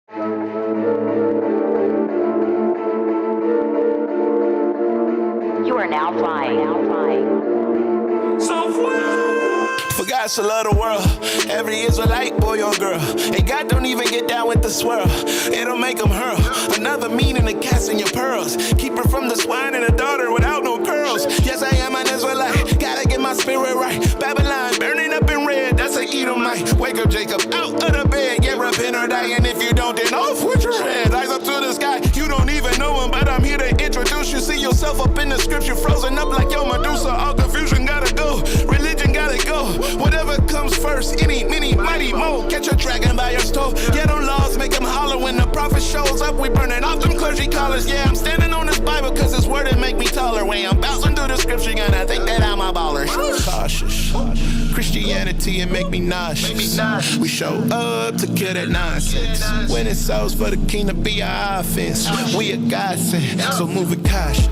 You are now flying. For God so love the world, every Israelite, boy or girl, and God don't even get down with the swirl. It'll make them hurl another meaning to cast in your pearls. Keep her from the swine and a daughter without no curls. Yes, I am an Israelite, gotta get my spirit right. Babylon burning up in red, that's an Edomite. Wake up, Jacob, out of the bed, get repent or die. And if you don't, then off with your head. Eyes up to the sky, you don't even know him, but I'm here to introduce you. See yourself up in the scripture, frozen up like your Medusa. All confusion gotta go, religion gotta go. Whatever comes first, any, mini, mighty, mo. Catch a dragon by your toe. Get on laws, make them holler when the prophet shows up. We burning off them clergy collars. Yeah, I'm standing on this Bible cause this word it make me taller. When I'm bouncing through the scripture, gonna think that I'm a baller. Cautious. Christianity and make me nauseous. We show up to kill that nonsense. Winning souls for the king to be our offense. We a godsend, so move it cautious.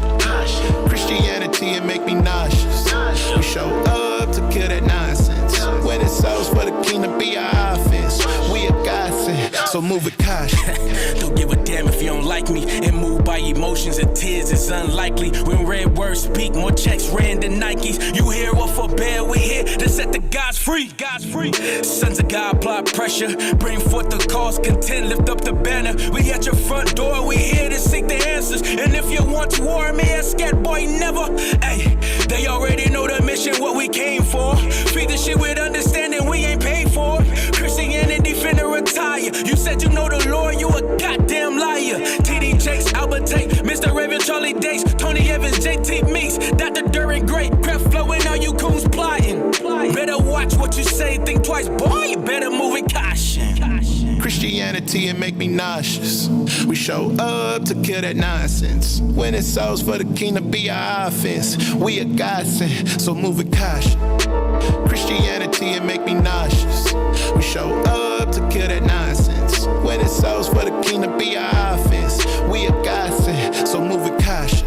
Christianity and make me nauseous. We show up to kill that nonsense. Winning souls for the king to be our offense. We a godsend, so move it cautious. Don't give a damn if you don't like me. And moved by emotions and tears is unlikely. When red words speak, more checks ran than Nikes. You hear what for bear, we here to set the gods free. Sons of God apply pressure, bring forth the cause, contend, lift up the banner. We at your front door, we here to seek the answers. And if you want to war me, a scat boy never. Hey, they already know the mission, what we came for. Feed the shit with understanding we ain't paid for. Christianity finna retire. You said you know the Lord, you a goddamn liar. TD Jakes, Albert Tate, Mr. Raven, Charlie Dates, Tony Evans, JT Meeks, Dr. Duran Great, Crap flowing, now you coons plotting. Better watch what you say, think twice, boy, you better move with caution. Christianity and make me nauseous. We show up to kill that nonsense. Winning souls for the king to be our offense. We a godsend, so move with caution. Christianity and make me nauseous. We show up to kill that nonsense. Winning souls for the king to be our offense. We a godsend, so move with caution.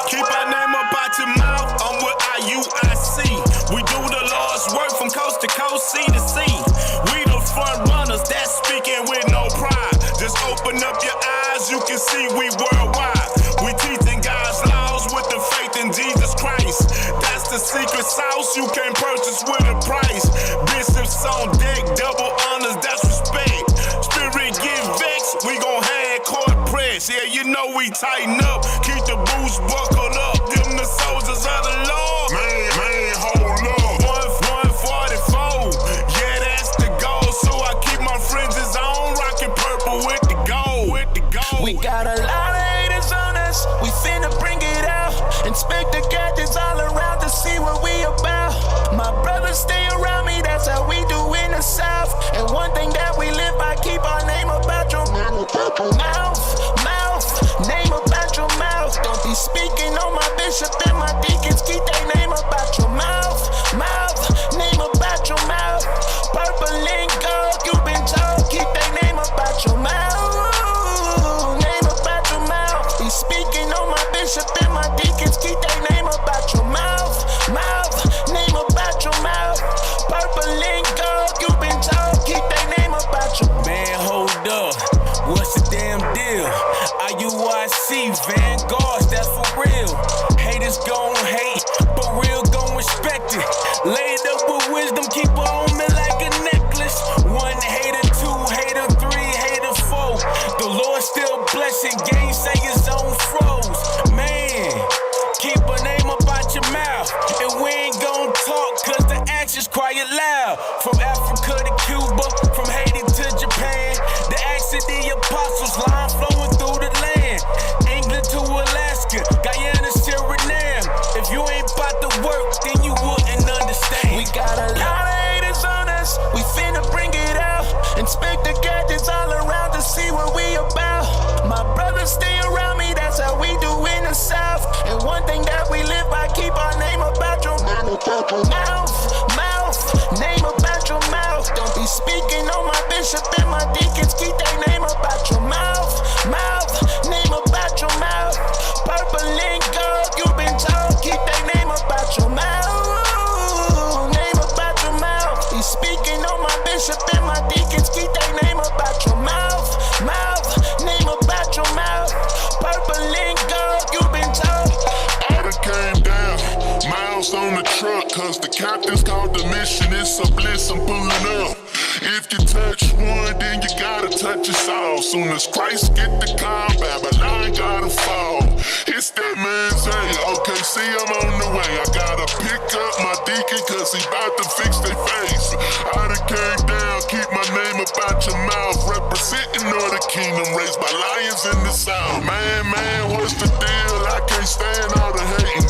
Keep our name up out your mouth, I'm with IUIC. We do the Lord's work from coast to coast, sea to sea. We the front runners, that's speaking with no pride. Just open up your eyes, you can see we worldwide. We teaching God's laws with the faith in Jesus Christ. That's the secret sauce you can purchase with a price. Bishops on deck, double honors, that's respect. Spirit get vexed, we gon' have court press. Yeah, you know we tighten up, keep the boots buckled up. Them the soldiers of the Lord. Man, hold up. 144, yeah, that's the goal. So I keep my fringes on, rockin' purple with the gold. We got a lot of haters on us, we finna bring it out. Inspect the gadgets all around to see what we about. My brothers stay around me, that's how we do in the South. And one thing that we live by, keep our name about your mouth. Name about your mouth. Don't be speaking on my bishop and my deacons, keep their name about your mouth. Name about your mouth. Purple and gold, you've been told, keep their name about your mouth. Name about your mouth. Be speaking on my bishop and my deacons, keep their name about your mouth. Name about your mouth. Purple and gold, you've been told, keep their name about your mouth. Man, hold up, what's the damn deal? IUIC, Vanguards, that's for real. Haters gon' hate, but real gon' respect it. Laid up with wisdom, keep on me like a necklace. 1 hater, 2 hater, 3 hater, 4. The Lord still blessing, gainsayers on froze. Man, keep a name about your mouth. And we ain't gon' talk, cause the actions quiet loud. From Africa to Cuba, from Haiti to Japan. The acts of the apostles, line flowing through the land. England to Alaska, Guyana, Suriname. If you ain't about the work, then you wouldn't understand. We got a lot of haters on us, we finna bring it out. Inspect the gadgets all around to see what we about. My brothers stay around me, that's how we do in the South. And one thing that we live by, keep our name about your mouth. Name about your mouth. Don't be speaking on my bishop and my deacon. deacons, keep their name about your mouth. Name about your mouth. Purple and gold, you been told, keep their name about your mouth. Name about your mouth. He's speaking on my bishop and my deacons, keep their name about your mouth. Name about your mouth. Purple and gold, you been told. I done came down, miles on the truck, cause the captain's called the mission. It's a bliss, I'm pulling up. If you touch one, then you gotta touch us all. Soon as Christ get the call, Babylon gotta fall. It's that man's day, okay, see I'm on the way. I gotta pick up my deacon, cause he about to fix their face. I done came down, keep my name about your mouth. Representing all the kingdom, raised by lions in the south. Man, what's the deal? I can't stand all the hating.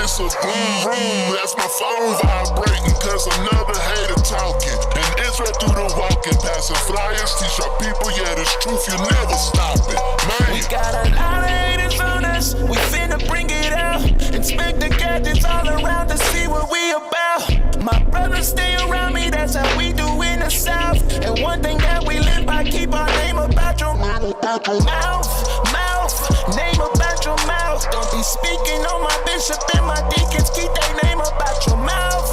It's a boom, that's my phone vibrating, cause another hater talking. And Israel through the walking, passing flyers, teach our people, yeah, this truth, you never stop it, man. We got a lot of haters on us, we finna bring it out. Inspect the gadgets all around to see what we about. My brothers stay around me, that's how we do in the South. And one thing that we live by, keep our name about your mouth. Name about your mouth. Don't be speaking on my bishop and my deacons, keep their name about your mouth.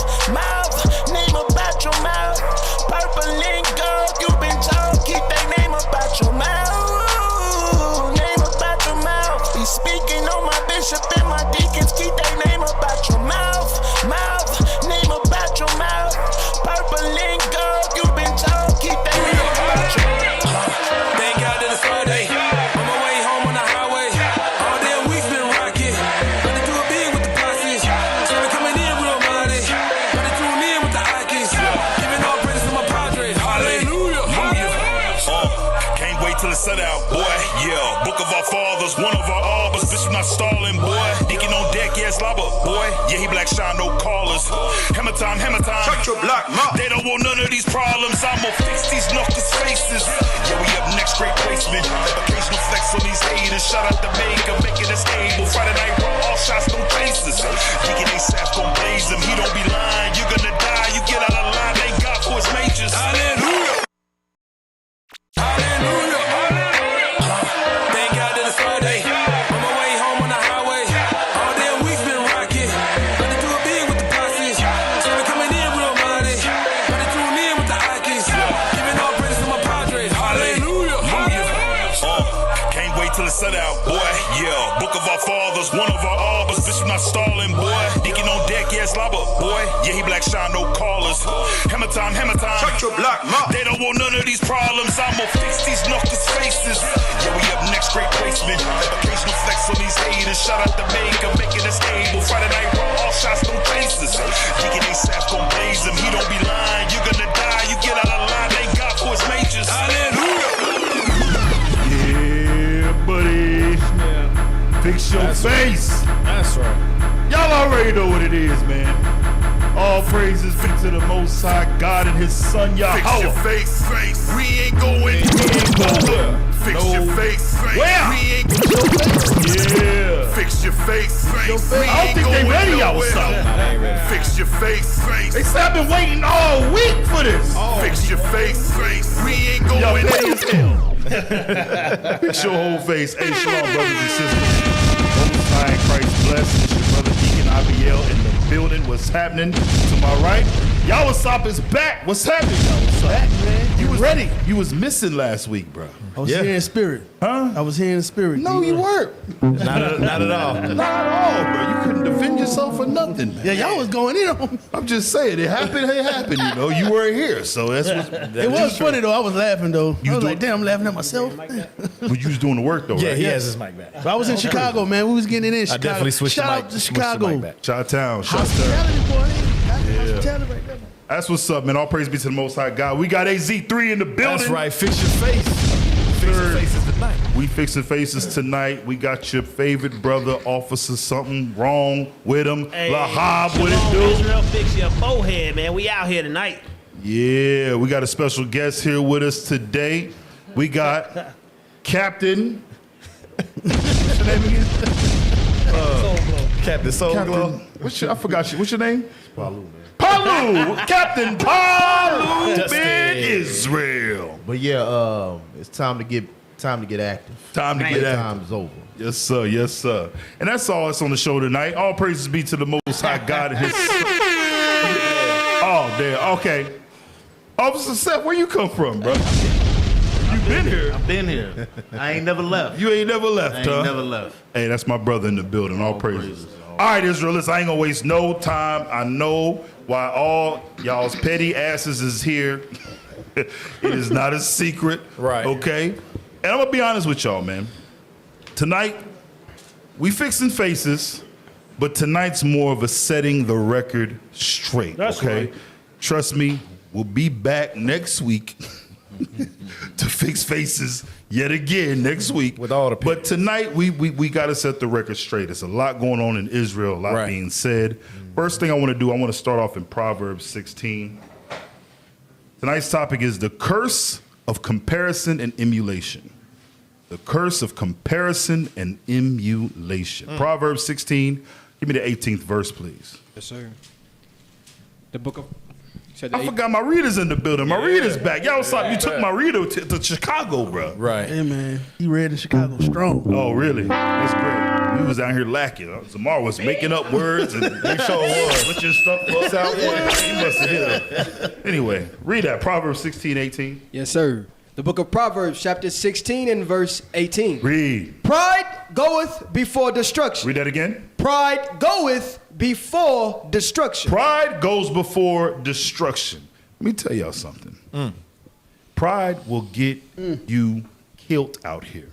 Name about your mouth. Purple and gold, you been told, keep their name about your mouth. Name about your mouth. Be speaking on my bishop and my deacons, keep their name about your mouth. Name about your mouth. Purple and gold, you been told, keep their name about your mouth. Thank God that it's Friday. On my way home on the highway. All damn week's been rocking. Got to do a big with the posses. Started coming in real mighty. Got to tune in with the icons. Giving all praise to my Padres. Hallelujah. Can't wait till the sun out, boy. Yeah, book of our fathers, one of our arbors. Bishop not stalling, boy. Deacon on deck, yeah, slobber, boy. Yeah, he black shine, no callers. Hammer time. Shut your block mouth. They don't want none of these problems. I'ma fix these knuckles faces. Yeah, we up next, great placement. Occasional flex on these haters. Shout out to Maker, making us able. Friday night raw, all shots, no chases. Deacon ASAP gon' blaze him. He don't be lying. You're gonna die. You get out of line. Thank God for his majors. Hallelujah. Hallelujah. Thank God that it's Friday. On my way home on the highway. All damn week's been rocking. Got to do a big with the posses. Started coming in real mighty. Got to tune in with the icons. Giving all praise to my Padres. Hallelujah. Can't wait till the sun out, boy. Yeah, book of our fathers, one of our arbors. Bishop not stalling, boy. Deacon on deck, yeah, slobber, boy. Yeah, he black shine, no callers. Hammer time. Shut your block mouth. They don't want none of these problems. I'ma fix these knuckles faces. Yeah, we up next, great placement. Occasional flex on these haters. Shout out to Maker, making us able. Friday night raw, all shots, no chases. Deacon ASAP gon' blaze him. He don't be lying. You're gonna die. You get out of line. Thank God for his majors. Hallelujah. Yeah, buddy. Fix your face. That's right. Y'all already know what it is, man. All praises be to the Most High God and His Son Fix your Yahweh. face. We ain't going nowhere. Fix your face. Where? We ain't Yeah. Fix your face. We I don't ain't think they going ready, y'all. nowhere. Something. Fix your face. They said I've been waiting all week for this. Fix your face. We ain't Y'all going petty as nowhere. hell. Fix your whole face. Hey, shalom, brothers and sisters. Most High in Christ bless. It's your brother Deacon Abiel in the building. What's happening? To my right, Yawasop is back. What's happening, Yawasop? Back, man. You was ready. You was missing last week, bro. I was here in spirit. Huh? I was here in spirit. No, you weren't. Not at all. Not at all, bro. You couldn't defend yourself for nothing, man. Yeah, y'all was going in on me. I'm just saying, it happened, you know. You weren't here, so that's what... It was funny, though. I was laughing, though. You I was do- like, damn, I'm laughing at myself. But you was doing the work, though, Yeah, right? he has his mic back. But I was in Chicago, man. We was getting it in Chicago. definitely switched the Shout mic. out to Switched the Chicago. mic back. Chi-town, Chi-town. Hospitality, boy. Hospitality right there. That's what's up, man. All praise be to the Most High God. We got AZ3 in the building. That's right. Fix your face. Fix your faces tonight. We fixing faces tonight. We got your favorite brother, officer. Something wrong with him. Hey, Lahab, what Shalom, it do? Israel, fix your forehead, man. We out here tonight. Yeah, we got a special guest here with us today. We got Captain. What's your name again? Captain Soul Glow. I forgot you. What's your name? Palu, man. Palu! Captain Palu Justin. Ben Israel. But yeah, it's time to get active. Time to get active. Time is over. Yes, sir. Yes, sir. And that's all that's on the show tonight. All praises be to the Most High God and His. Oh, damn. Okay. Officer Seth, where you come from, bro? You been here? I've been here. I ain't never left. You ain't never left, I ain't never left. Hey, that's my brother in the building. All praises. All right, Israelites, I ain't gonna waste no time. I know why all y'all's petty asses is here. It is not a secret. Right. Okay? And I'm gonna be honest with y'all, man. Tonight, we fixing faces, but tonight's more of a setting the record straight. That's okay? right. Trust me, we'll be back next week to fix faces yet again next week. With all the people. But tonight, we got to set the record straight. There's a lot going on in Israel, a lot being said. First thing I want to do, I want to start off in Proverbs 16. Tonight's topic is the curse of comparison and emulation. The curse of comparison and emulation. Proverbs 16, give me the 18th verse, please. Yes, sir. The book of... I forgot my reader's in the building. My reader's back. Y'all saw you took my reader to Chicago, bro. Right. Yeah, man. He read in Chicago strong. Oh, really? That's great. We was out here lacking. Zamar was making up words and he sure was. Switching stuff up. He must have hit him. Anyway, read that. Proverbs 16, 18. Yes, sir. The book of Proverbs, chapter 16 and verse 18. Read. Pride goeth before destruction. Read that again. Pride goeth before destruction. Pride goes before destruction. Let me tell y'all something. Pride will get you killed out here.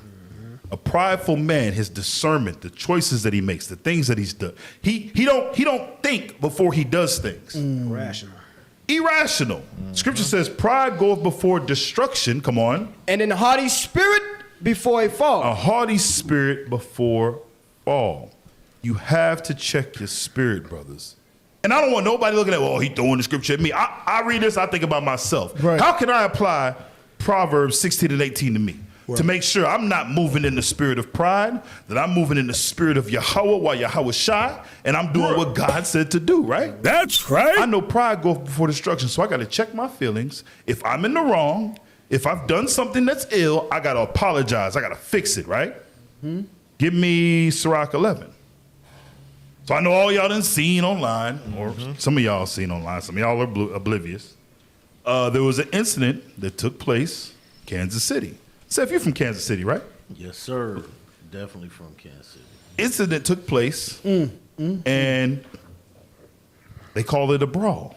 A prideful man, his discernment, the choices that he makes, the things that he's done. He don't think before he does things. Irrational. Scripture says pride goeth before destruction. Come on. And an haughty spirit before a fall. A haughty spirit before fall. You have to check your spirit, brothers. And I don't want nobody looking at, oh, he throwing the scripture at me. I read this, I think about myself. Right. How can I apply Proverbs 16 and 18 to me? Right. To make sure I'm not moving in the spirit of pride, that I'm moving in the spirit of Yahweh while Yahweh shy, and I'm doing what God said to do, right? That's right. I know pride goes before destruction, so I got to check my feelings. If I'm in the wrong, if I've done something that's ill, I got to apologize. I got to fix it, right? Give me Sirach 11. So I know all y'all done seen online, or some of y'all seen online. Some of y'all are oblivious. There was an incident that took place in Kansas City. Seth, you're from Kansas City, right? Yes, sir. Definitely from Kansas City. Incident took place, and they called it a brawl,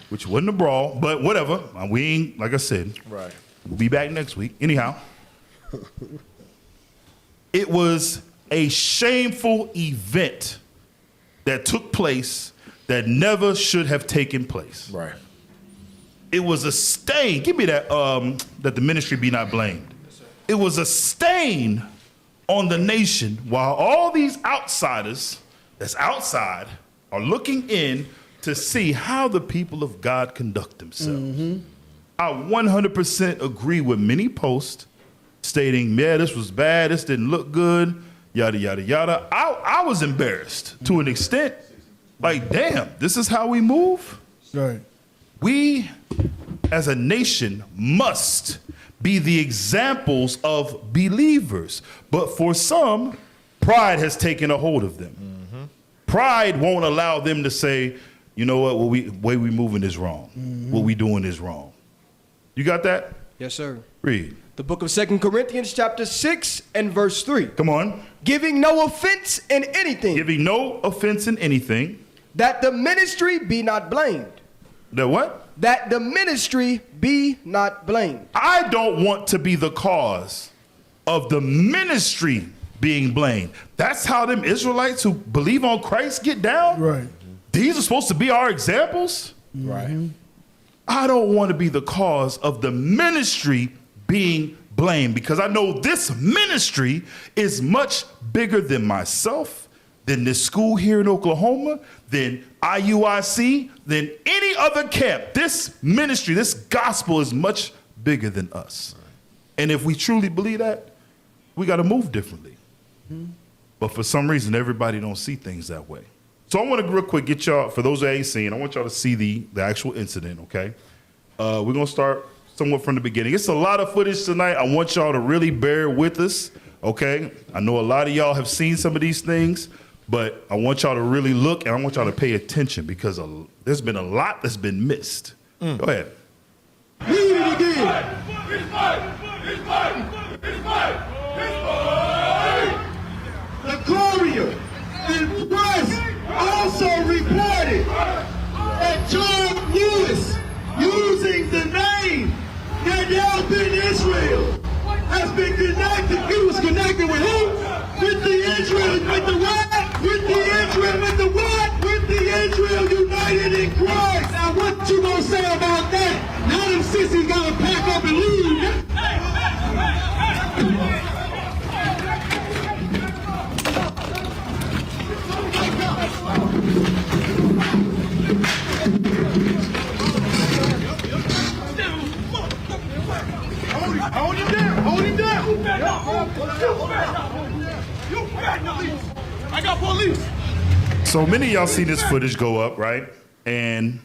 which wasn't a brawl, but whatever. We ain't, like I said, Right. we'll be back next week. Anyhow, it was a shameful event that took place that never should have taken place. Right. It was a stain. Give me that, that the ministry be not blamed. It was a stain on the nation while all these outsiders that's outside are looking in to see how the people of God conduct themselves. I 100% agree with many posts stating, yeah, this was bad, this didn't look good, yada, yada, yada. I was embarrassed to an extent. Like, damn, this is how we move? Right. We, as a nation, must be the examples of believers. But for some, pride has taken a hold of them. Pride won't allow them to say, you know what, way we moving is wrong. What we doing is wrong. You got that? Yes, sir. Read. The book of 2 Corinthians, chapter 6 and verse 3. Come on. Giving no offense in anything. Giving no offense in anything. That the ministry be not blamed. That what? That the ministry be not blamed. I don't want to be the cause of the ministry being blamed. That's how them Israelites who believe on Christ get down. Right. These are supposed to be our examples. Right. I don't want to be the cause of the ministry being blamed because I know this ministry is much bigger than myself, than this school here in Oklahoma, than IUIC, than any other camp. This ministry, this gospel is much bigger than us. And if we truly believe that, we got to move differently. But for some reason, everybody don't see things that way. So I want to real quick get y'all, for those that ain't seen, I want y'all to see the actual incident, okay? We're going to start somewhat from the beginning. It's a lot of footage tonight. I want y'all to really bear with us, okay? I know a lot of y'all have seen some of these things, but I want y'all to really look, and I want y'all to pay attention because there's been a lot that's been missed. Go ahead. Read it again. It's mine. The Courier and Press also reported that John Lewis, using the name Gadel Ben Israel, has been connected. He was connected with who? With the Israel, with the what? With the Israel, with the what? With the Israel united in Christ. Now what you gonna say about that? Now them sissies gotta pack up and leave. Hold him down. Hold him down. I got police. So many of y'all see this footage go up, right? And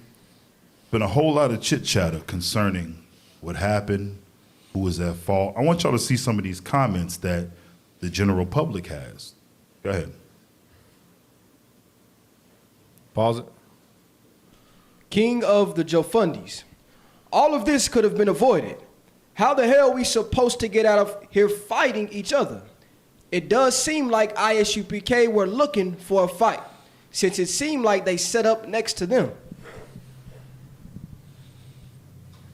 been a whole lot of chit chatter concerning what happened, who was at fault. I want y'all to see some of these comments that the general public has. Go ahead. Pause it. King of the Jofundis. All of this could have been avoided. How the hell are we supposed to get out of here fighting each other? It does seem like ISUPK were looking for a fight, since it seemed like they set up next to them.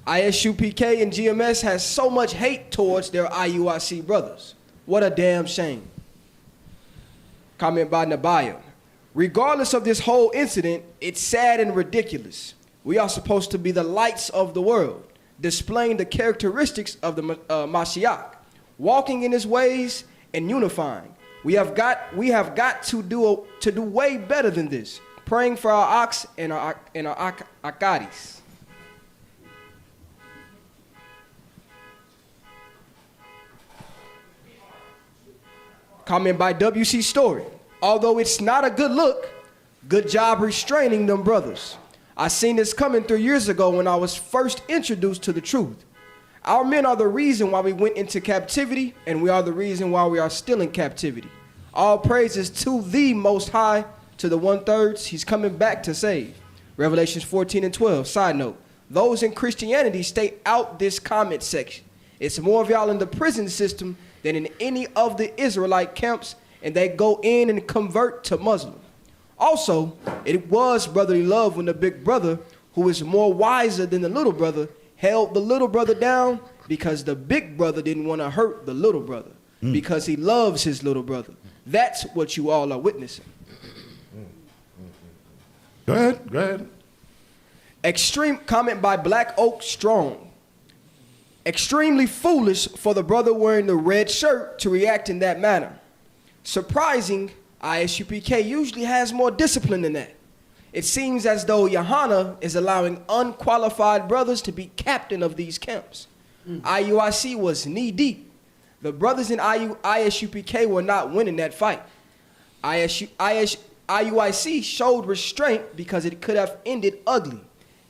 ISUPK and GMS has so much hate towards their IUIC brothers. What a damn shame. Comment by Nabayo. Regardless of this whole incident, it's sad and ridiculous. We are supposed to be the lights of the world, displaying the characteristics of the Mashiach, walking in his ways and unifying. We have got to do way better than this. Praying for our ox and our Akadis. Comment by WC Story. Although it's not a good look, good job restraining them brothers. I seen this coming 3 years ago when I was first introduced to the truth. Our men are the reason why we went into captivity, and we are the reason why we are still in captivity. All praises to the Most High, to the 1/3. He's coming back to save. Revelations 14 and 12. Side note, those in Christianity stay out this comment section. It's more of y'all in the prison system than in any of the Israelite camps, and they go in and convert to Muslim. Also, it was brotherly love when the big brother, who is more wiser than the little brother, held the little brother down because the big brother didn't want to hurt the little brother because he loves his little brother. That's what you all are witnessing. Go ahead. Extreme comment by Black Oak Strong. Extremely foolish for the brother wearing the red shirt to react in that manner. Surprising, ISUPK usually has more discipline than that. It seems as though Yohana is allowing unqualified brothers to be captain of these camps. IUIC was knee-deep. The brothers in ISUPK were not winning that fight. IUIC showed restraint because it could have ended ugly.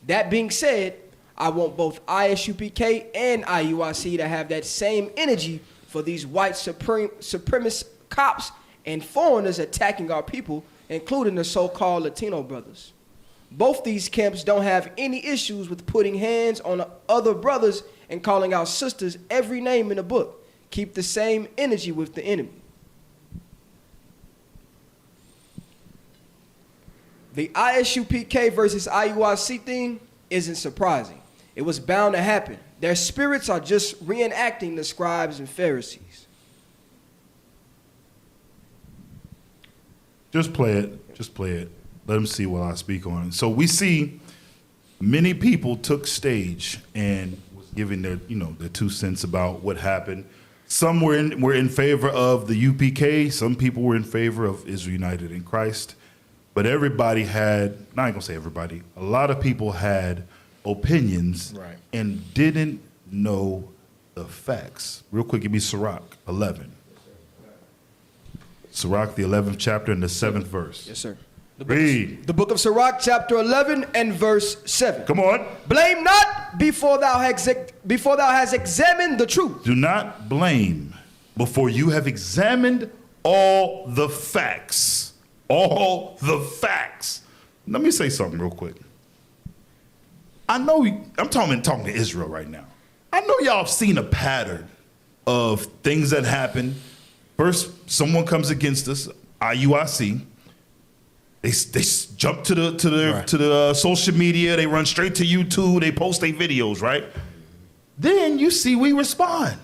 That being said, I want both ISUPK and IUIC to have that same energy for these white supremacist cops and foreigners attacking our people, including the so-called Latino brothers. Both these camps don't have any issues with putting hands on other brothers and calling out sisters every name in the book. Keep the same energy with the enemy. The ISUPK versus IUIC thing isn't surprising. It was bound to happen. Their spirits are just reenacting the scribes and Pharisees. Just play it. Let them see what I speak on. So we see many people took stage and was giving their 2 cents about what happened. Some were in favor of the UPK. Some people were in favor of Israel United in Christ. But everybody had, not even gonna say everybody, a lot of people had opinions and didn't know the facts. Real quick, give me Sirach 11. Sirach, the 11th chapter and the 7th verse. Yes, sir. Read. The book of Sirach, chapter 11 and verse 7. Come on. Blame not before thou hast examined the truth. Do not blame before you have examined all the facts. All the facts. Let me say something real quick. I know I'm talking to Israel right now. I know y'all have seen a pattern of things that happen. First, someone comes against us, IUIC. They jump to the social media. They run straight to YouTube. They post their videos, right? Then you see we respond.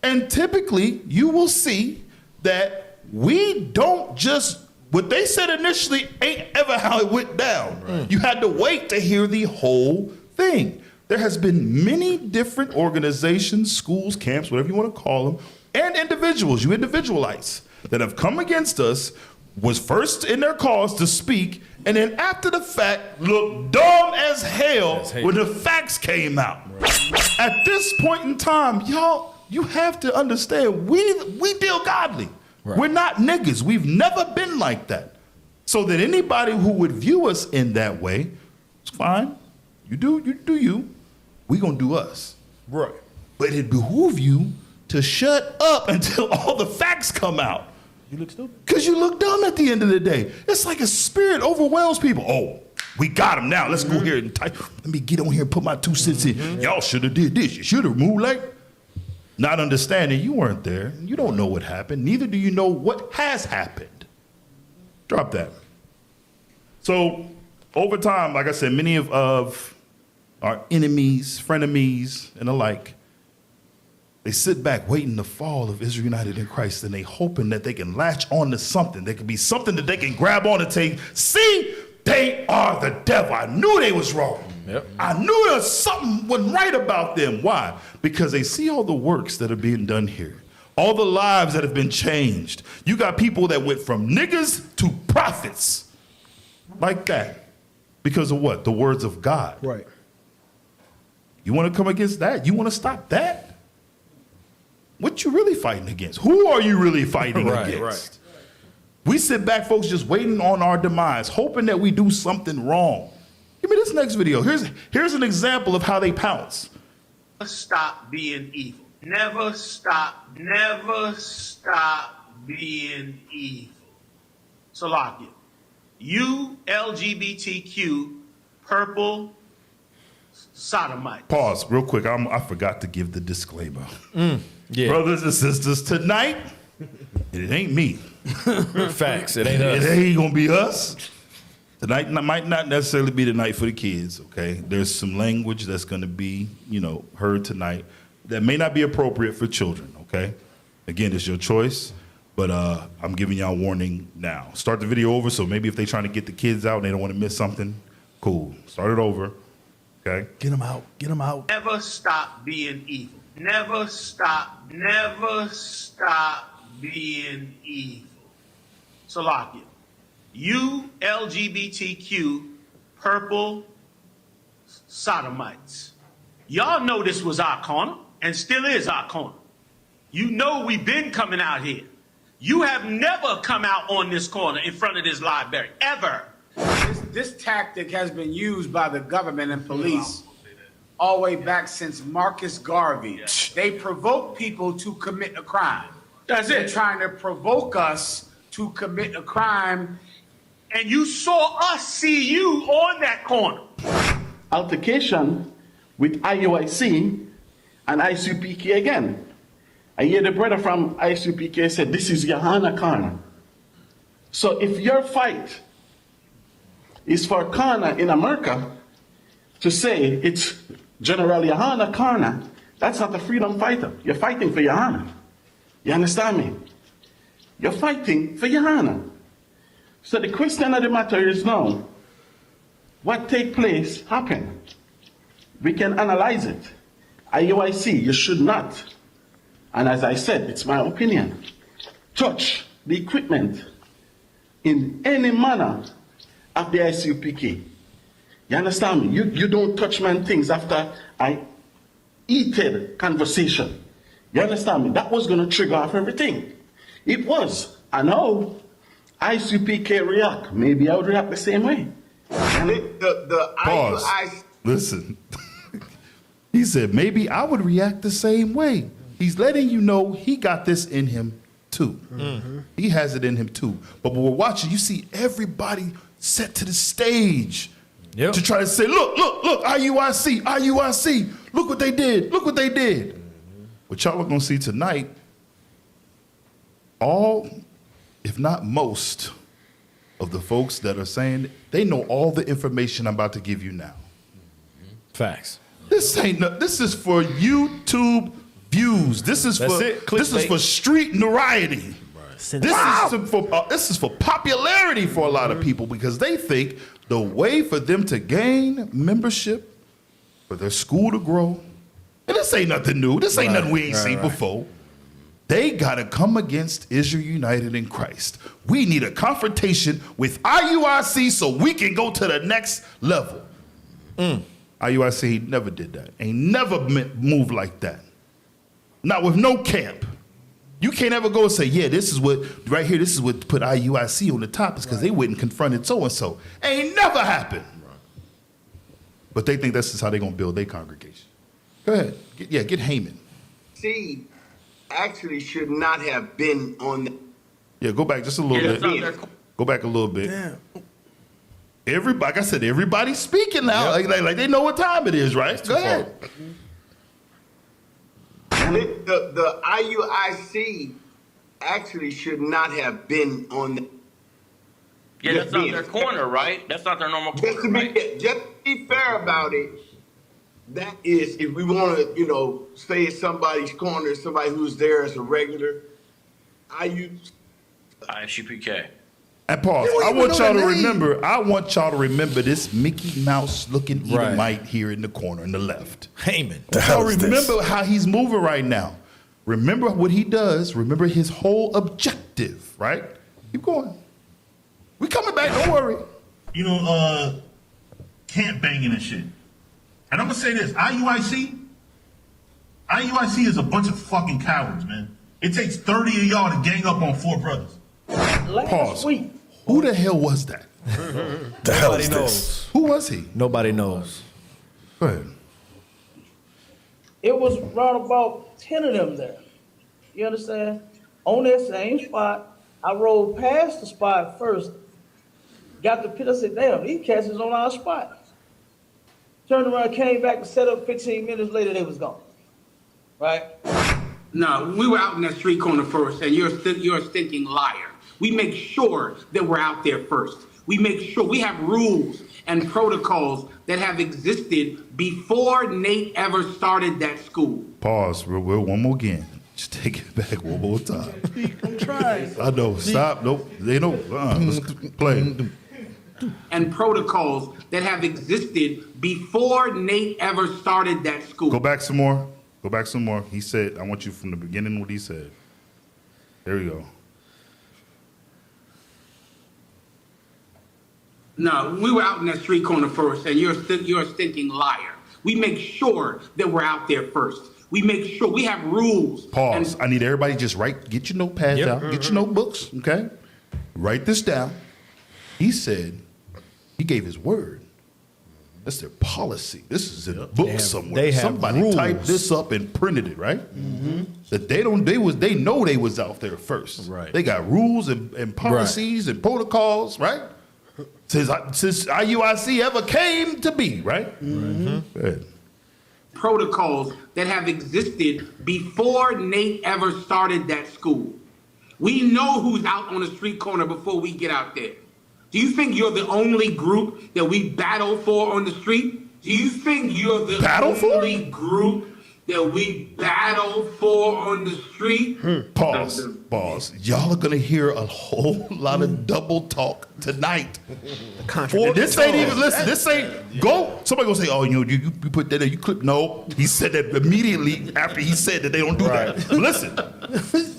And typically, you will see that we don't just, what they said initially ain't ever how it went down. Right. You had to wait to hear the whole thing. There has been many different organizations, schools, camps, whatever you want to call them, and individuals, you individualites, that have come against us, was first in their cause to speak, and then after the fact, looked dumb as hell when the facts came out. Right. At this point in time, y'all, you have to understand, we deal godly. Right. We're not niggas. We've never been like that. So that anybody who would view us in that way, it's fine. You do you. We gonna do us. Right. But it behoove you to shut up until all the facts come out. You look stupid. Because you look dumb at the end of the day. It's like a spirit overwhelms people. Oh, we got him now. Let's go here and let me get on here and put my 2 cents in. Y'all should have did this. You should have moved like. Not understanding you weren't there. You don't know what happened. Neither do you know what has happened. Drop that. So over time, like I said, many of our enemies, frenemies, and the like, they sit back waiting the fall of Israel United in Christ, and they hoping that they can latch on to something. There can be something that they can grab on and say, see, they are the devil. I knew they was wrong. Yep. I knew there was something wasn't right about them. Why? Because they see all the works that are being done here. All the lives that have been changed. You got people that went from niggas to prophets. Like that. Because of what? The words of God. Right. You want to come against that? You want to stop that? What you really fighting against? Who are you really fighting against? Right. We sit back, folks, just waiting on our demise, hoping that we do something wrong. Give me this next video. Here's an example of how they pounce. Stop being evil. Never stop being evil. Salakia. You LGBTQ purple sodomite. Pause real quick. I forgot to give the disclaimer. Yeah. Brothers and sisters, tonight, it ain't me. Facts. It ain't us. It ain't gonna be us. Tonight might not necessarily be the night for the kids, okay? There's some language that's gonna be, heard tonight that may not be appropriate for children, okay? Again, it's your choice, but I'm giving y'all warning now. Start the video over, so maybe if they're trying to get the kids out and they don't want to miss something, cool. Start it over, okay? Get them out. Get them out. Never stop being evil. Never stop being evil. Salakia. You LGBTQ purple sodomites. Y'all know this was our corner and still is our corner. You know we've been coming out here. You have never come out on this corner in front of this library, ever. This tactic has been used by the government and police all the way back since Marcus Garvey. They provoke people to commit a crime. That's They're it. trying to provoke us to commit a crime. And you saw us see you on that corner. Altercation with IUIC and ICPK again. I hear the brother from ICPK said, this is Yohana Karna. So if your fight is for Karna in America, to say it's General Yohana Karna, that's not a freedom fighter. You're fighting for Yohana. You understand me? You're fighting for Yohana. So the question of the matter is now, what take place happened? We can analyze it. IUIC, you should not, and as I said, it's my opinion, touch the equipment in any manner of the ICPK. You understand me? You don't touch man things after I heated conversation. You understand me? That was going to trigger off everything. It was. I know ICPK react, maybe I would react the same way. Pause. Listen. He said, maybe I would react the same way. He's letting you know he got this in him too. Mm-hmm. He has it in him too. But when we're watching, you see everybody set to the stage to try to say, look, IUIC, look what they did, look what they did. What y'all are going to see tonight, all, if not most, of the folks that are saying, they know all the information I'm about to give you now. Facts. This is for YouTube views. This is for street notoriety. This is for popularity for a lot of people because they think the way for them to gain membership, for their school to grow, and this ain't nothing new. This ain't nothing we ain't seen before. They got to come against Israel United in Christ. We need a confrontation with IUIC so we can go to the next level. IUIC never did that. Ain't never moved like that. Not with no camp. You can't ever go and say, yeah, this is what put IUIC on the top is because they went and confronted so-and-so. Ain't never happened. But they think this is how they're going to build their congregation. Go ahead. Get Haman. See, actually should not have been on the... Yeah, go back just a little bit. Go back a little bit. Damn. Everybody, like I said, everybody's speaking now. Like they know what time it is, right? Go ahead. The IUIC actually should not have been on the... Yeah, that's not their corner, right? That's not their normal corner, right? Just to be fair about it, that is, if we want to, say it's somebody's corner, somebody who's there as a regular, ICPK. And pause. I want y'all to remember this Mickey Mouse looking Edomite here in the corner in the left. Haman. Y'all remember how he's moving right now. Remember what he does. Remember his whole objective, right? Keep going. We coming back, don't worry. Camp banging and shit. And I'm gonna say this, IUIC is a bunch of fucking cowards, man. It takes 30 of y'all to gang up on 4 brothers. Pause. Who the hell was that? Nobody knows. Who was he? Nobody knows. Go ahead. It was around about 10 of them there. You understand? On that same spot, I rolled past the spot first, got the pit, I said, damn, these cats is on our spot. Turned around, came back and set up 15 minutes later, they was gone. Right? No, we were out in that street corner first, and you're a stinking liar. We make sure that we're out there first. We make sure we have rules and protocols that have existed before Nate ever started that school. Pause. We'll one more again. Just take it back one more time. I'm trying. I know. Stop. Nope. They know. Let's play. And protocols that have existed before Nate ever started that school. Go back some more. Go back some more. He said, I want you from the beginning what he said. There you go. No, we were out in that street corner first, and you're a stinking liar. We make sure that we're out there first. We make sure we have rules. Pause. I need everybody just get your notepads out, get your notebooks, okay? Write this down. He said, he gave his word. That's their policy. This is in a book somewhere. Somebody typed this up and printed it, right? Mm-hmm. That they know they was out there first. Right. They got rules and policies and protocols, right? Since IUIC ever came to be, right? Mm-hmm. Good. Protocols that have existed before Nate ever started that school. We know who's out on the street corner before we get out there. Do you think you're the only group that we battle for on the street? Do you think you're the only group that we battle for on the street? Pause. Y'all are gonna hear a whole lot of double talk tonight. This ain't even This ain't go. Somebody gonna say, "Oh, you put that in. You clip." No, he said that immediately after he said that they don't do that. But listen,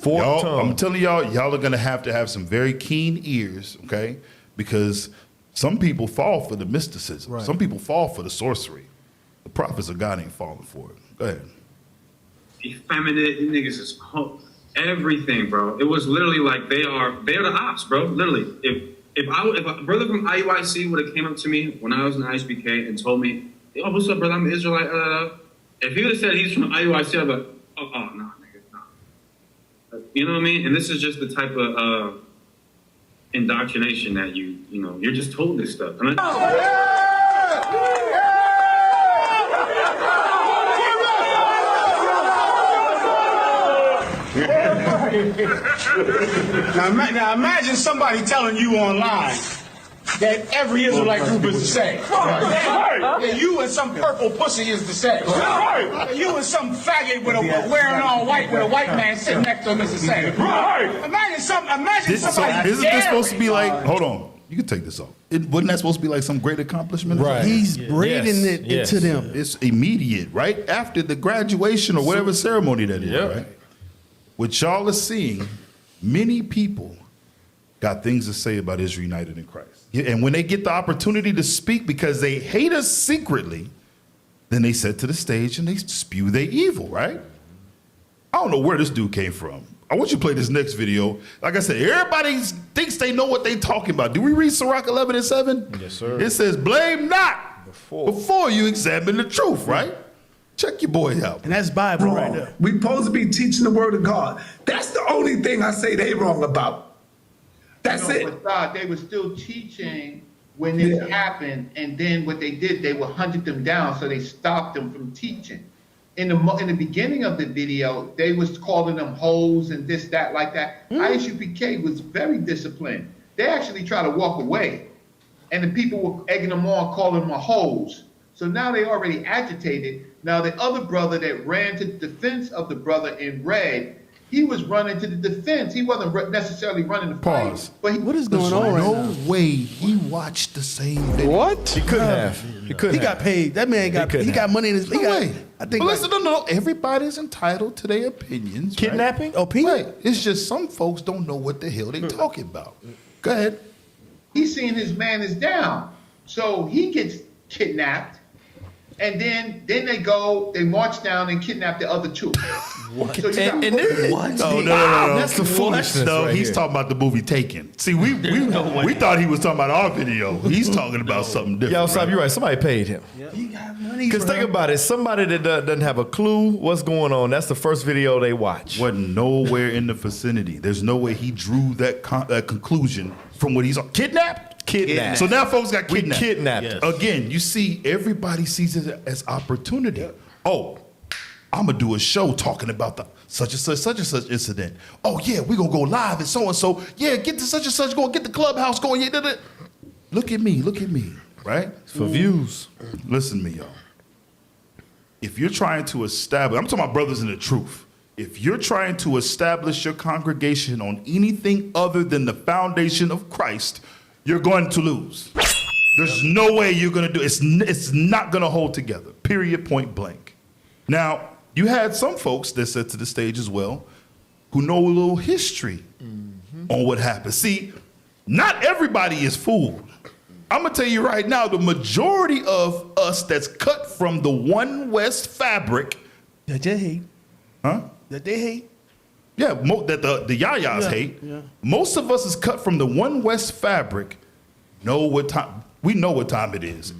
y'all, I'm telling y'all are gonna have to have some very keen ears, okay? Because some people fall for the mysticism. Right. Some people fall for the sorcery. The prophets of God ain't falling for it. Go ahead. Effeminate, you niggas is Everything, bro. It was literally like they're the ops, bro. Literally, if a brother from IUIC would have came up to me when I was in ISBK and told me, "Oh, what's up, brother? I'm an Israelite." If he would have said he's from IUIC, I'd be like, "Oh, no, nigga, no." You know what I mean? And this is just the type of indoctrination that you're just told this stuff. And Now imagine somebody telling you online that every Israelite group is the same. That you and some purple pussy is the same. That you and some faggot with wearing all white with a white man sitting next to him is the same. Imagine somebody. Isn't this supposed to be like? Hold on, you can take this off. Wasn't that supposed to be like some great accomplishment? Right. He's breathing it into them. It's immediate, right after the graduation or whatever ceremony that is. Right. What y'all are seeing, many people got things to say about Israel United in Christ. And when they get the opportunity to speak because they hate us secretly, then they set to the stage and they spew their evil, right? I don't know where this dude came from. I want you to play this next video. Like I said, everybody thinks they know what they talking about. Do we read Sirach 11:7? Yes, sir. It says, blame not before you examine the truth, right? Check your boy out. And that's Bible right there. We supposed to be teaching the word of God. That's the only thing I say they wrong about. That's it. With God, they were still teaching when this happened, and then what they did, they would hunt them down, so they stopped them from teaching. In the beginning of the video, they was calling them hoes and this, that, like that. ISUPK was very disciplined. They actually tried to walk away, and the people were egging them on, calling them hoes. So now they already agitated. Now the other brother that ran to the defense of the brother in red, he was running to the defense. He wasn't necessarily running the fight. But what is going on right now? No way he watched the same video. What? He couldn't have. He got paid. That man got money in his. No way. I think. But listen, no. Everybody's entitled to their opinions. Kidnapping? Right? Opinion. Right. It's just some folks don't know what the hell they talking about. Go ahead. He's seeing his man is down, so he gets kidnapped. And then they march down and kidnap the other two. What? So No. That's the foolishness. No, right he's here. talking about the movie Taken. See, we thought he was talking about our video. He's talking about something different. Yo, Sab, you're right. Somebody paid him. He got money. Because think about it. Somebody that doesn't have a clue what's going on, that's the first video they watch. Wasn't nowhere in the vicinity. There's no way he drew that conclusion from what he's on. Kidnapped? Kidnapped. So now folks got kidnapped. We kidnapped. Yes. Again, you see, everybody sees it as opportunity. Yep. Oh, I'm gonna do a show talking about the such and such incident. Oh yeah, we're gonna go live and so and so. Yeah, get to such and such going, get the clubhouse going. Yeah, look at me, right? For views. Listen to me, y'all. If you're trying to establish, I'm talking about brothers in the truth. If you're trying to establish your congregation on anything other than the foundation of Christ, you're going to lose. There's no way you're going to do it. It's not going to hold together, period, point blank. Now, you had some folks that said to the stage as well who know a little history on what happened. See, not everybody is fooled. I'm going to tell you right now, the majority of us that's cut from the One West fabric. That they hate. Huh? That they hate. Yeah, that the Yayas hate. Yeah. Most of us is cut from the One West fabric. Know what time? We know what time it is.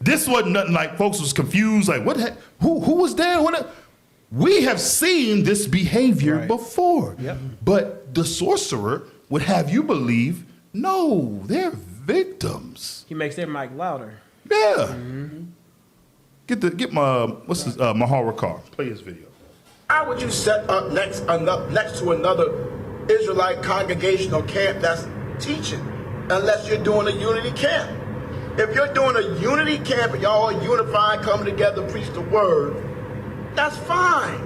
This wasn't nothing like folks was confused. Like what? Who was there? We have seen this behavior before. Yep. But the sorcerer would have you believe, no, they're victims. He makes their mic louder. Yeah. Get my what's his Mahara Carr. Play his video. How would you set up next to another Israelite congregational camp that's teaching, unless you're doing a unity camp? If you're doing a unity camp and y'all are unified, coming together, preach the word, that's fine.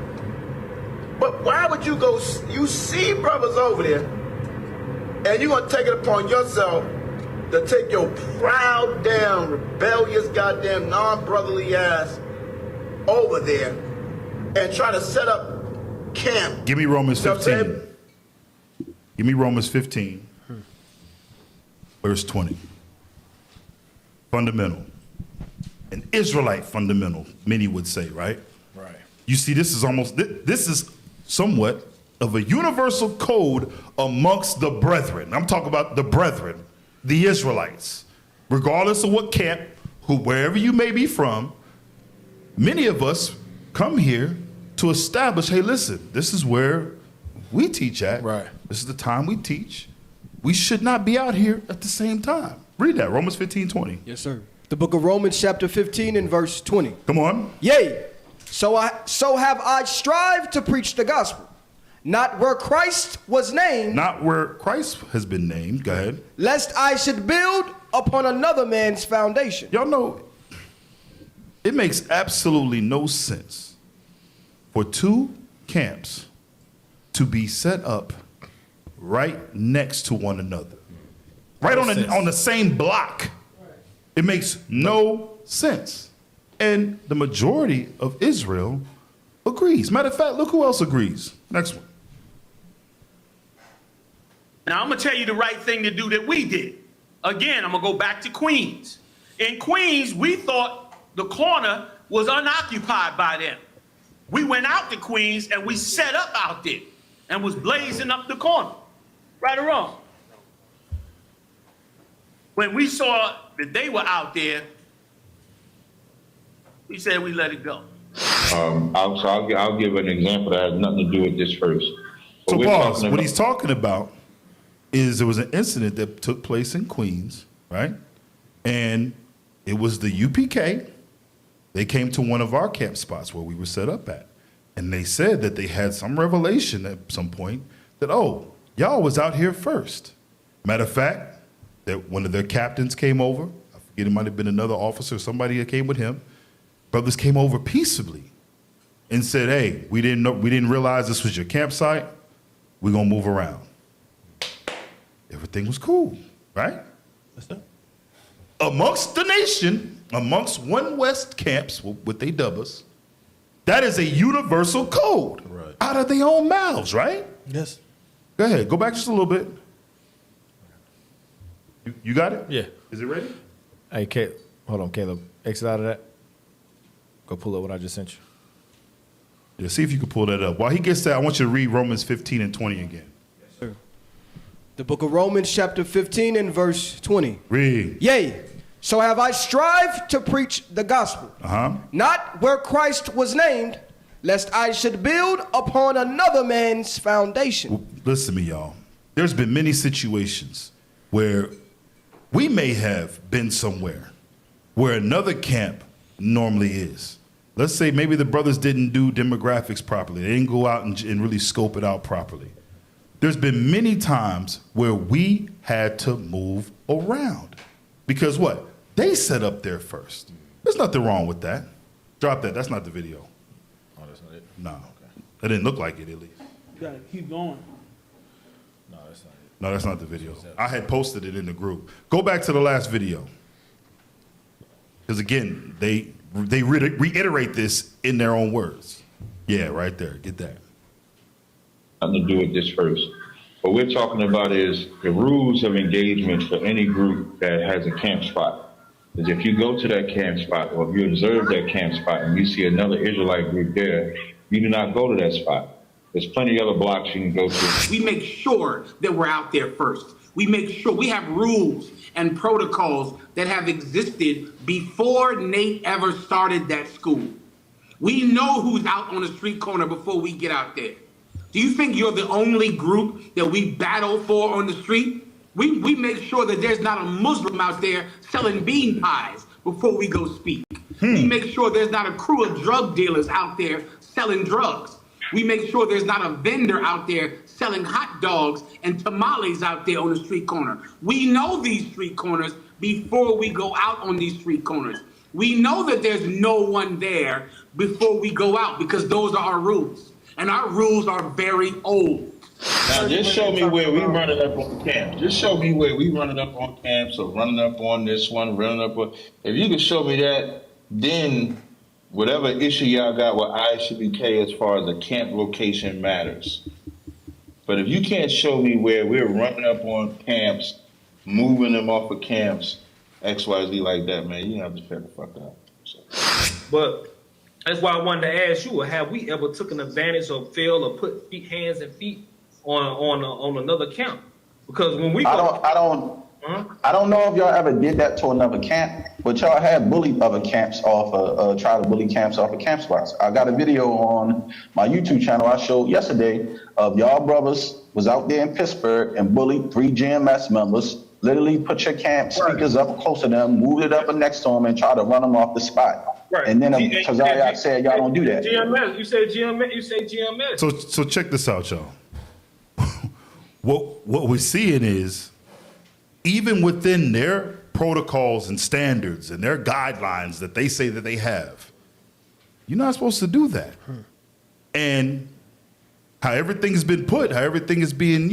But why would you go? You see brothers over there, and you're gonna take it upon yourself to take your proud, damn, rebellious, goddamn, non-brotherly ass over there and try to set up camp. Give me Romans 15. Give me Romans 15, verse 20. Fundamental. An Israelite fundamental, many would say, right? Right. You see, this is somewhat of a universal code amongst the brethren. I'm talking about the brethren, the Israelites. Regardless of what camp, wherever you may be from, many of us come here to establish, hey, listen, this is where we teach at. Right. This is the time we teach. We should not be out here at the same time. Read that, Romans 15:20. Yes, sir. The book of Romans chapter 15 and verse 20. Come on. Yea, so have I strived to preach the gospel, not where Christ was named. Not where Christ has been named. Go ahead. Lest I should build upon another man's foundation. Y'all know, it makes absolutely no sense for two camps to be set up right next to one another. Right on the same block. It makes no sense. And the majority of Israel agrees. Matter of fact, look who else agrees. Next one. Now, I'm going to tell you the right thing to do that we did. Again, I'm going to go back to Queens. In Queens, we thought the corner was unoccupied by them. We went out to Queens and we set up out there and was blazing up the corner. Right or wrong? When we saw that they were out there, we said we let it go. I'll give an example that has nothing to do with this first. So pause. What he's talking about is there was an incident that took place in Queens, right? And it was the UPK. They came to one of our camp spots where we were set up at. And they said that they had some revelation at some point that, oh, y'all was out here first. Matter of fact, that one of their captains came over. I forget, it might have been another officer, somebody that came with him. Brothers came over peaceably and said, hey, we didn't realize this was your campsite. We're gonna move around. Everything was cool, right? That's it. Amongst the nation, amongst One West camps, what they dub us, that is a universal code. Right. Out of their own mouths, right? Yes. Go ahead, go back just a little bit. You got it? Yeah. Is it ready? Hey, hold on, Caleb. Exit out of that. Go pull up what I just sent you. Yeah, see if you can pull that up. While he gets that, I want you to read Romans 15 and 20 again. Yes, sir. The book of Romans chapter 15 and verse 20. Read. Yea, so have I strived to preach the gospel, not where Christ was named, lest I should build upon another man's foundation. Well, listen to me, y'all. There's been many situations where we may have been somewhere where another camp normally is. Let's say maybe the brothers didn't do demographics properly. They didn't go out and really scope it out properly. There's been many times where we had to move around. Because what? They set up there first. There's nothing wrong with that. Drop that. That's not the video. Oh, that's not it? No. Okay. That didn't look like it, at least. You gotta keep going. No, that's not it. No, that's not the video. I had posted it in the group. Go back to the last video. Because again, they reiterate this in their own words. Yeah, right there. Get that. Nothing to do with this first. What we're talking about is the rules of engagement for any group that has a camp spot. Is if you go to that camp spot or if you observe that camp spot and you see another Israelite group there, you do not go to that spot. There's plenty of other blocks you can go to. We make sure that we're out there first. We make sure we have rules and protocols that have existed before Nate ever started that school. We know who's out on the street corner before we get out there. Do you think you're the only group that we battle for on the street? We make sure that there's not a Muslim out there selling bean pies before we go speak. We make sure there's not a crew of drug dealers out there selling drugs. We make sure there's not a vendor out there selling hot dogs and tamales out there on the street corner. We know these street corners before we go out on these street corners. We know that there's no one there before we go out because those are our rules. And our rules are very old. Now, just show me where we running up on camps. Just show me where we running up on camps or running up on this one, running up on... If you can show me that, then whatever issue y'all got with ICBK as far as the camp location matters. But if you can't show me where we're running up on camps, moving them off of camps, XYZ like that, man, you have to shut the fuck up. So. But That's why I wanted to ask you: have we ever taken advantage of failed or put hands and feet on another camp? Because when we I don't know if y'all ever did that to another camp, but y'all had bullied other camps off try to bully camps off of camp spots. I got a video on my YouTube channel I showed yesterday of y'all brothers was out there in Pittsburgh and bullied 3 GMS members. Literally put your camp speakers up close to them, moved it up next to them, and try to run them off the spot. Right. And then Kazariak said y'all don't do that. GMS, you say GMS, you say GMS. So check this out, y'all. What we're seeing is, even within their protocols and standards and their guidelines that they say that they have, you're not supposed to do that. And how everything's been put, how everything is being,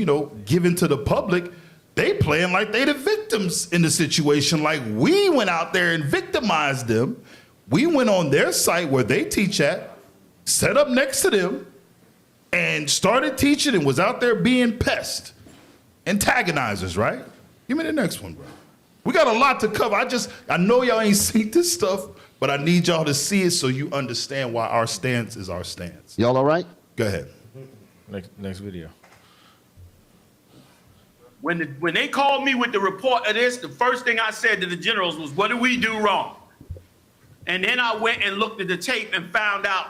given to the public, they playing like they the victims in the situation. Like we went out there and victimized them. We went on their site where they teach at, set up next to them, and started teaching and was out there being pests, antagonizers, right? Give me the next one, bro. We got a lot to cover. I know y'all ain't seen this stuff, but I need y'all to see it so you understand why our stance is our stance. Y'all all right? Go ahead. Next video. When they called me with the report of this, the first thing I said to the generals was, what did we do wrong? And then I went and looked at the tape and found out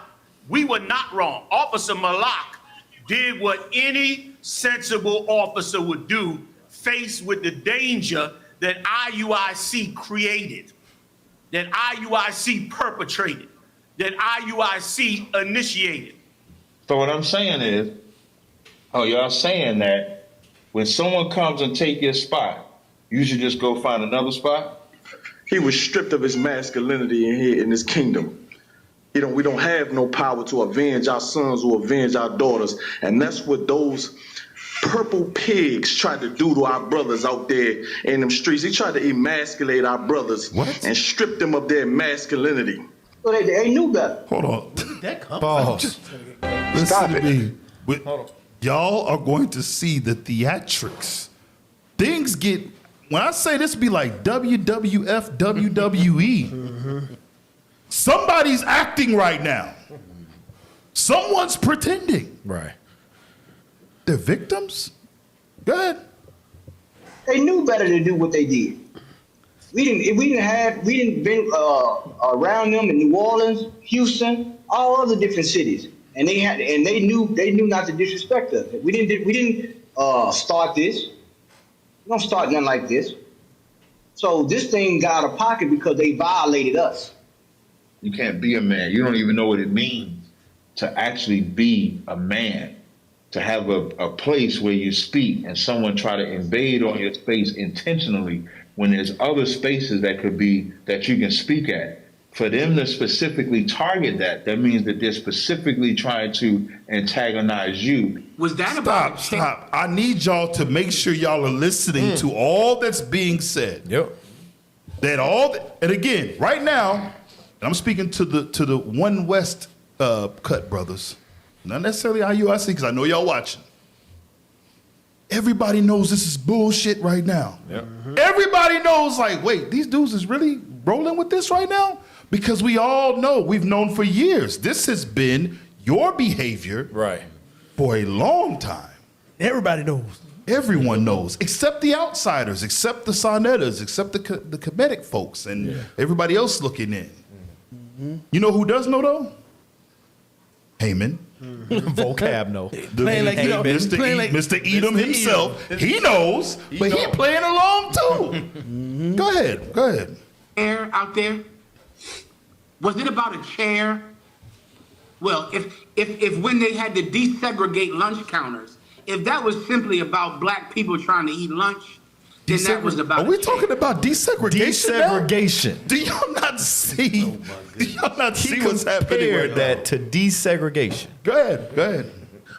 we were not wrong. Officer Malak did what any sensible officer would do faced with the danger that IUIC created, that IUIC perpetrated, that IUIC initiated. So what I'm saying is, y'all saying that when someone comes and take your spot, you should just go find another spot? He was stripped of his masculinity in here in this kingdom. We don't have no power to avenge our sons or avenge our daughters. And that's what those purple pigs tried to do to our brothers out there in them streets. He tried to emasculate our brothers and strip them of their masculinity. So they knew better. Hold on. Where did that come Pause. Listen to me. Y'all are going to see the theatrics. Things get, when I say this be like WWF, WWE, somebody's acting right now. Someone's pretending. Right. They're victims? Go ahead. They knew better to do what they did. We didn't been around them in New Orleans, Houston, all other different cities, and they knew not to disrespect us. We didn't start this. We don't start nothing like this. So this thing got out of pocket because they violated us. You can't be a man. You don't even know what it means to actually be a man. To have a place where you speak and someone try to invade on your space intentionally when there's other spaces that you can speak at. For them to specifically target that means that they're specifically trying to antagonize you. Was that Stop. I need y'all to make sure y'all are listening to all that's being said. Yep. And again, right now, and I'm speaking to the One West cut brothers. Not necessarily IUIC, because I know y'all watching. Everybody knows this is bullshit right now. Yep. Everybody knows, like, wait, these dudes is really rolling with this right now? Because we all know, we've known for years, this has been your behavior for a long time. Everybody knows. Everyone knows, except the outsiders, except the Sonettas, except the Kemetic folks, and everybody else looking in. You know who does know, though? Heyman. Vocab no. Mr. Edom himself, he knows, but he playing along too. Go ahead. Chair out there? Was it about a chair? Well, if when they had to desegregate lunch counters, if that was simply about black people trying to eat lunch, then that was about. Are we talking about desegregation? Desegregation. Now? Do y'all not see? Do y'all not see what's happening? Compared that to desegregation. Go ahead.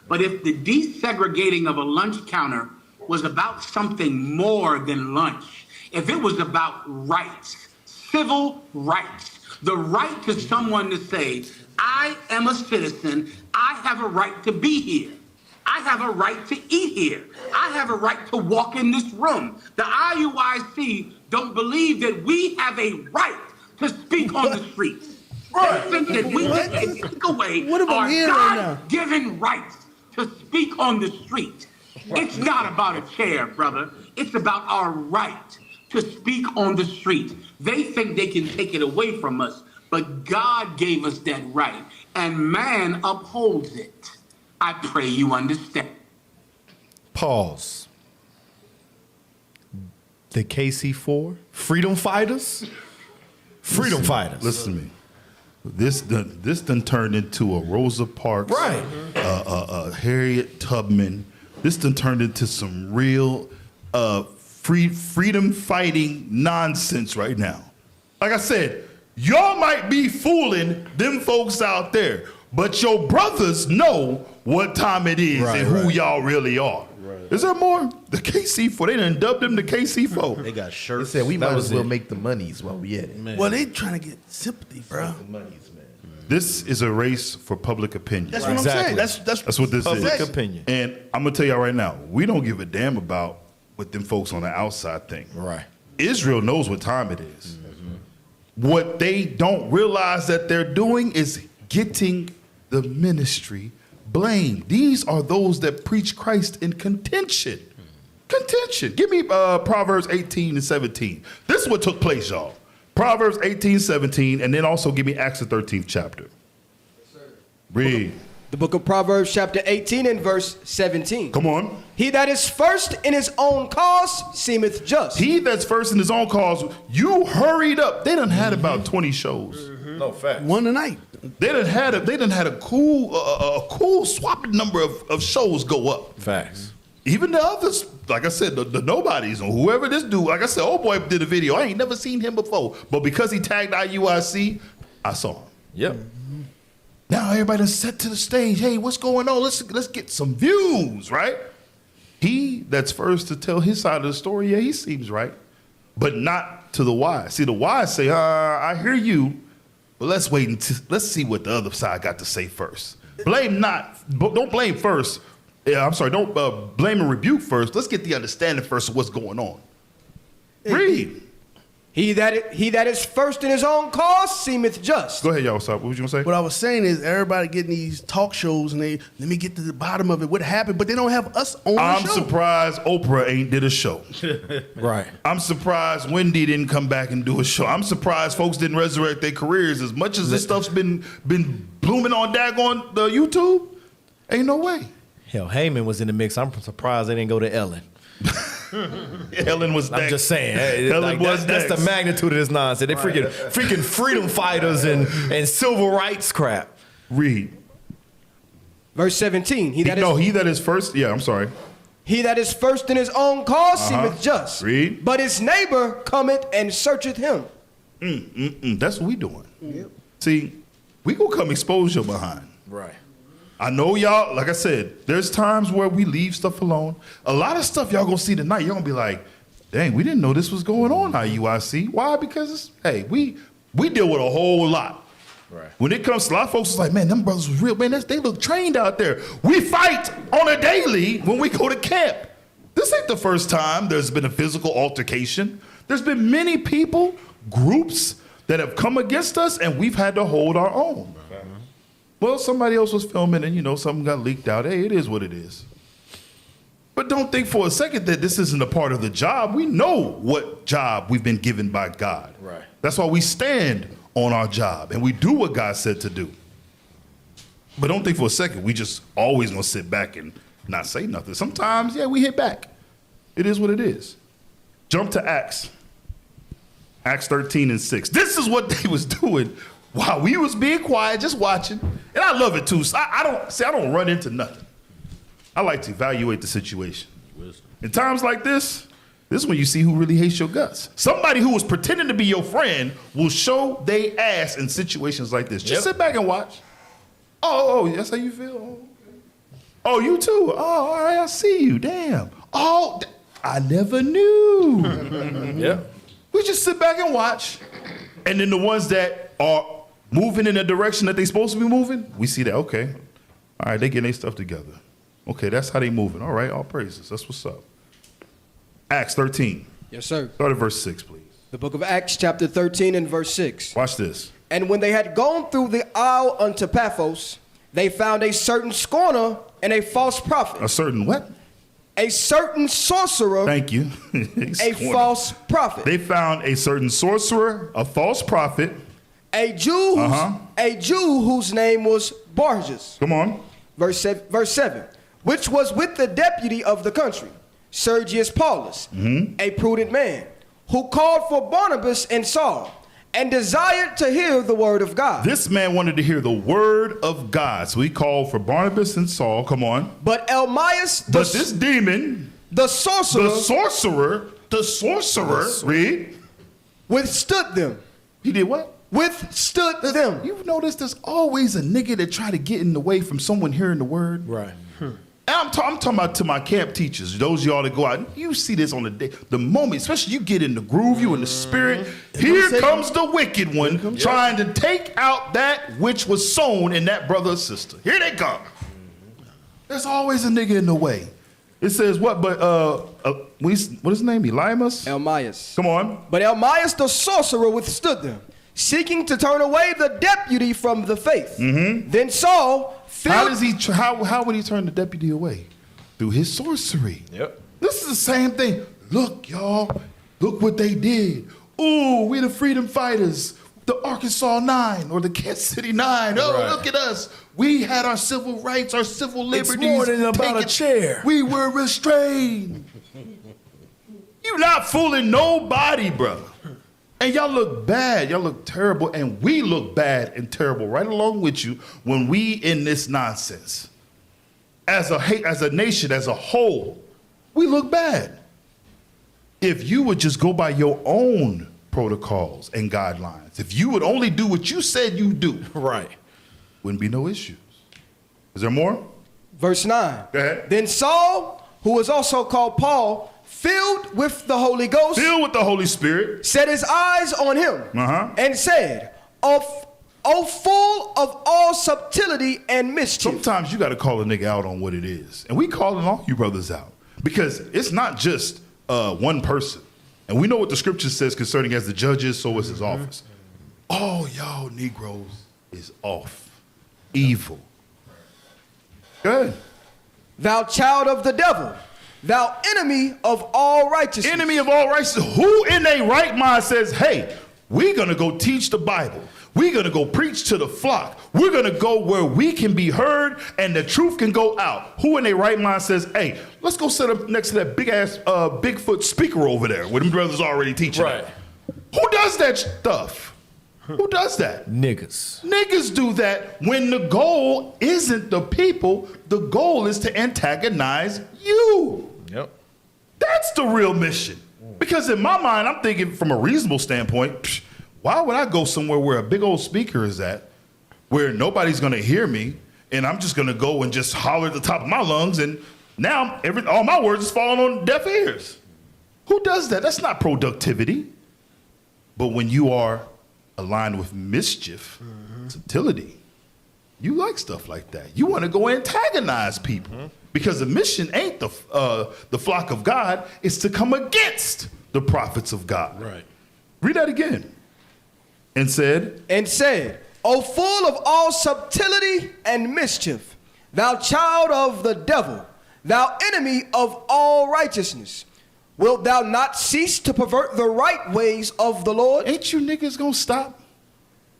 But if the desegregating of a lunch counter was about something more than lunch, if it was about rights, civil rights, the right to someone to say, I am a citizen, I have a right to be here. I have a right to eat here. I have a right to walk in this room. The IUIC don't believe that we have a right to speak on the streets. They think that we can take away our God-given rights to speak on the street. It's not about a chair, brother. It's about our right to speak on the street. They think they can take it away from us, but God gave us that right, and man upholds it. I pray you understand. Pause. The KC4 freedom fighters. Freedom fighters. Listen to me. This done turned into a Rosa Parks, right? Harriet Tubman. This done turned into some real freedom fighting nonsense right now. Like I said, y'all might be fooling them folks out there, but your brothers know what time it is and who y'all really are. Is there more? The KC4, they done dubbed them the KC4. They got shirts. They said we might as well make the monies while we at it. Well, they trying to get sympathy, bro. This is a race for public opinion. That's what I'm saying. That's what this public is. opinion. And I'm gonna tell y'all right now, we don't give a damn about what them folks on the outside think. Right. Israel knows what time it is. What they don't realize that they're doing is getting the ministry blamed. These are those that preach Christ in contention. Contention. Give me Proverbs 18 and 17. This is what took place, y'all. Proverbs 18, 17, and then also give me Acts the 13th chapter. Read. The book of Proverbs chapter 18 and verse 17. Come on. He that is first in his own cause seemeth just. He that's first in his own cause, you hurried up. They done had about 20 shows. No fact. One a night. They done had a cool swapping number of shows go up. Facts. Even the others, like I said, the nobodies or whoever this dude, like I said, old boy did a video. I ain't never seen him before, but because he tagged IUIC, I saw him. Yep. Now everybody's set to the stage. Hey, what's going on? Let's get some views, right? He that's first to tell his side of the story, yeah, he seems right, but not to the wise. See, the wise say, I hear you, but let's wait and let's see what the other side got to say first. Blame not, don't blame first. Yeah, I'm sorry, don't blame and rebuke first. Let's get the understanding first of what's going on. Read. He that is first in his own cause seemeth just. Go ahead, y'all. What was you gonna say? What I was saying is everybody getting these talk shows and they let me get to the bottom of it. What happened? But they don't have us on the I'm show. surprised Oprah ain't did a show. Right. I'm surprised Wendy didn't come back and do a show. I'm surprised folks didn't resurrect their careers as much as this stuff's been blooming on daggone the YouTube. Ain't no way. Hell, Heyman was in the mix. I'm surprised they didn't go to Ellen. Ellen was next. I'm just saying. Ellen was that's the magnitude of this nonsense. They freaking freedom fighters and civil rights crap. Read. Verse 17. He that is first. Yeah, I'm sorry. He that is first in his own cause seemeth just. Read. But his neighbor cometh and searcheth him. That's what we doing. Yep. See, we gonna come expose your behind. Right. I know y'all, like I said, there's times where we leave stuff alone. A lot of stuff y'all gonna see tonight, you're gonna be like, dang, we didn't know this was going on, IUIC. Why? Because, hey, we deal with a whole lot. Right. When it comes to a lot of folks, it's like, man, them brothers was real. Man, they look trained out there. We fight on a daily when we go to camp. This ain't the first time there's been a physical altercation. There's been many people, groups that have come against us, and we've had to hold our own. Well, somebody else was filming and, something got leaked out. Hey, it is what it is. But don't think for a second that this isn't a part of the job. We know what job we've been given by God. Right. That's why we stand on our job and we do what God said to do. But don't think for a second we just always gonna sit back and not say nothing. Sometimes, yeah, we hit back. It is what it is. Jump to Acts. Acts 13 and 6. This is what they was doing while we was being quiet, just watching. And I love it too. So I don't run into nothing. I like to evaluate the situation. In times like this is when you see who really hates your guts. Somebody who was pretending to be your friend will show they ass in situations like this. Just sit back and watch. Oh, that's how you feel? Oh, okay. Oh, you too? Oh, all right, I see you. Damn. Oh, I never knew. Yeah. We just sit back and watch. And then the ones that are moving in the direction that they're supposed to be moving, we see that, okay. All right, they getting their stuff together. Okay, that's how they moving. All right, all praises. That's what's up. Acts 13. Yes, sir. Start at verse 6, please. The book of Acts chapter 13 and verse 6. Watch this. And when they had gone through the isle unto Paphos, they found a certain scorner and a false prophet. A certain what? A certain sorcerer. Thank you. A false prophet. They found a certain sorcerer, a false prophet. A Jew whose name was Barges. Come on. Verse 7. Which was with the deputy of the country, Sergius Paulus, a prudent man, who called for Barnabas and Saul, and desired to hear the word of God. This man wanted to hear the word of God. So he called for Barnabas and Saul. Come on. But Elmias, this demon, the sorcerer, read, withstood them. He did what? Withstood them. You've noticed there's always a nigga that try to get in the way from someone hearing the word. Right. I'm talking about to my camp teachers, those of y'all that go out, you see this on the day, the moment, especially you get in the groove, you in the spirit, here comes the wicked one trying to take out that which was sown in that brother or sister. Here they come. There's always a nigga in the way. It says what, but, what is his name, Elimas? Elmias. Come on. But Elmias the sorcerer withstood them, seeking to turn away the deputy from the faith. Then Saul... How would he turn the deputy away? Through his sorcery. Yep. This is the same thing. Look, y'all. Look what they did. Ooh, we the freedom fighters. The Arkansas 9 or the Kansas City 9. Oh, Right. Look at us. We had our civil rights, our civil liberties. It's more than about a chair. We were restrained. You're not fooling nobody, brother. And y'all look bad, y'all look terrible, and we look bad and terrible right along with you when we in this nonsense. As a nation, as a whole, we look bad. If you would just go by your own protocols and guidelines, if you would only do what you said you do, right, wouldn't be no issues. Is there more? Verse 9. Go ahead. Then Saul, who was also called Paul, filled with the Holy Ghost, filled with the Holy Spirit, set his eyes on him and said, O full of all subtlety and mischief. Sometimes you got to call a nigga out on what it is. And we calling all you brothers out because it's not just one person. And we know what the scripture says concerning as the judge is, so is his office. All y'all Negroes is off. Evil. Good. Thou child of the devil. Thou enemy of all righteousness. Enemy of all righteousness. Who in their right mind says, hey, we're going to go teach the Bible. We're going to go preach to the flock. We're going to go where we can be heard and the truth can go out. Who in their right mind says, hey, let's go sit up next to that big-ass Bigfoot speaker over there where them brothers already teaching. Right. Who does that stuff? Who does that? Niggas. Niggas do that when the goal isn't the people. The goal is to antagonize you. Yep. That's the real mission. Because in my mind, I'm thinking from a reasonable standpoint, why would I go somewhere where a big old speaker is at, where nobody's going to hear me, and I'm just going to go and just holler at the top of my lungs, and now all my words is falling on deaf ears? Who does that? That's not productivity. But when you are aligned with mischief, subtlety, you like stuff like that. You want to go antagonize people. Because the mission ain't the flock of God, it's to come against the prophets of God. Right. Read that again. And said, O full of all subtlety and mischief, thou child of the devil, thou enemy of all righteousness, wilt thou not cease to pervert the right ways of the Lord? Ain't you niggas gonna stop?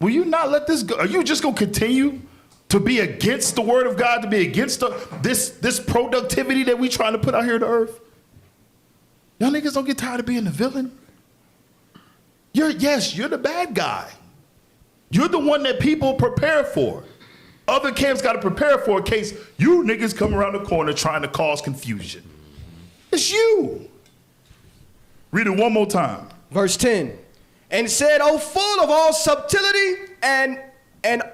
Will you not let this go? Are you just gonna continue to be against the word of God, to be against this productivity that we trying to put out here to earth? Y'all niggas don't get tired of being the villain? You're the bad guy. You're the one that people prepare for. Other camps got to prepare for in case you niggas come around the corner trying to cause confusion. It's you. Read it one more time. Verse 10. And said, O full of all subtlety and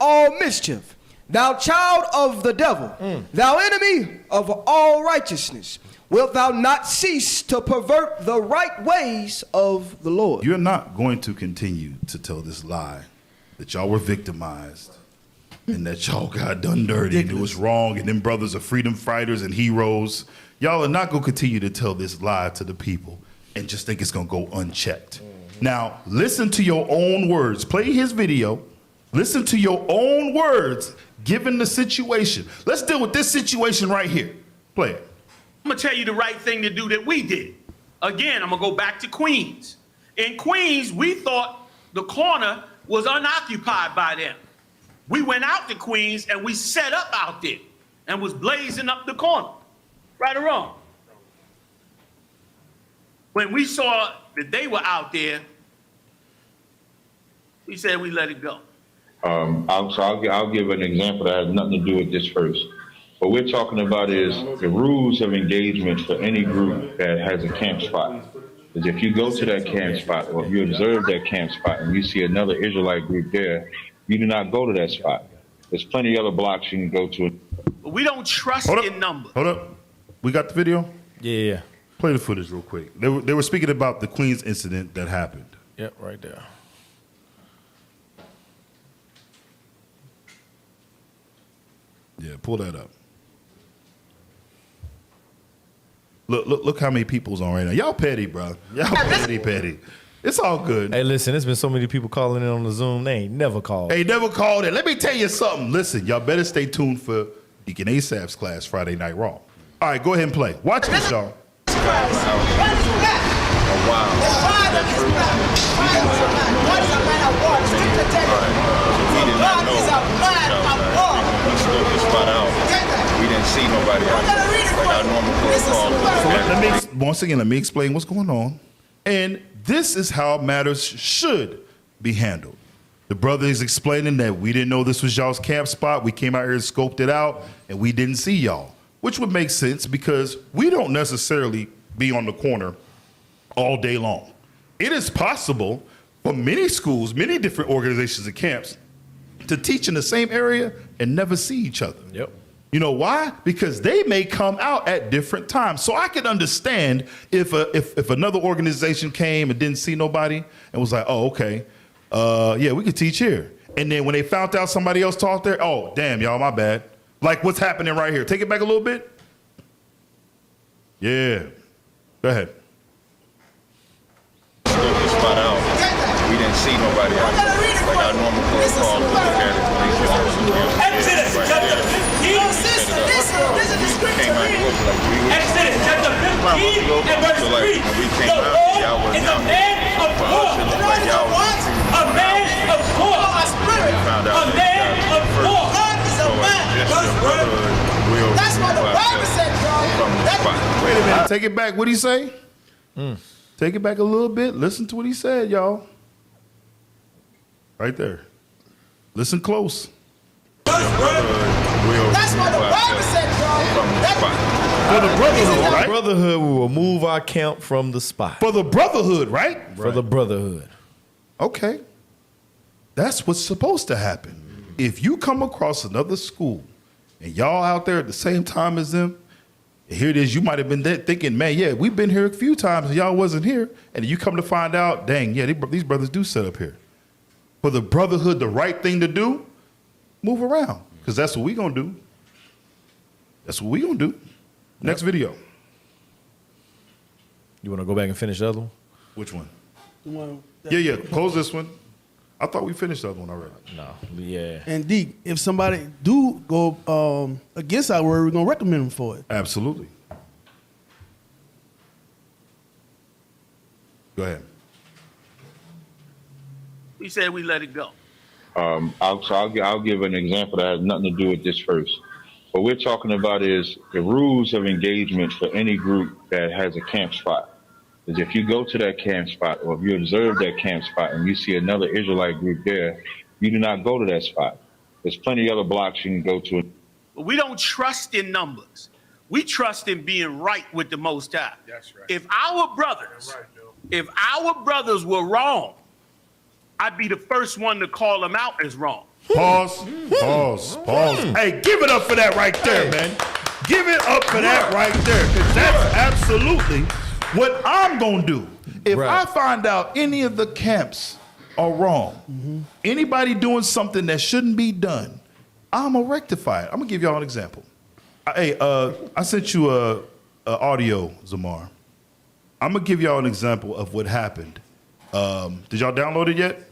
all mischief, thou child of the devil, thou enemy of all righteousness, wilt thou not cease to pervert the right ways of the Lord? You're not going to continue to tell this lie that y'all were victimized and that y'all got done dirty and it was wrong and them brothers are freedom fighters and heroes. Y'all are not going to continue to tell this lie to the people and just think it's going to go unchecked. Now, listen to your own words. Play his video Listen to your own words, given the situation. Let's deal with this situation right here. Play it. I'm gonna tell you the right thing to do that we did. Again, I'm gonna go back to Queens. In Queens, we thought the corner was unoccupied by them. We went out to Queens and we set up out there and was blazing up the corner. Right or wrong? When we saw that they were out there, we said we let it go. I'll give an example that has nothing to do with this first. What we're talking about is the rules of engagement for any group that has a camp spot. Is if you go to that camp spot or if you observe that camp spot and you see another Israelite group there, you do not go to that spot. There's plenty of other blocks you can go to. But we don't trust in numbers. Hold up. We got the video? Yeah. Play the footage real quick. They were speaking about the Queens incident that happened. Yep, right there. Yeah, pull that up. Look how many people's on right now. Y'all petty, bro. Y'all petty. It's all good. Hey, listen, there's been so many people calling in on the Zoom. They ain't never called. They never called in. Let me tell you something. Listen, y'all better stay tuned for Deacon Asap's class Friday Night Raw. All right, go ahead and play. Watch this, y'all. We didn't see nobody out there. Like our normal protocol. So let me explain what's going on. And this is how matters should be handled. The brother is explaining that we didn't know this was y'all's camp spot. We came out here and scoped it out, and we didn't see y'all, which would make sense because we don't necessarily be on the corner all day long. It is possible for many schools, many different organizations and camps to teach in the same area and never see each other. Yep. You know why? Because they may come out at different times. So I can understand if another organization came and didn't see nobody and was like, oh, okay, yeah, we could teach here. And then when they found out somebody else taught there, oh, damn, y'all, my bad. Like what's happening right here. Take it back a little bit. Yeah. Go ahead. Spot out. We didn't see nobody out there. Like our normal protocol. Exodus chapter 15. Exodus chapter 15 and verse 3. The Lord is a man of war. A man of war. A man of war. That's what the Bible said, y'all. Wait a minute. Take it back. What'd he say? Take it back a little bit. Listen to what he said, y'all. Right there. Listen close. That's what the Bible said, y'all. For the brotherhood, right? Brotherhood, we will move our camp from the spot. For the brotherhood, right? For the brotherhood. Okay. That's what's supposed to happen. If you come across another school and y'all out there at the same time as them, here it is, you might have been thinking, man, yeah, we've been here a few times and y'all wasn't here. And you come to find out, dang, yeah, these brothers do set up here. For the brotherhood, the right thing to do, move around. Because that's what we going to do. That's what we going to do. Next video. You want to go back and finish the other one? Which one? The one Yeah. Close this one. I thought we finished the other one already. No. Yeah. And D, if somebody do go against our word, we're gonna recommend them for it. Absolutely. Go ahead. We said we let it go. I'll give an example that has nothing to do with this first. What we're talking about is the rules of engagement for any group that has a camp spot. Is if you go to that camp spot or if you observe that camp spot and you see another Israelite group there, you do not go to that spot. There's plenty of other blocks you can go to. But we don't trust in numbers. We trust in being right with the Most High. That's right. If our brothers were wrong, I'd be the first one to call them out as wrong. Pause. Hey, give it up for that right there, man. Give it up for that right there, because that's absolutely what I'm going to do. If I find out any of the camps are wrong, anybody doing something that shouldn't be done, I'm going to rectify it. I'm going to give y'all an example. Hey, I sent you a audio, Zamar. I'm going to give y'all an example of what happened. Did y'all download it yet?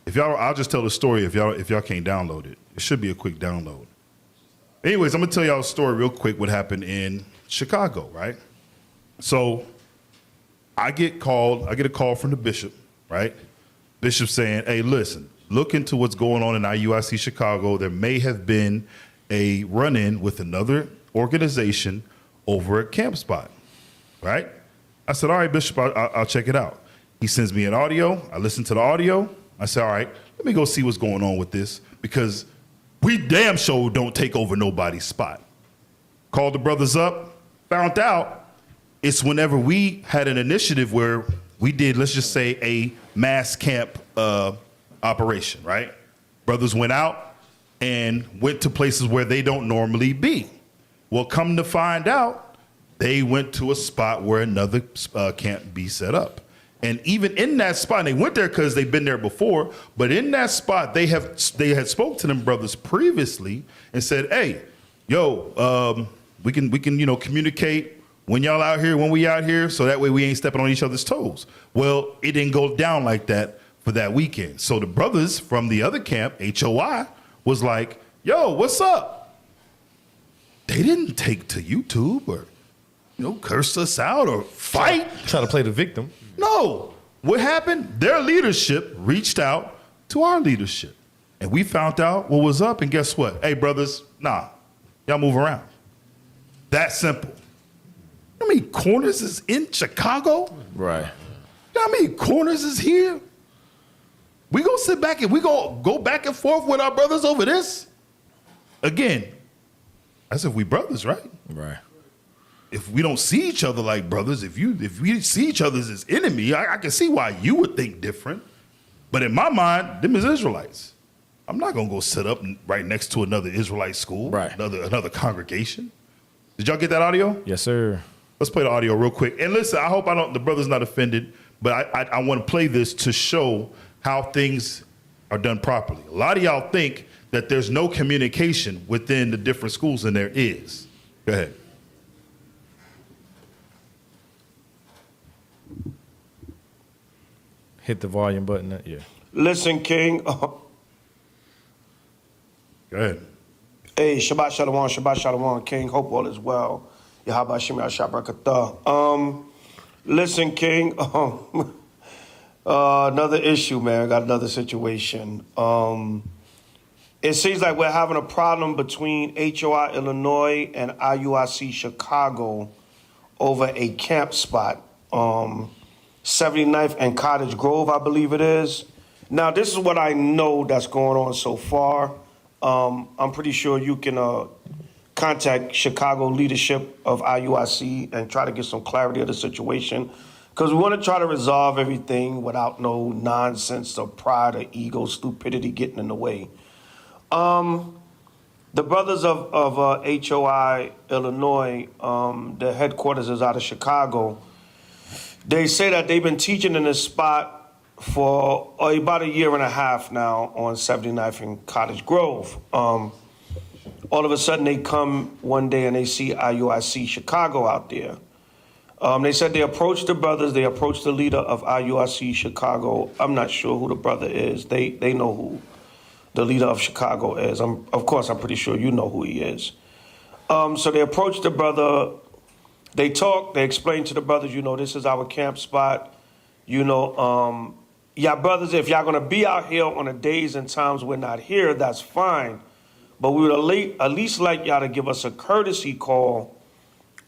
If y'all, I'll just tell the story if y'all can't download it. It should be a quick download. Anyways, I'm gonna tell y'all a story real quick. What happened in Chicago, right? So I get a call from the bishop, right? Bishop saying, hey, listen, look into what's going on in IUIC Chicago. There may have been a run-in with another organization over a camp spot, right? I said, all right, Bishop, I'll check it out. He sends me an audio. I listen to the audio. I said, all right, let me go see what's going on with this because we damn sure don't take over nobody's spot. Called the brothers up, found out it's whenever we had an initiative where we did, let's just say, a mass camp operation, right? Brothers went out and went to places where they don't normally be. Well, come to find out, they went to a spot where another camp be set up. And even in that spot, and they went there because they've been there before, but in that spot, they had spoke to them brothers previously and said, hey, yo, we can communicate when y'all out here, when we out here, so that way we ain't stepping on each other's toes. Well, it didn't go down like that for that weekend. So the brothers from the other camp, HOI, was like, yo, what's up? They didn't take to YouTube or, curse us out or fight. Try to play the victim. No. What happened? Their leadership reached out to our leadership. And we found out what was up. And guess what? Hey, brothers, nah, y'all move around. That simple. How many corners is in Chicago? Right. How many corners is here? We gonna sit back and we gonna go back and forth with our brothers over this? Again, that's if we brothers, right? Right. If we don't see each other like brothers, if we see each other as enemy, I can see why you would think different. But in my mind, them is Israelites. I'm not gonna go sit up right next to another Israelite school, right? Another congregation. Did y'all get that audio? Yes, sir. Let's play the audio real quick. And listen, I hope the brother's not offended, but I want to play this to show how things are done properly. A lot of y'all think that there's no communication within the different schools, and there is. Go ahead. Hit the volume button. Yeah. Listen, King. Go ahead. Hey, Shabbat Shalom, King. Hope all is well. Yahaba Shemi Ashabrakatah. Listen, King. Another issue, man. I got another situation. It seems like we're having a problem between HOI Illinois and IUIC Chicago over a camp spot. 79th and Cottage Grove, I believe it is. Now, this is what I know that's going on so far. I'm pretty sure you can contact Chicago leadership of IUIC and try to get some clarity of the situation, because we want to try to resolve everything without no nonsense of pride or ego, stupidity getting in the way. The brothers of HOI Illinois, their headquarters is out of Chicago. They say that they've been teaching in this spot for about a year and a half now on 79th and Cottage Grove. All of a sudden, they come one day and they see IUIC Chicago out there. They said they approached the brothers. They approached the leader of IUIC Chicago. I'm not sure who the brother is. They know who the leader of Chicago is. Of course, I'm pretty sure you know who he is. So they approached the brother. They talked. They explained to the brothers, this is our camp spot. Y'all brothers, if y'all going to be out here on the days and times we're not here, that's fine. But we would at least like y'all to give us a courtesy call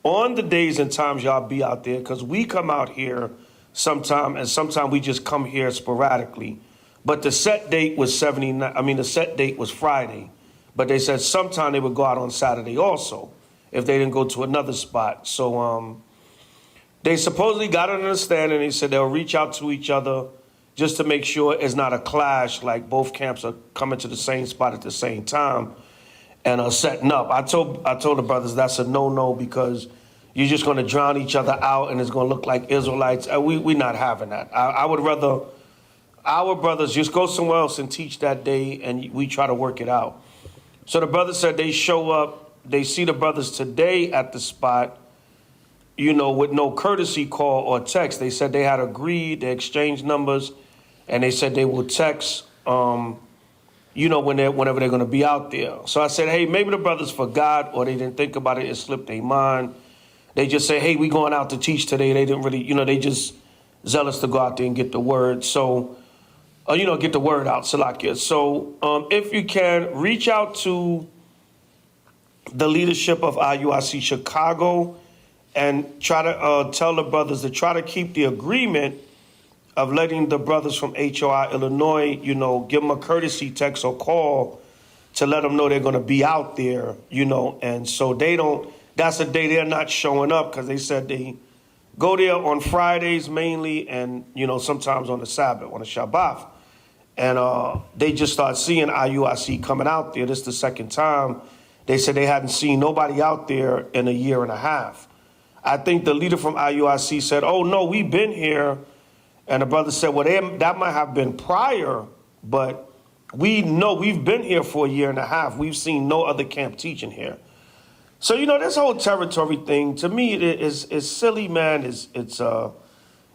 on the days and times y'all be out there, because we come out here sometime, and sometimes we just come here sporadically. But the set date was the set date was Friday. But they said sometime they would go out on Saturday also, if they didn't go to another spot. So they supposedly got an understanding. They said they'll reach out to each other just to make sure it's not a clash, like both camps are coming to the same spot at the same time and are setting up. I told the brothers that's a no-no, because you're just going to drown each other out and it's going to look like Israelites. We're not having that. I would rather our brothers just go somewhere else and teach that day, and we try to work it out. So the brothers said they show up. They see the brothers today at the spot, with no courtesy call or text. They said they had agreed, they exchanged numbers, and they said they will text whenever they're going to be out there. So I said, hey, maybe the brothers forgot or they didn't think about it. It slipped their mind. They just say, hey, we going out to teach today. They didn't really, they just zealous to go out there and get the word. So, get the word out, Salakia. So if you can, reach out to the leadership of IUIC Chicago and try to tell the brothers to try to keep the agreement of letting the brothers from HOI Illinois, give them a courtesy text or call to let them know they're going to be out there, and so that's the day they're not showing up because they said they go there on Fridays mainly and, sometimes on the Sabbath, on the Shabbat. And they just start seeing IUIC coming out there. This is the second time. They said they hadn't seen nobody out there in a year and a half. I think the leader from IUIC said, oh, no, we've been here. And the brother said, well, that might have been prior, but we know we've been here for a year and a half. We've seen no other camp teaching here. So, this whole territory thing, to me, is silly, man. It's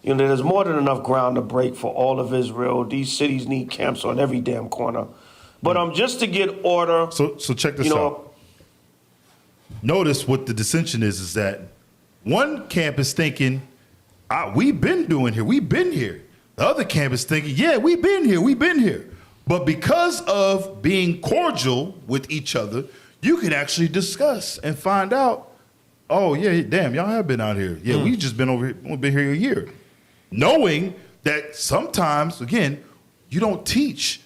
there's more than enough ground to break for all of Israel. These cities need camps on every damn corner. But just to get order. So check this out. Notice what the dissension is that one camp is thinking, we've been doing here. We've been here. The other camp is thinking, yeah, we've been here. We've been here. But because of being cordial with each other, you can actually discuss and find out, oh, yeah, damn, y'all have been out here. Yeah, we've just been over here. We've been here a year. Knowing that sometimes, again, you don't teach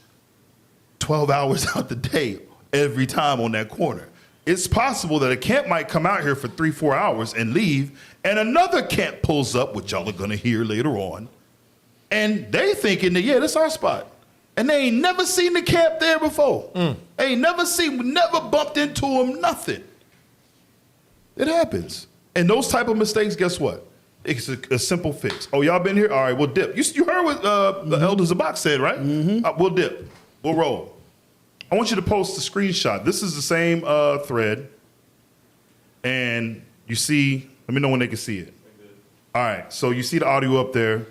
12 hours out the day every time on that corner. It's possible that a camp might come out here for 3-4 hours and leave, and another camp pulls up, which y'all are going to hear later on, and they thinking that, yeah, that's our spot. And they ain't never seen the camp there before. They ain't never bumped into them, nothing. It happens. And those type of mistakes, guess what? It's a simple fix. Oh, y'all been here? All right, we'll dip. You heard what the Elder Zabak said, right? We'll dip. We'll roll. I want you to post a screenshot. This is the same thread. And you see, let me know when they can see it. All right, so you see the audio up there.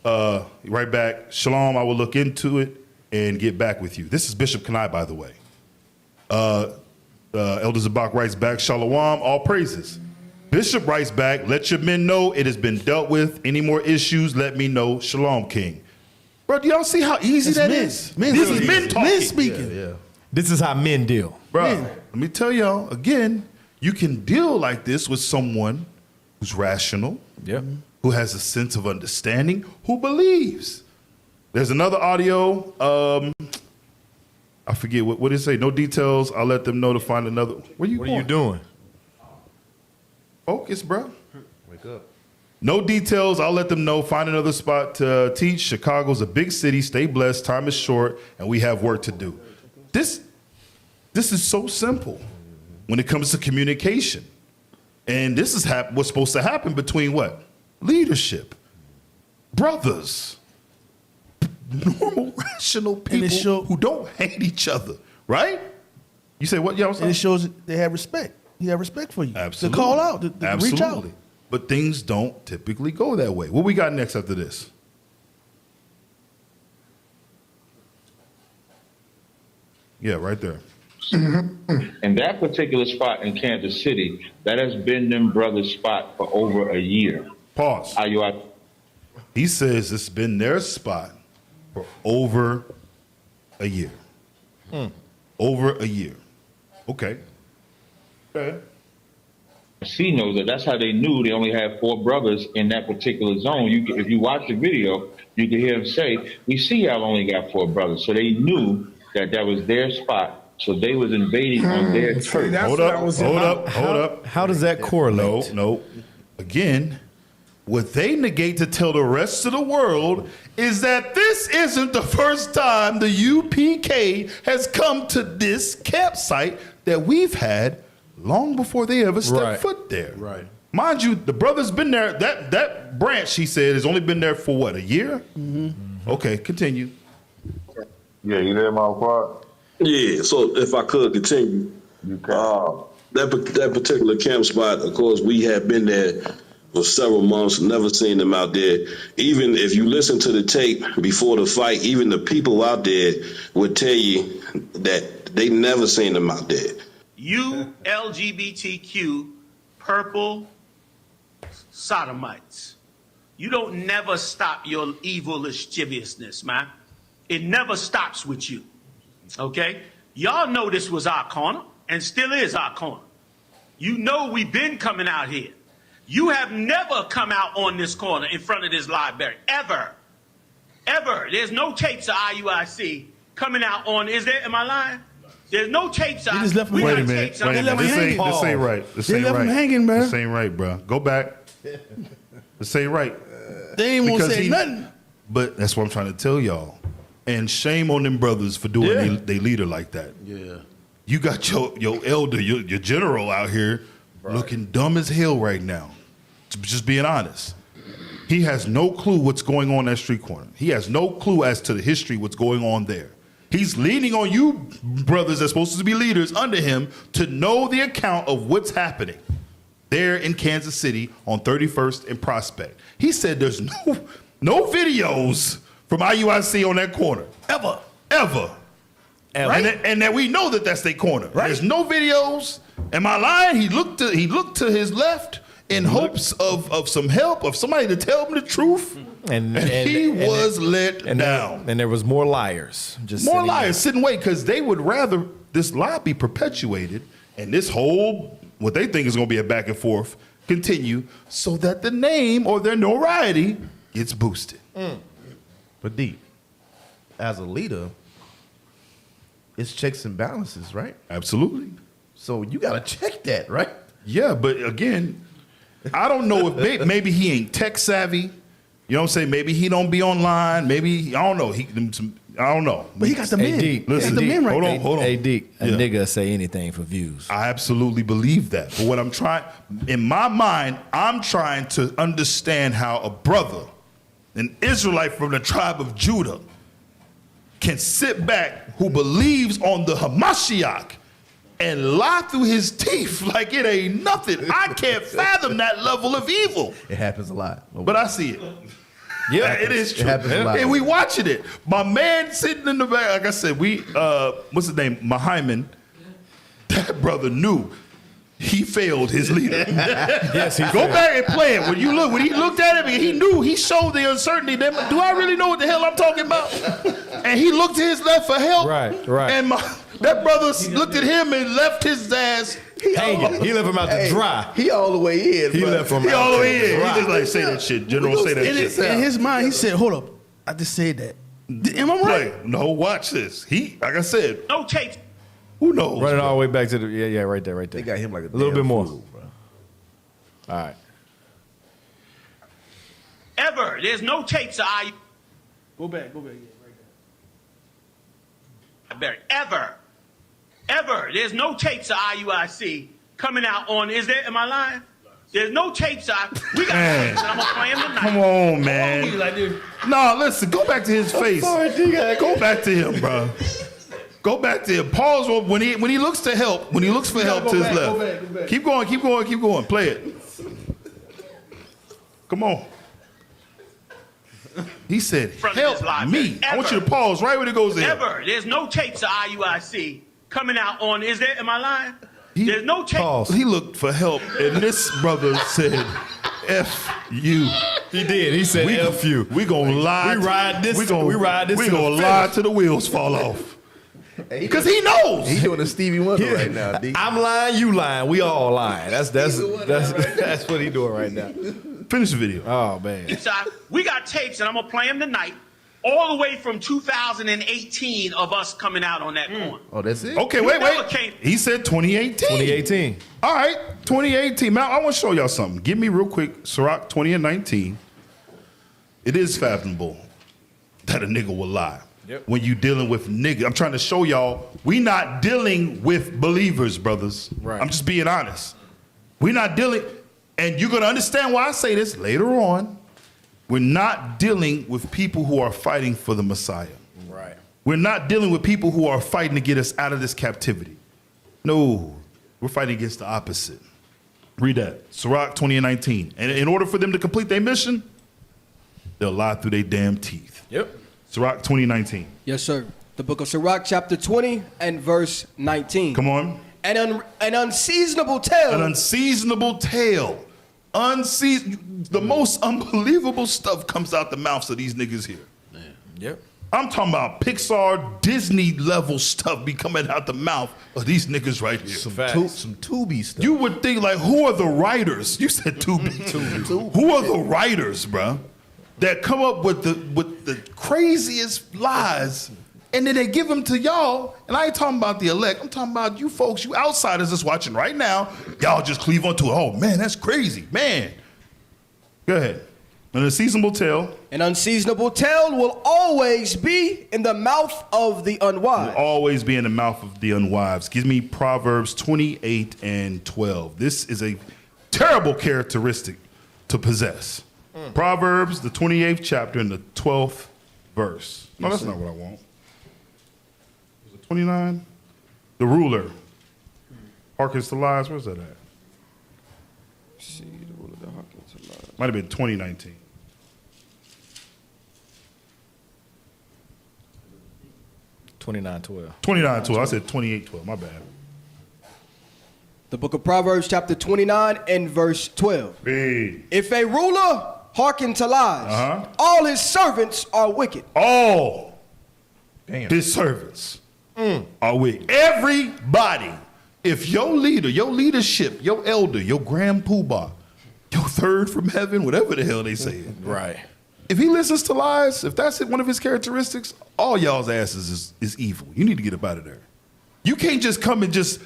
Right back. Shalom, I will look into it and get back with you. This is Bishop Kanai, by the way. Elder Zabak writes back, Shalom, all praises. Bishop writes back, let your men know it has been dealt with. Any more issues, let me know. Shalom, King. Bro, do y'all see how easy that is? This is men talking. Men speaking. Yeah. This is how men deal. Bro, let me tell y'all, again, you can deal like this with someone who's rational, who has a sense of understanding, who believes. There's another audio. I forget, what did it say? No details. I'll let them know to find another. What are you doing? Focus, bro. Wake up. No details. I'll let them know. Find another spot to teach. Chicago's a big city. Stay blessed. Time is short, and we have work to do. This is so simple when it comes to communication. And this is what's supposed to happen between what? Leadership. Brothers. Normal, rational people who don't hate each other, right? You say what, y'all? And it shows they have respect. He have respect for you. Absolutely. To call out, to reach out. But things don't typically go that way. What we got next after this? Yeah, right there. And that particular spot in Kansas City, that has been them brothers' spot for over a year. Pause. He says it's been their spot for over a year. Over a year. Okay. C knows that. That's how they knew they only had 4 brothers in that particular zone. If you watch the video, you can hear him say, we see y'all only got 4 brothers. So they knew that was their spot. So they was invading on their turf. Hold up. How does that correlate? No. Again, what they negate to tell the rest of the world is that this isn't the first time the UPK has come to this campsite that we've had long before they ever stepped foot there. Right. Mind you, the brother's been there. That branch, he said, has only been there for what, a year? Okay, continue. Yeah, you there, my part? Yeah, so if I could continue, that particular camp spot, of course, we have been there for several months, never seen them out there. Even if you listen to the tape before the fight, even the people out there would tell you that they never seen them out there. You LGBTQ purple sodomites, you don't never stop your evil lasciviousness, man. It never stops with you, okay? Y'all know this was our corner and still is our corner. You know we've been coming out here. You have never come out on this corner in front of this library, ever. Ever. There's no tapes of IUIC coming out on, am I lying? There's no tapes of Wait a minute. This ain't right. This ain't right. Hanging, bro. This ain't right, bro. Go back. This ain't right. They ain't want to say nothing. But that's what I'm trying to tell y'all. And shame on them brothers for doing their leader like that. Yeah. You got your elder, your general out here looking dumb as hell right now. Just being honest. He has no clue what's going on at street corner. He has no clue as to the history, what's going on there. He's leaning on you brothers that's supposed to be leaders under him to know the account of what's happening there in Kansas City on 31st and Prospect. He said there's no videos from IUIC on that corner. Ever. Right? And that we know that that's their corner. Right. There's no videos. Am I lying? He looked to his left in hopes of some help, of somebody to tell him the truth. And he was let down. And there was more liars. More liars sitting wait, because they would rather this lie be perpetuated and this whole, what they think is going to be a back and forth, continue so that the name or their notoriety gets boosted. But D, as a leader, it's checks and balances, right? Absolutely. So you got to check that, right? Yeah, but again, I don't know if maybe he ain't tech savvy. You know what I'm saying? Maybe he don't be online. Maybe, I don't know. I don't know. But he got the men. Listen, the men right hold on. Hey, Deke, a nigga say anything for views. I absolutely believe that. But what I'm trying, in my mind, I'm trying to understand how a brother, an Israelite from the tribe of Judah, can sit back who believes on the Hamashiach and lie through his teeth like it ain't nothing. I can't fathom that level of evil. It happens a lot. But I see it. Yeah, it is true. It happens a lot. And we watching it. My man sitting in the back, like I said, what's his name? Mahyman. That brother knew he failed his leader. Yes, he Go back and play it. When he looked at him, he knew, he showed the uncertainty. Do I really know what the hell I'm talking about? And he looked to his left for help. Right. And that brother looked at him and left his ass hanging. He left him out to dry. He all the way in. He left him He all the way in. Dry. He just like, say that shit, General, say that shit. In his mind, he said, hold up. I just said that. Am I right? No, watch this. Like I said, No tapes. Who knows? Run it all the way back to the, right there. They got him like a little bit more. Fool, bro. All right. Ever. There's no tapes of IUIC. Go back. Yeah, right there. Ever. There's no tapes of IUIC coming out on, am I lying? There's no tapes of, we got tapes and I'm gonna play them tonight. Come on, man. No, listen, go back to his face. Go back to him, bro. Go back to him. Pause when he looks to help. When he looks for help to his left. Go back. Keep going. Play it. Come on. He said, "Help me." I want you to pause right when it goes in. Ever. There's no tapes of IUIC coming out on. Am I lying? There's no tapes. He looked for help, and this brother said, "F you." He did. He said, "F you." We gonna lie. We ride this. We gonna lie till the wheels fall off. Because he knows. He doing a Stevie Wonder right now, D. I'm lying, you lying, we all lying. That's what he doing right now. Finish the video. Oh man. We got tapes and I'm gonna play them tonight, all the way from 2018 of us coming out on that corner. Oh, that's it? Okay, wait. He said 2018. 2018. All right, 2018. Now, I want to show y'all something. Give me real quick, Sirach 20 and 19. It is fathomable that a nigga will lie. Yep. When you dealing with niggas. I'm trying to show y'all, we not dealing with believers, brothers. Right. I'm just being honest. We not dealing, and you're going to understand why I say this later on. We're not dealing with people who are fighting for the Messiah. Right. We're not dealing with people who are fighting to get us out of this captivity. No, we're fighting against the opposite. Read that. Sirach 20 and 19. And in order for them to complete their mission, they'll lie through their damn teeth. Yep. Sirach 20, 19. Yes, sir. The book of Sirach, chapter 20 and verse 19. Come on. An unseasonable tale. An unseasonable tale. The most unbelievable stuff comes out the mouths of these niggas here. Yep. I'm talking about Pixar, Disney level stuff be coming out the mouth of these niggas right here. Some Tubi stuff. You would think like, who are the writers? You said Tubi. Who are the writers, bro, that come up with the craziest lies, and then they give them to y'all? And I ain't talking about the elect. I'm talking about you folks, you outsiders that's watching right now. Y'all just cleave onto it. Oh man, that's crazy, man. Go ahead. An unseasonable tale. An unseasonable tale will always be in the mouth of the unwise. Will always be in the mouth of the unwise. Give me Proverbs 28 and 12. This is a terrible characteristic to possess. Proverbs, the 28th chapter and the 12th verse. No, that's not what I want. Was it 29? The ruler hearkens to lies. Where's that at? See, the ruler that hearkens to lies. Might have been 2019. $29.12. 29:12. I said 28:12. My bad. The book of Proverbs, chapter 29 and verse 12. Read. If a ruler hearken to lies, all his servants are wicked. All his servants are wicked. Everybody. If your leader, your leadership, your elder, your grand poobah, your third from heaven, whatever the hell they say, right? If he listens to lies, if that's one of his characteristics, all y'all's asses is evil. You need to get up out of there. You can't just come and just,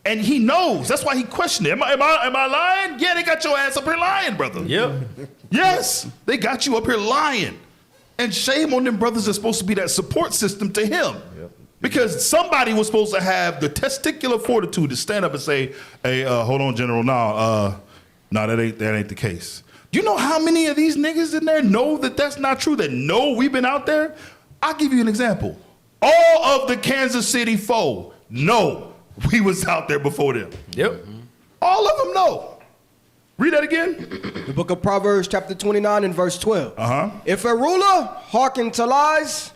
and he knows. That's why he questioned it. Am I lying? Yeah, they got your ass up here lying, brother. Yep. Yes, they got you up here lying. And shame on them brothers that's supposed to be that support system to him. Yep. Because somebody was supposed to have the testicular fortitude to stand up and say, hey, hold on, General, no, that ain't the case. Do you know how many of these niggas in there know that that's not true, that know we've been out there? I'll give you an example. All of the Kansas City foe know we was out there before them. Yep. All of them know. Read that again. The book of Proverbs, chapter 29 and verse 12. If a ruler hearken to lies,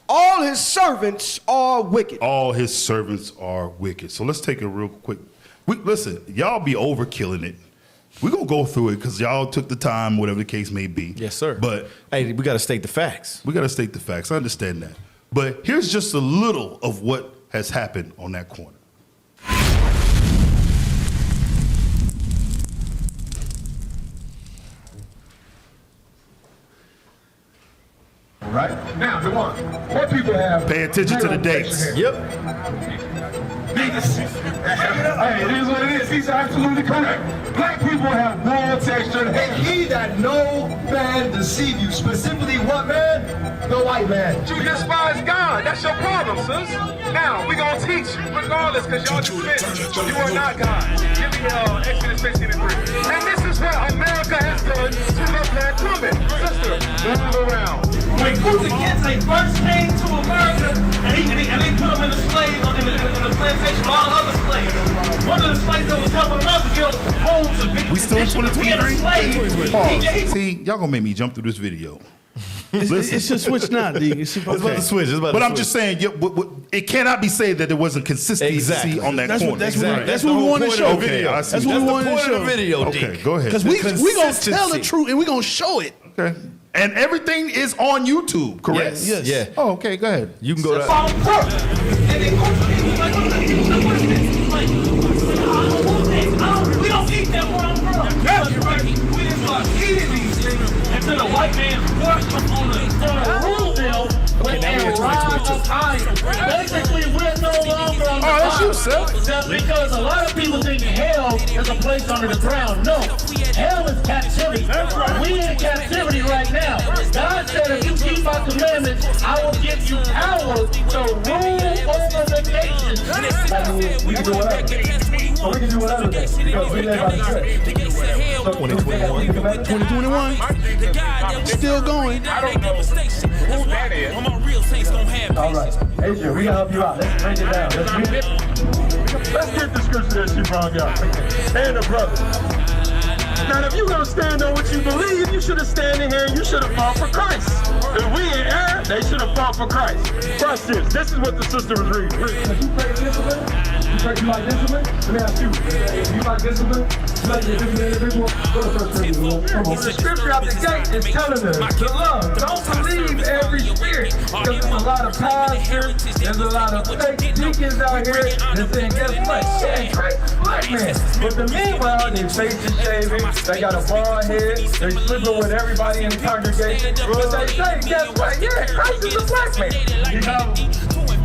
all his servants are wicked. All his servants are wicked. So let's take a real quick. Listen, y'all be overkilling it. We're going to go through it because y'all took the time, whatever the case may be. Yes, sir. But hey, we got to state the facts. We got to state the facts. I understand that. But here's just a little of what has happened on that corner. Right? Now, Devon, what people have... Pay attention to the dates. Yep. Hey, it is what it is. He's absolutely correct. Black people have moral texture. And he that no man deceive you. Specifically what man? The white man. You despise God. That's your problem, sis. Now, we're going to teach regardless because y'all dismissed. You are not God. Give me Exodus 15 and 3. And this is what America has done to the black woman. Sister, move around. When Luther King first came to America, and they put him in the slave, in the plantation, all other slaves. One of the slaves that was helping us to get homes of We still in 2023? Pause. See, y'all gonna make me jump through this video. Listen. It's just switch now, D. It's about to switch. But I'm just saying, it cannot be said that there wasn't consistency on that corner. That's what we want to show. Okay, I see. That's what we want to show. Okay, go ahead. Because we gonna tell the truth and we gonna show it. Okay. And everything is on YouTube, correct? Yes. Yeah. Oh, okay, go ahead. You can go to... We don't eat that where I'm from. We didn't start eating these things until the white man forced them on the rule bill when they arrived up higher. Basically, we're no longer on the that's you, sir. Because a lot of people think hell is a place under the ground. No, hell is captivity. That's right. We in captivity right now. God said if you keep my commandments, I will give you power to rule over the nation. We can do whatever. So we can do whatever because we live by the script. 2021. Still going. I don't know who that is. All right. Adrian, we can help you out. Let's break it down. Let's read it. Let's get the scripture that she brought out. And the brother. Now, if you're going to stand on what you believe, you should have stand in here and you should have fought for Christ. If we in error, they should have fought for Christ. Watch this. This is what the sister was reading. If you play discipline, you like discipline? Let me ask you. If you like discipline, you like a disciplined individual? Go to 1 Corinthians. Come on. The scripture out the gate is telling us to love. Don't believe every spirit. Because there's a lot of pastors, there's a lot of fake deacons out here that saying, guess what? Yeah, Christ is black man. But the meanwhile, they face is shaving, they got a bald head, they sleeping with everybody in the congregation. But they say, guess what? Yeah, Christ is a black man. You know,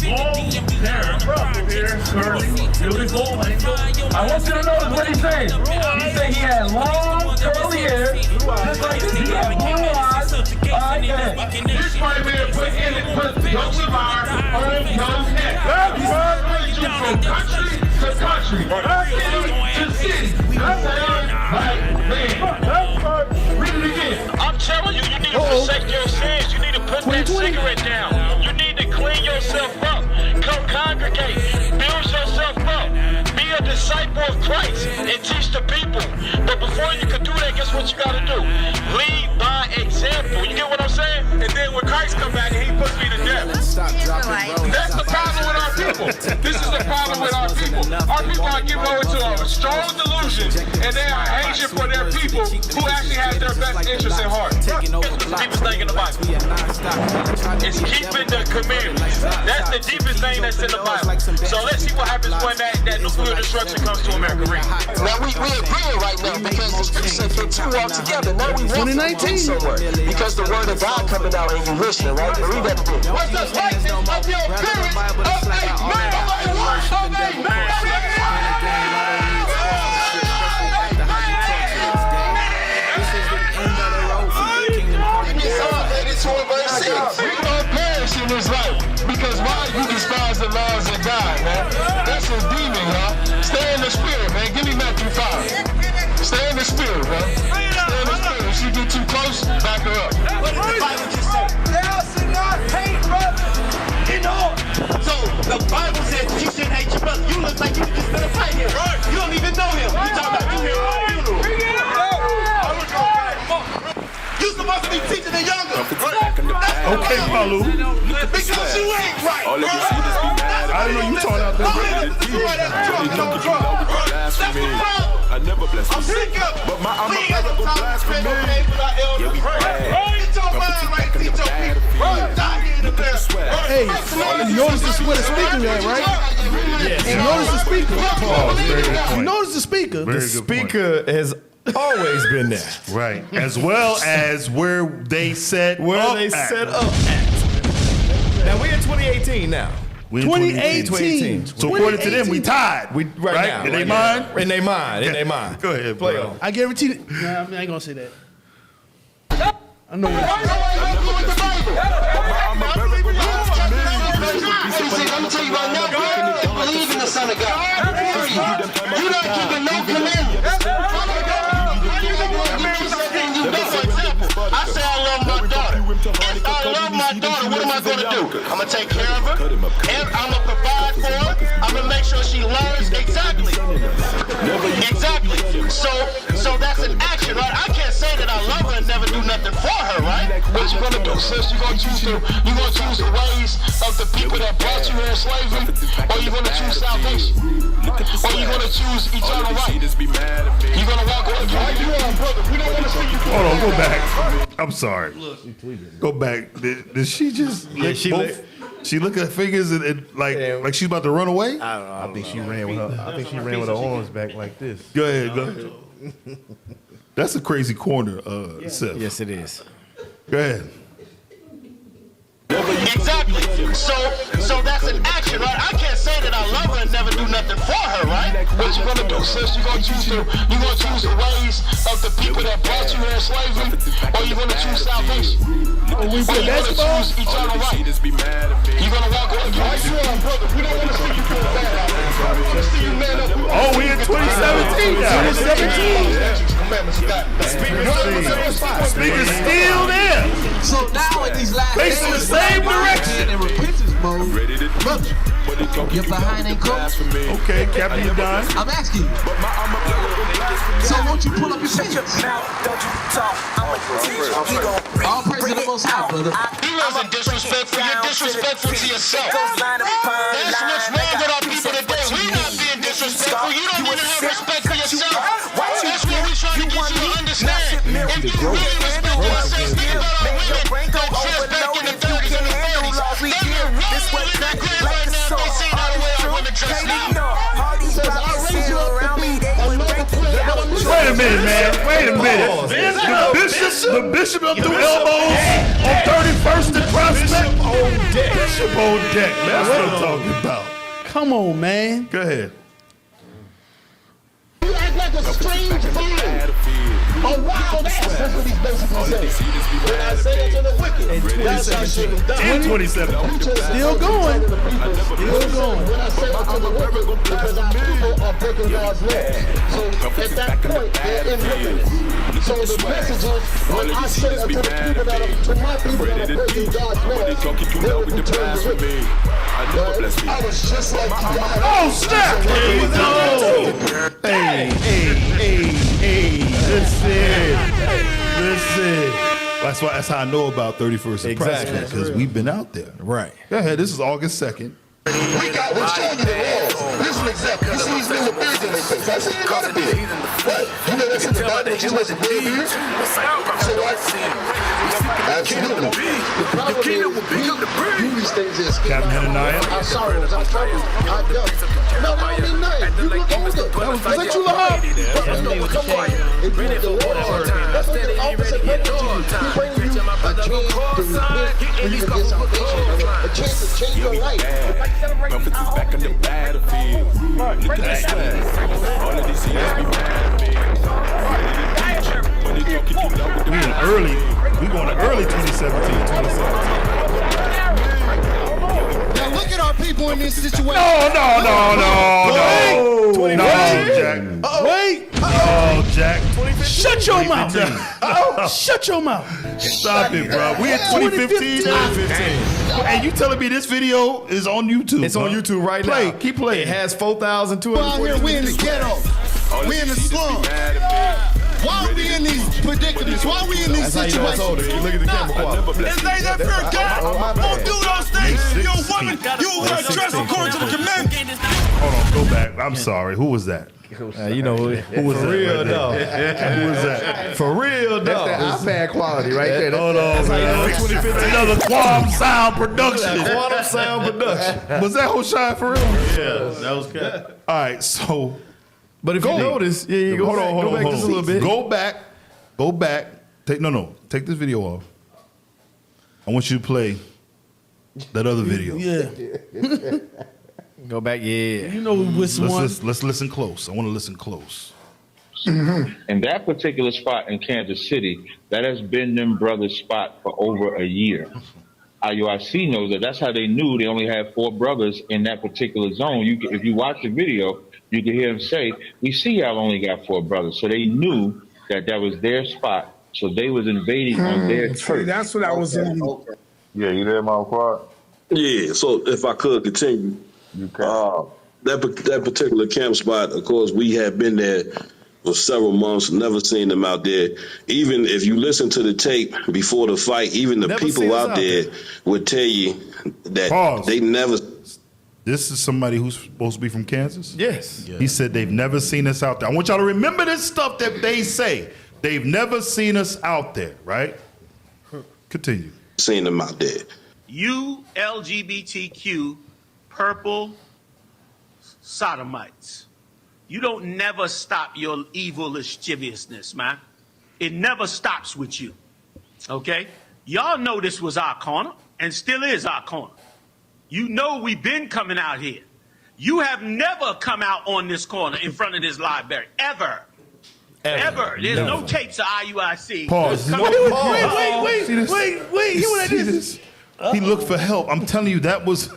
long hair, problem here, curly, beautiful. I want you to notice what he's saying. He said he had long, curly hair, just like this. He had blue eyes. This might be put in it, put no cigar on no neck. That's what you from country to country, city to city. That's man. Read it again. I'm telling you, you need to forsake your sins. You need to put that cigarette down. You need to clean yourself up. Come congregate. Build yourself up. Be a disciple of Christ and teach the people. But before you can do that, guess what you got to do? Lead by example. You get what I'm saying? And then when Christ come back and he puts me to death. That's the problem with our people. This is the problem with our people. Our people are giving over to a strong delusion, and they are anxious for their people who actually have their best interests in heart. Here's what the deepest thing in the Bible. It's keeping the commandments. That's the deepest thing that's in the Bible. So let's see what happens when that nuclear destruction comes to America. Now we agreeing right now because the scripture said put two all together. Now we want 2019 somewhere because the word of God coming out and you listening, right? Read that again. What's the likeness of the appearance of a man? In his life, because why you despise the laws of God, man? That's a demon, huh? Stay in the spirit, man. Give me Matthew 5. Stay in the spirit, man. Stay in the spirit. If she get too close, back her up. What does the Bible just say? Thou should not hate brother in all. So the Bible says you shouldn't hate your brother. You look like you just been a fight here. You don't even know him. You talking about you here at the funeral. You supposed to be teaching the younger. Okay, Palu. Because you ain't right. All of you see this be mad at I didn't know you talking out there. I never bless I'm sick of it. But I'm a miracle blasphemy. Yeah, we Hey, you notice this is where the speaker at, right? Yes. You notice the speaker. Very good point. You notice the speaker. Very The good point. speaker has always been there. Right. As well as where they set up at. Now we're in 2018 now. We in 2018. So according to them, we tied. We right now. In their mind? In their mind. In their mind. Go ahead, Play bro. on. I guarantee that. Nah, I ain't gonna say that. I know what. I'm gonna tell you right now, bro, believe in the Son of God. You're not keeping no commandments. I say I love my daughter. If I love my daughter, what am I going to do? I'm going to take care of her, and I'm going to provide for her. I'm going to make sure she learns exactly. Exactly. So that's an action, right? I can't say that I love her and never do nothing for her, right? What you going to do, sis? You're going to choose the ways of the people that brought you in slavery, or you're going to choose salvation, or you're going to choose eternal life. You're going to walk away. Hold on, go back. I'm sorry. Go back. Did she just she look at her fingers and like she's about to run away? I don't know. I think she ran with her. I think she ran with her arms back like this. Go ahead. That's a crazy corner, Seth. Yes, it is. Go ahead. Exactly. So that's an action, right? I can't say that I love her and never do nothing for her, right? What you gonna do, sis? You're gonna choose the ways of the people that brought you in slavery, or you're gonna choose salvation, or you're gonna choose eternal life. You're gonna walk away. We don't want to see you feel bad out there. We want to see you man up. Oh, we in 2017 now. 2017. Speaker's still there. So now in these last facing the same direction. In repentance mode, Brother, your behind ain't close. Okay, Captain, you done? I'm asking you. So won't you pull up your picture? All praise to the Most High, brother. You wasn't disrespectful. You're disrespectful to yourself. That's what's wrong with our people today. We not being disrespectful. You don't even have respect for yourself. That's what we trying to get you to understand. If you really respect yourself, you gotta your brain go overload if you can handle laws we give. This way, like the soul. All the truth, can't ignore. All these prophets sitting around me, they would break you down. Wait a minute, man. Wait a minute. The bishop up through elbows on 31st and Prospect. Bishop on deck. That's what I'm talking about. Come on, man. Go ahead. You act like a strange fool. A wild ass. That's what he's basically saying. When I say it to the wicked, that's how I should have done. In 27. Still going. Still going. When I say it to the wicked, because our people are breaking God's law. So at that point, they're in wickedness. So the message is, when I say it to the people that are, to my people that are breaking God's law, they will return to wicked. I was just like you. Oh, snap! Hey. Listen. That's how I know about 31st and Prospect, because we've been out there. Right. Go ahead. This is August 2nd. We're showing you the laws. This is an example. You see these little beards in their face. I said, you gotta be. Right. You know that's in the Bible that you must be here. So what? Absolutely. The problem is, we do these things as Captain Hananiah. I'm sorry. I'm troubled. I'm done. No, that don't mean nothing. You look older. Was that you, Lahab? No, come on. If you the Lord, that's what the officer brings to you. He brings you a chance to repent when you can get salvation. A chance to change your life. Buffett is back on the battlefield. Look at that. All of these years be mad at me. We going to early 2017. Now look at our people in this situation. No, Jack. Wait. Oh, Jack. Shut your mouth. Shut your mouth. Stop it, bro. We in 2015. And you telling me this video is on YouTube? It's on YouTube right now. Keep playing. It has 4,240. We in the ghetto. We in the slum. Why are we in these predicaments? Why are we in these situations? You look at the camera quality. It's they that fear God won't do those things. You're a woman. You dress according to the commandments. Hold on, go back. I'm sorry. Who was that? You know who was that? For real, though. Who was that? For real, though. That's that iPad quality right there. Hold on, man. Another Quam Sound production. Quantum Sound production. Was that Hoshai for real? Yeah, that was good. All right, so. But if you notice, go back just a little bit. Go back. Take this video off. I want you to play that other video. Yeah. Go back, You know which one. Let's listen close. I want to listen close. In that particular spot in Kansas City, that has been them brothers' spot for over a year. IUIC knows that. That's how they knew they only had 4 brothers in that particular zone. If you watch the video, you can hear them say, "We see y'all only got 4 brothers." So they knew that was their spot. So they was invading on their turf. That's what I was in. Yeah, you there, my quad? Yeah, so if I could continue. That particular camp spot, of course, we have been there for several months, never seen them out there. Even if you listen to the tape before the fight, even the people out there would tell you that they never. This is somebody who's supposed to be from Kansas? Yes. He said they've never seen us out there. I want y'all to remember this stuff that they say. They've never seen us out there, right? Continue. Seen them out there. You LGBTQ purple sodomites. You don't never stop your evil lasciviousness, man. It never stops with you. Okay? Y'all know this was our corner and still is our corner. You know we've been coming out here. You have never come out on this corner in front of this library. Ever. There's no tapes of IUIC. Pause. Wait. Hear what I did? He looked for help. I'm telling you, that was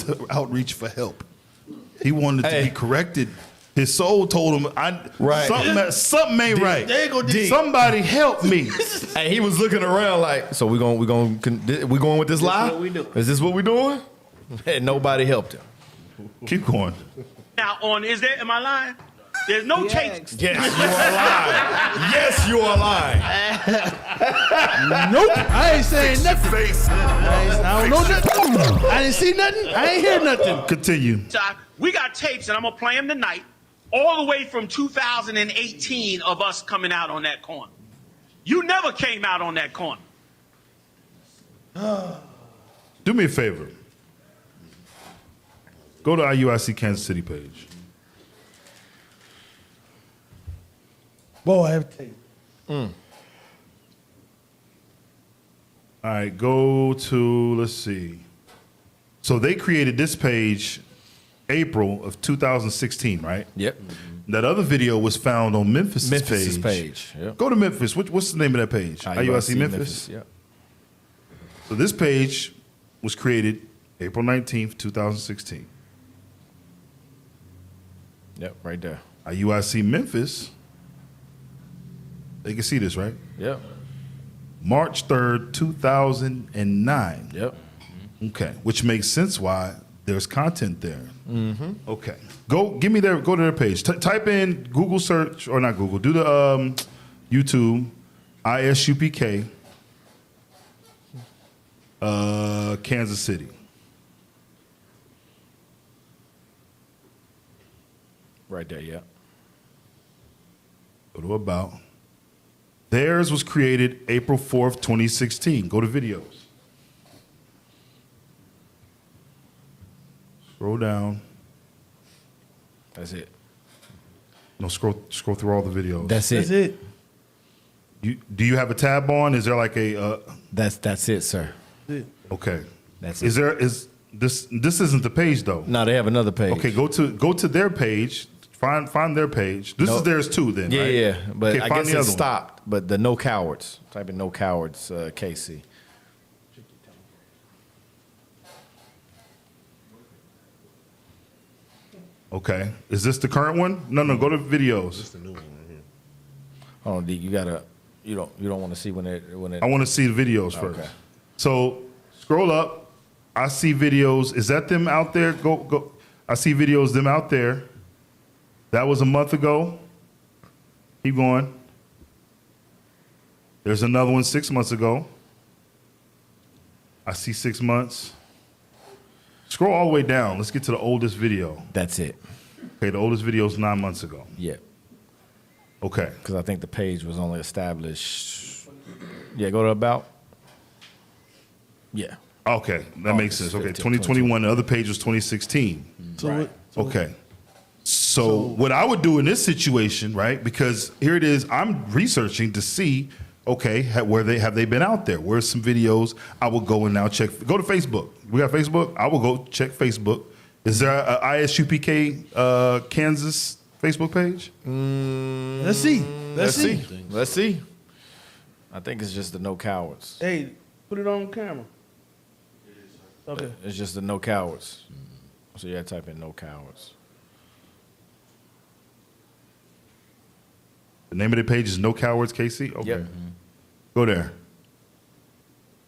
an outreach for help. He wanted to be corrected. His soul told him, something ain't right. Somebody help me. And he was looking around like, so we going with this lie? What we do. Is this what we doing? And nobody helped him. Keep going. Now, am I lying? There's no tapes. Yes, you are lying. Nope. I ain't saying nothing. I don't know nothing. I didn't see nothing. I ain't hear nothing. Continue. We got tapes, and I'm going to play them tonight, all the way from 2018 of us coming out on that corner. You never came out on that corner. Do me a favor. Go to IUIC Kansas City page. Boy, I have to tell you. All right, go to, let's see. So they created this page April of 2016, right? Yep. That other video was found on Memphis's page. Yep. Go to Memphis. What's the name of that page? IUIC Memphis? Yep. So this page was created April 19th, 2016. Yep, right there. IUIC Memphis. They can see this, right? Yep. March 3rd, 2009. Yep. Okay, which makes sense why there's content there. Mm-hmm. Okay. Go to their page. Type in Google search, or not Google, do the YouTube, ISUPK, Kansas City. Right there, yeah. Go to About. Theirs was created April 4th, 2016. Go to videos. Scroll down. That's it. No, scroll through all the videos. That's it. That's it. Do you have a tab on? Is there like a? That's it, sir. That's it. Okay. That's Is this isn't the page though? No, they have another page. Okay, go to their page. Find their page. This is theirs too, then. Yeah, right? yeah. But Okay, I find guess the it other one. stopped. But the No Cowards. Type in No Cowards, KC. Okay. Is this the current one? No, go to videos. This is the new one right here. Hold on, D. You gotta. You don't want to see when it. I want to see the videos first. Okay. So scroll up. I see videos. Is that them out there? Go. I see videos them out there. That was a month ago. Keep going. There's another one 6 months ago. I see 6 months. Scroll all the way down. Let's get to the oldest video. That's it. Okay, the oldest video is 9 months ago. Yeah. Okay. Because I think the page was only established. Yeah, go to About. Yeah. Okay, that makes sense. Okay, 2021. The other page was 2016. Right. Okay. So what I would do in this situation, right? Because here it is. I'm researching to see, okay, have they been out there? Where's some videos? I will go and now check. Go to Facebook. We got Facebook. I will go check Facebook. Is there a ISUPK Kansas Facebook page? Let's see. Let's see. I think it's just the No Cowards. Hey, put it on camera. Okay. It's just the No Cowards. So yeah, type in No Cowards. The name of the page is No Cowards KC? Okay. Yep. Go there.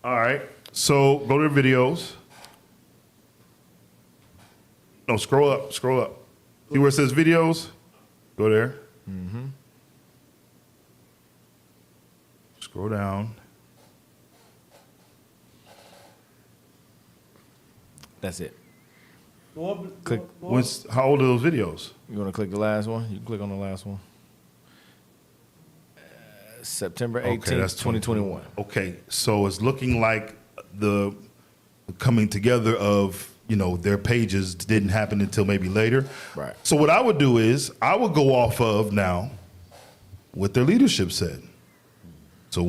All right. So go to the videos. No, scroll up. See where it says videos? Go there. Mm-hmm. Scroll down. That's it. Click. How old are those videos? You want to click the last one? You can click on the last one. September 18th, Okay, that's 2021. Okay, so it's looking like the coming together of, their pages didn't happen until maybe later. Right. So what I would do is I would go off of now what their leadership said. So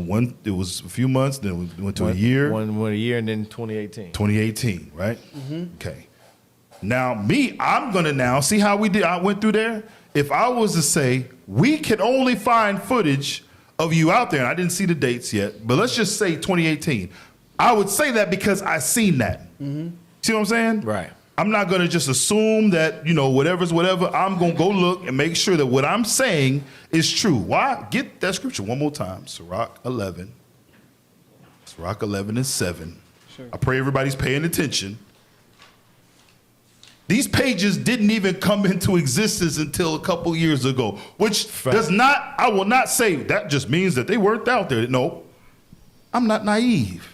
it was a few months, then we went to a year. One a year, and then 2018. 2018, right? Okay. Now, I'm going to now see how we did. I went through there. If I was to say, we can only find footage of you out there, and I didn't see the dates yet, but let's just say 2018. I would say that because I seen that. See what I'm saying? Right. I'm not going to just assume that, whatever's whatever. I'm going to go look and make sure that what I'm saying is true. Why? Get that scripture one more time. Sirach 11. Sirach 11 and 7. Sure. I pray everybody's paying attention. These pages didn't even come into existence until a couple years ago, which does not, I will not say that just means that they weren't out there. No, I'm not naive.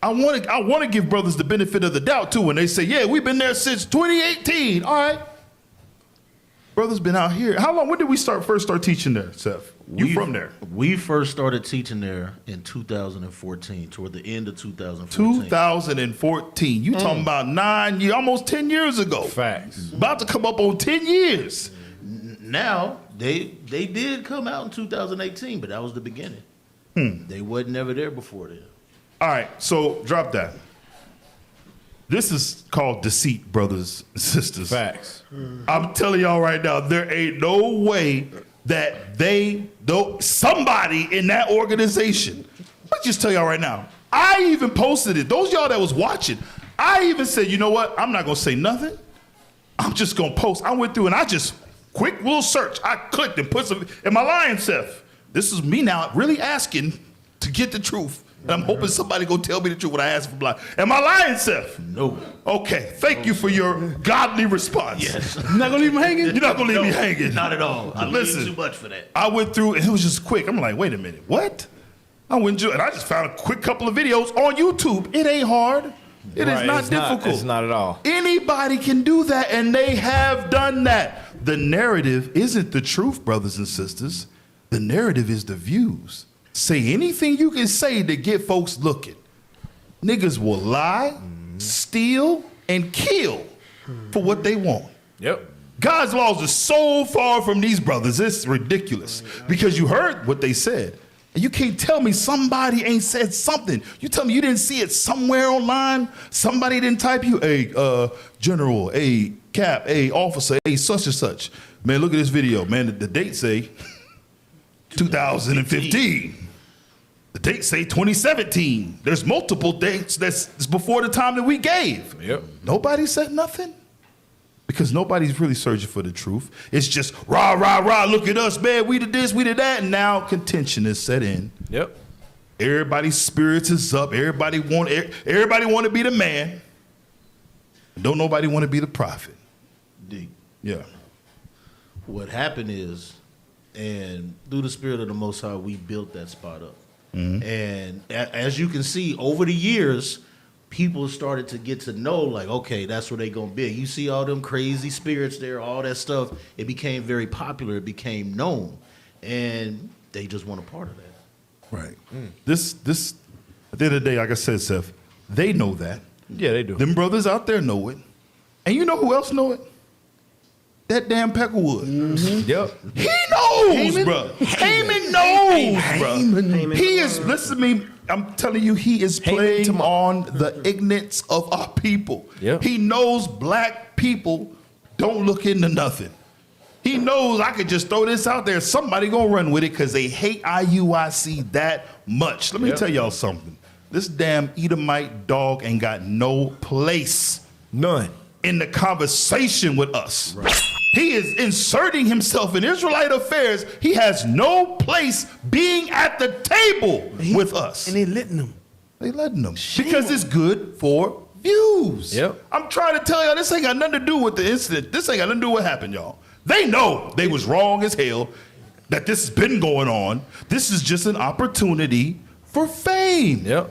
I want to give brothers the benefit of the doubt too when they say, yeah, we've been there since 2018. All right. Brothers been out here. How long, when did we first start teaching there, Seth? You from there? We first started teaching there in 2014, toward the end of 2014. 2014. You talking about 9 years, almost 10 years ago. Facts. About to come up on 10 years. Now, they did come out in 2018, but that was the beginning. They wasn't never there before then. All right, so drop that. This is called deceit, brothers and sisters. Facts. I'm telling y'all right now, there ain't no way that somebody in that organization, let me just tell y'all right now, I even posted it. Those y'all that was watching, I even said, you know what? I'm not going to say nothing. I'm just going to post. I went through and I just, quick little search. I clicked and put some, am I lying, Seth? This is me now really asking to get the truth. And I'm hoping somebody go tell me the truth when I ask for blind. Am I lying, Seth? No. Okay, thank you for your godly response. Yes. You're not gonna leave me hanging? You're not gonna leave me hanging. Not at all. I Listen, too much for that. I went through and it was just quick. I'm like, wait a minute, what? I went and I just found a quick couple of videos on YouTube. It ain't hard. It is not difficult. It's not at all. Anybody can do that, and they have done that. The narrative isn't the truth, brothers and sisters. The narrative is the views. Say anything you can say to get folks looking. Niggas will lie, steal, and kill for what they want. Yep. God's laws are so far from these brothers, it's ridiculous. Because you heard what they said. And you can't tell me somebody ain't said something. You tell me you didn't see it somewhere online? Somebody didn't type you, hey, general, hey, cap, hey, officer, hey, such and such. Man, look at this video. Man, the date say 2015. The dates say 2017. There's multiple dates that's before the time that we gave. Yep. Nobody said nothing because nobody's really searching for the truth. It's just rah, rah, rah, look at us, man. We did this, we did that. And now contention is set in. Yep. Everybody's spirits is up. Everybody want to be the man. Don't nobody want to be the prophet. D. Yeah. What happened is, and through the spirit of the Most High, we built that spot up. And as you can see, over the years, people started to get to know, like, okay, that's where they gonna be. You see all them crazy spirits there, all that stuff. It became very popular. It became known, and they just want a part of that. Right. This at the end of the day, like I said, Seth, they know that. Yeah, they do. Them brothers out there know it, and you know who else know it? That damn Peckerwood. Yep. He knows, bro. Haman knows, bro. He is, listen to me, I'm telling you, he is playing on the ignorance of our people. Yep. He knows black people don't look into nothing. He knows I could just throw this out there. Somebody gonna run with it because they hate IUIC that much. Let me tell y'all something. This damn Edomite dog ain't got no place. None. In the conversation with us. Right. He is inserting himself in Israelite affairs. He has no place being at the table with us. And they letting him. They letting him. Because it's good for views. Yep. I'm trying to tell y'all, this ain't got nothing to do with the incident. This ain't got nothing to do with what happened, y'all. They know they was wrong as hell, that this has been going on. This is just an opportunity for fame. Yep.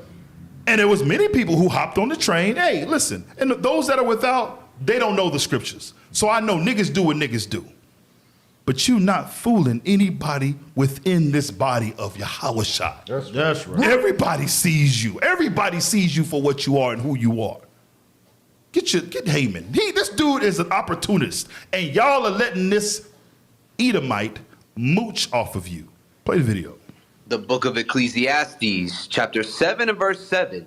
And there was many people who hopped on the train. Hey, listen, and those that are without, they don't know the scriptures. So I know niggas do what niggas do. But you not fooling anybody within this body of Yahushua. That's right. Everybody sees you. Everybody sees you for what you are and who you are. Get Haman. This dude is an opportunist. And y'all are letting this Edomite mooch off of you. Play the video. The book of Ecclesiastes, chapter 7 and verse 7.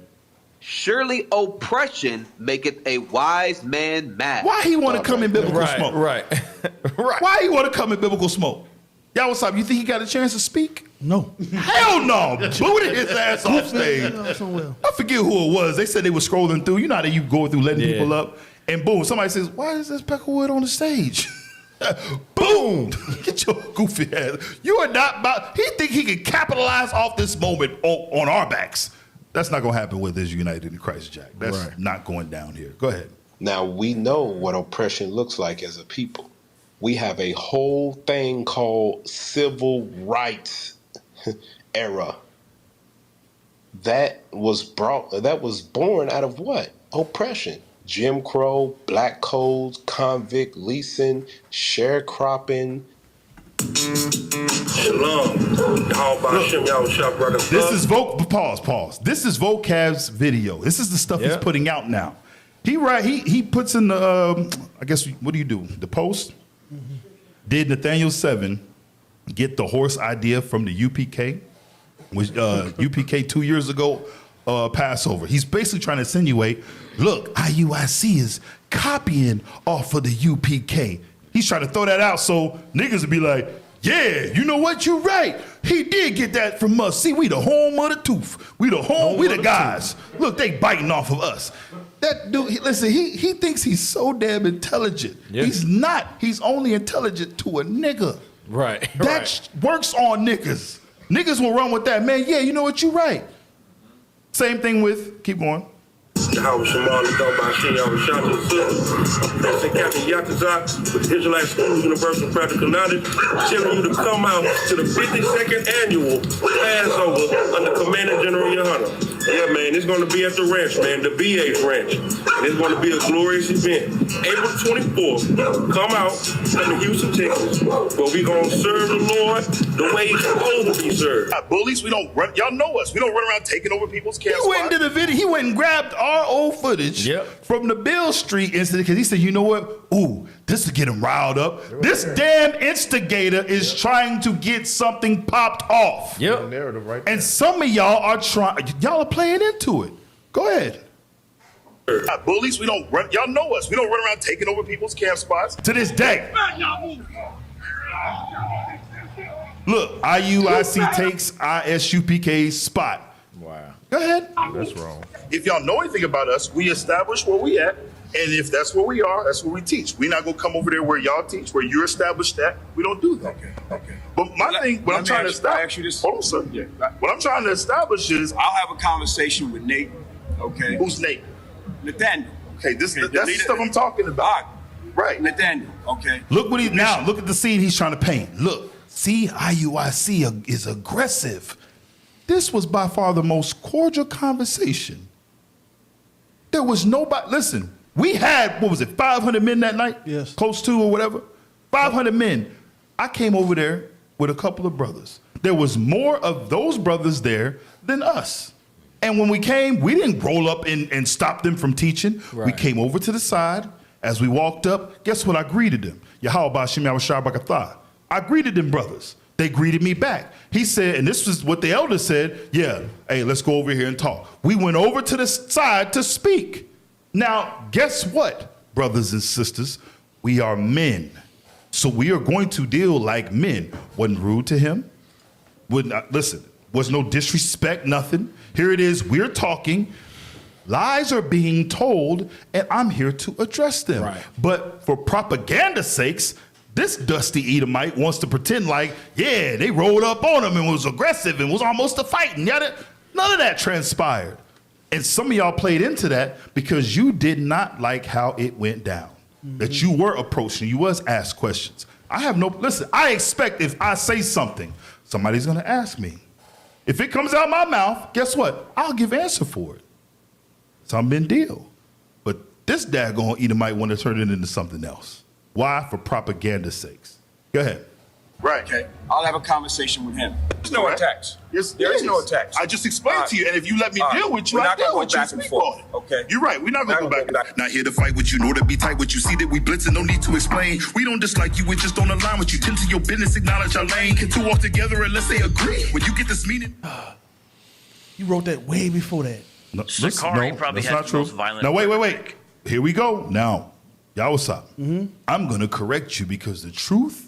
Surely oppression maketh a wise man mad. Why he want to come in biblical smoke? Right. Why he want to come in biblical smoke? Y'all, what's up? You think he got a chance to speak? No. Hell no. Booted his ass off stage. I forget who it was. They said they were scrolling through. You know how you go through letting people up, and boom, somebody says, "Why is this Peckerwood on the stage?" Boom! Get your goofy ass. You are not about. He think he can capitalize off this moment on our backs. That's not gonna happen with this United in Christ, Jack. That's not going down here. Go ahead. Now, we know what oppression looks like as a people. We have a whole thing called civil rights era. That was born out of what? Oppression. Jim Crow, black codes, convict leasing, sharecropping. Shalom. This is pause. This is Vocab's video. This is the stuff he's putting out now. He puts in the I guess what do you do? The post? Did Nathaniel 7 get the horse idea from the UPK? Was UPK 2 years ago Passover? He's basically trying to insinuate, look, IUIC is copying off of the UPK. He's trying to throw that out so niggas would be like, yeah, you know what? You're right. He did get that from us. See, we the home of the tooth. We the guys. Look, they biting off of us. That dude, he thinks he's so damn intelligent. Yeah. He's not. He's only intelligent to a nigga. Right. That works on niggas. Niggas will run with that, man. Yeah, you know what? You're right. Same thing with, keep going. Captain Yakazak with Israelite Schools Universal Practical Knowledge, telling you to come out to the 52nd annual Passover under Commander General Yohana. Yeah, man, it's going to be at the ranch, man, the BH Ranch. And it's going to be a glorious event. April 24th, come out from Houston, Texas, where we going to serve the Lord the way he's supposed to be served. Bullies, we don't run, y'all know us. We don't run around taking over people's camps. He went into the video. He went and grabbed our old footage from the Bill Street incident because he said, you know what? Ooh, this will get him riled up. This damn instigator is trying to get something popped off. Yep. Narrative right there. And some of y'all are y'all are playing into it. Go ahead. Bullies, we don't run, y'all know us. We don't run around taking over people's camp spots. To this day. Look, IUIC takes ISUPK's spot. Wow. Go ahead. That's wrong. If y'all know anything about us, we establish where we at. And if that's where we are, that's where we teach. We're not gonna come over there where y'all teach, where you establish that. We don't do that. Okay. But my thing, what I'm trying to establish, hold on, sir. Yeah. What I'm trying to establish is, I'll have a conversation with Nate. Okay. Who's Nate? Nathaniel. Okay, that's the stuff I'm talking about. Right. Nathaniel. Okay. Look what look at the scene he's trying to paint. Look, see, IUIC is aggressive. This was by far the most cordial conversation. There was nobody, listen, we had, 500 men that night? Yes. Close to or whatever? 500 men. I came over there with a couple of brothers. There was more of those brothers there than us. And when we came, we didn't roll up and stop them from teaching. Right. We came over to the side. As we walked up, guess what? I greeted them. Yahweh Bashim Yahweh Barakatah. I greeted them brothers. They greeted me back. He said, and this was what the elder said, yeah, hey, let's go over here and talk. We went over to the side to speak. Now, guess what, brothers and sisters? We are men. So we are going to deal like men. Wasn't rude to him. Listen, was no disrespect, nothing. Here it is, we're talking. Lies are being told, and I'm here to address them. Right. But for propaganda's sakes, this dusty Edomite wants to pretend like, yeah, they rolled up on him and was aggressive and was almost a fight. And none of that transpired. And some of y'all played into that because you did not like how it went down. Mm-hmm. That you were approached and you was asked questions. I expect if I say something, somebody's gonna ask me. If it comes out my mouth, guess what? I'll give answer for it. Some been deal. But this daggone Edomite want to turn it into something else. Why? For propaganda's sakes. Go ahead. Right. Okay. I'll have a conversation with him. There's no attacks. There is no attacks. I just explained to you, and if you let me deal with you, we're I not deal gonna with go you. back and forth. Okay. You're right. We're not going to go back. Not here to fight with you, nor to be tight with you. See that we blitzing, no need to explain. We don't dislike you, we just don't align with you. Tend to your business, acknowledge our lane. Can two walk together unless they agree? When you get this meaning. You wrote that way before that. No, that's not true. Now, wait. Here we go. Now, Yawasop, I'm going to correct you because the truth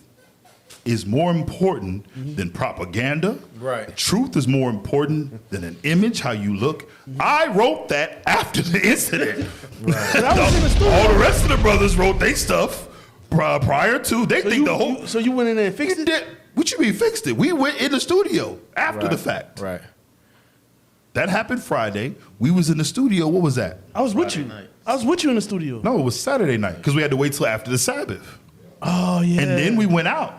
is more important than propaganda. Right. The truth is more important than an image, how you look. I wrote that after the incident. Right. All the rest of the brothers wrote their stuff prior to. So you went in there and fixed it? What you mean fixed it? We went in the studio after the fact. Right. That happened Friday. We was in the studio. What was that? I was with you. I was with you in the studio. No, it was Saturday night because we had to wait till after the Sabbath. Oh, yeah. And then we went out.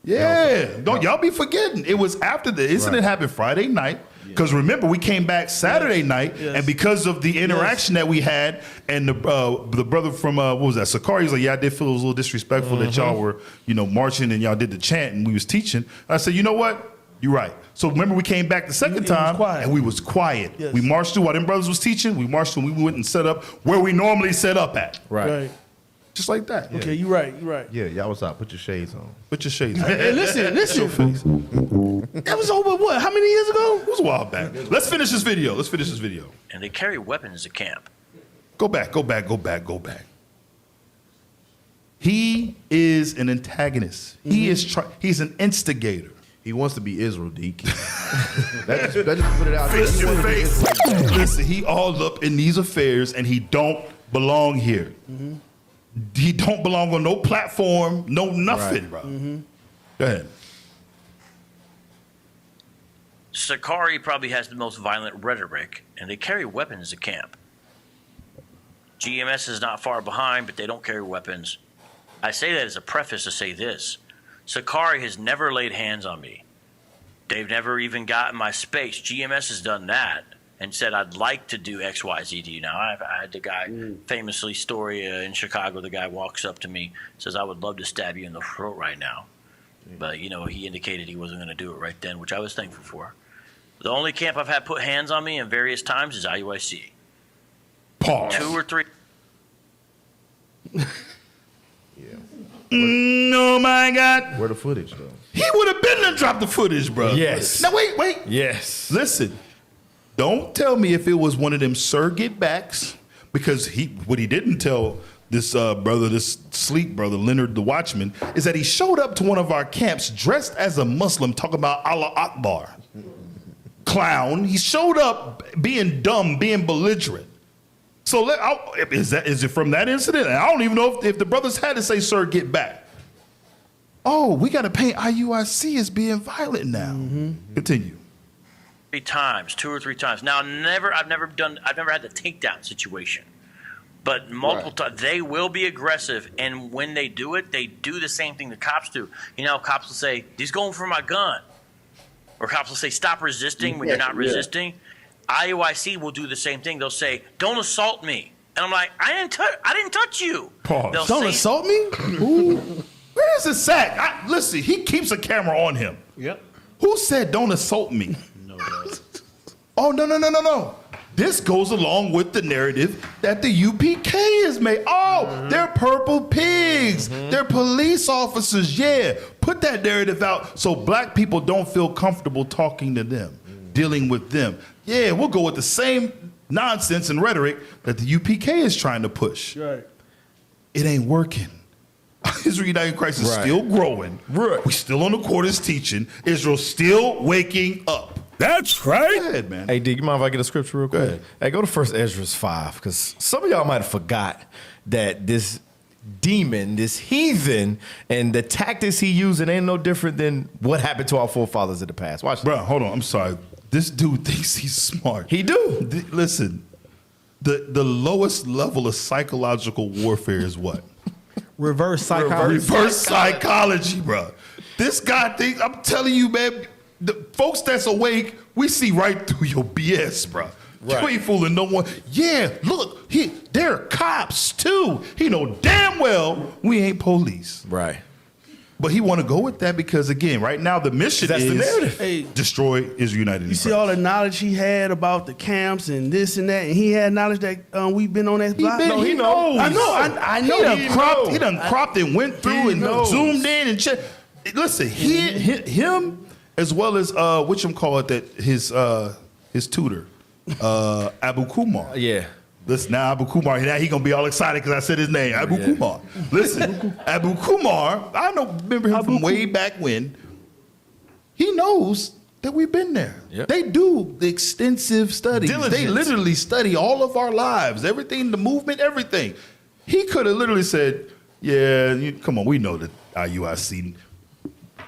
Yeah. Don't y'all be forgetting. It was after the incident happened Friday night. Because remember, we came back Saturday night, and because of the interaction that we had, and the brother from what was that, Sakari, was like, yeah, I did feel it was a little disrespectful that y'all were, marching and y'all did the chant and we was teaching. I said, you know what? You're right. So remember, we came back the second time, and we was quiet. Yes. We marched through while them brothers was teaching. We marched through, and we went and set up where we normally set up at. Right. Just like that. Okay, you're right. Yeah, y'all was out. Put your shades on. Put your shades on. Hey, listen. That was over what? How many years ago? It was a while back. Let's finish this video. And they carry weapons to camp. Go back. He is an antagonist. He's an instigator. He wants to be Israel, Deke. that just put it out there. Fist your face. Listen, he all up in these affairs, and he don't belong here. He don't belong on no platform, no nothing, bro. Go ahead. Sakari probably has the most violent rhetoric, and they carry weapons to camp. GMS is not far behind, but they don't carry weapons. I say that as a preface to say this. Sakari has never laid hands on me. They've never even gotten my space. GMS has done that and said, I'd like to do X, Y, Z to you. Now, I had the guy, famously story in Chicago, the guy walks up to me, says, I would love to stab you in the throat right now. But, he indicated he wasn't going to do it right then, which I was thankful for. The only camp I've had put hands on me in various times is IUIC. Pause. 2 or 3. Oh my God. Where the footage though? He would have been to drop the footage, bro. Yes. Now wait. Yes. Listen. Don't tell me if it was one of them Sir Get Backs, because what he didn't tell this brother, this sleep brother, Leonard the Watchman, is that he showed up to one of our camps dressed as a Muslim, talking about Allah Akbar. Clown. He showed up being dumb, being belligerent. So is it from that incident? And I don't even know if the brothers had to say, "Sir, get back." Oh, we got to paint IUIC as being violent now. Continue. 3 times, 2 or 3 times. Now, I've never had the takedown situation, but multiple times they will be aggressive, and when they do it, they do the same thing the cops do. Cops will say, "He's going for my gun," or cops will say, "Stop resisting" when you're not resisting. IUIC will do the same thing. They'll say, "Don't assault me," and I'm like, "I didn't touch you." Pause. Don't assault me? Where is the sack? Listen, he keeps a camera on him. Yep. Who said don't assault me? Oh, no. This goes along with the narrative that the UPK has made. Oh, they're purple pigs. They're police officers. Yeah, put that narrative out so black people don't feel comfortable talking to them, dealing with them. Yeah, we'll go with the same nonsense and rhetoric that the UPK is trying to push. Right. It ain't working. Israel United in Christ is still growing. Right. We still on the quarters teaching. Israel's still waking up. That's right. Go ahead, man. Hey, D, you mind if I get a scripture real quick? Hey, go to 1 Ezra 5, because some of y'all might have forgot that this demon, this heathen, and the tactics he using ain't no different than what happened to our forefathers in the past. Watch this. Bro, hold on. I'm sorry. This dude thinks he's smart. He do. Listen, the lowest level of psychological warfare is what? Reverse psychology. Reverse psychology, bro. This guy thinks, I'm telling you, man, the folks that's awake, we see right through your BS, bro. Right. You ain't fooling no one. Yeah, look, they're cops too. He know damn well we ain't police. Right. But he want to go with that because, again, right now the mission is the narrative. Hey, destroy Israel United. You see all the knowledge he had about the camps and this and that, and he had knowledge that we've been on that block. He knows. I know. He done cropped and went through and zoomed in and checked. Listen, him as well as his tutor, Abu Kumar. Yeah. Listen, now Abu Kumar, now he gonna be all excited because I said his name, Abu Kumar. Listen, Abu Kumar, remember him from way back when. He knows that we've been there. Yep. They do the extensive studies. Diligence. They literally study all of our lives, everything, the movement, everything. He could have literally said, come on, we know that IUIC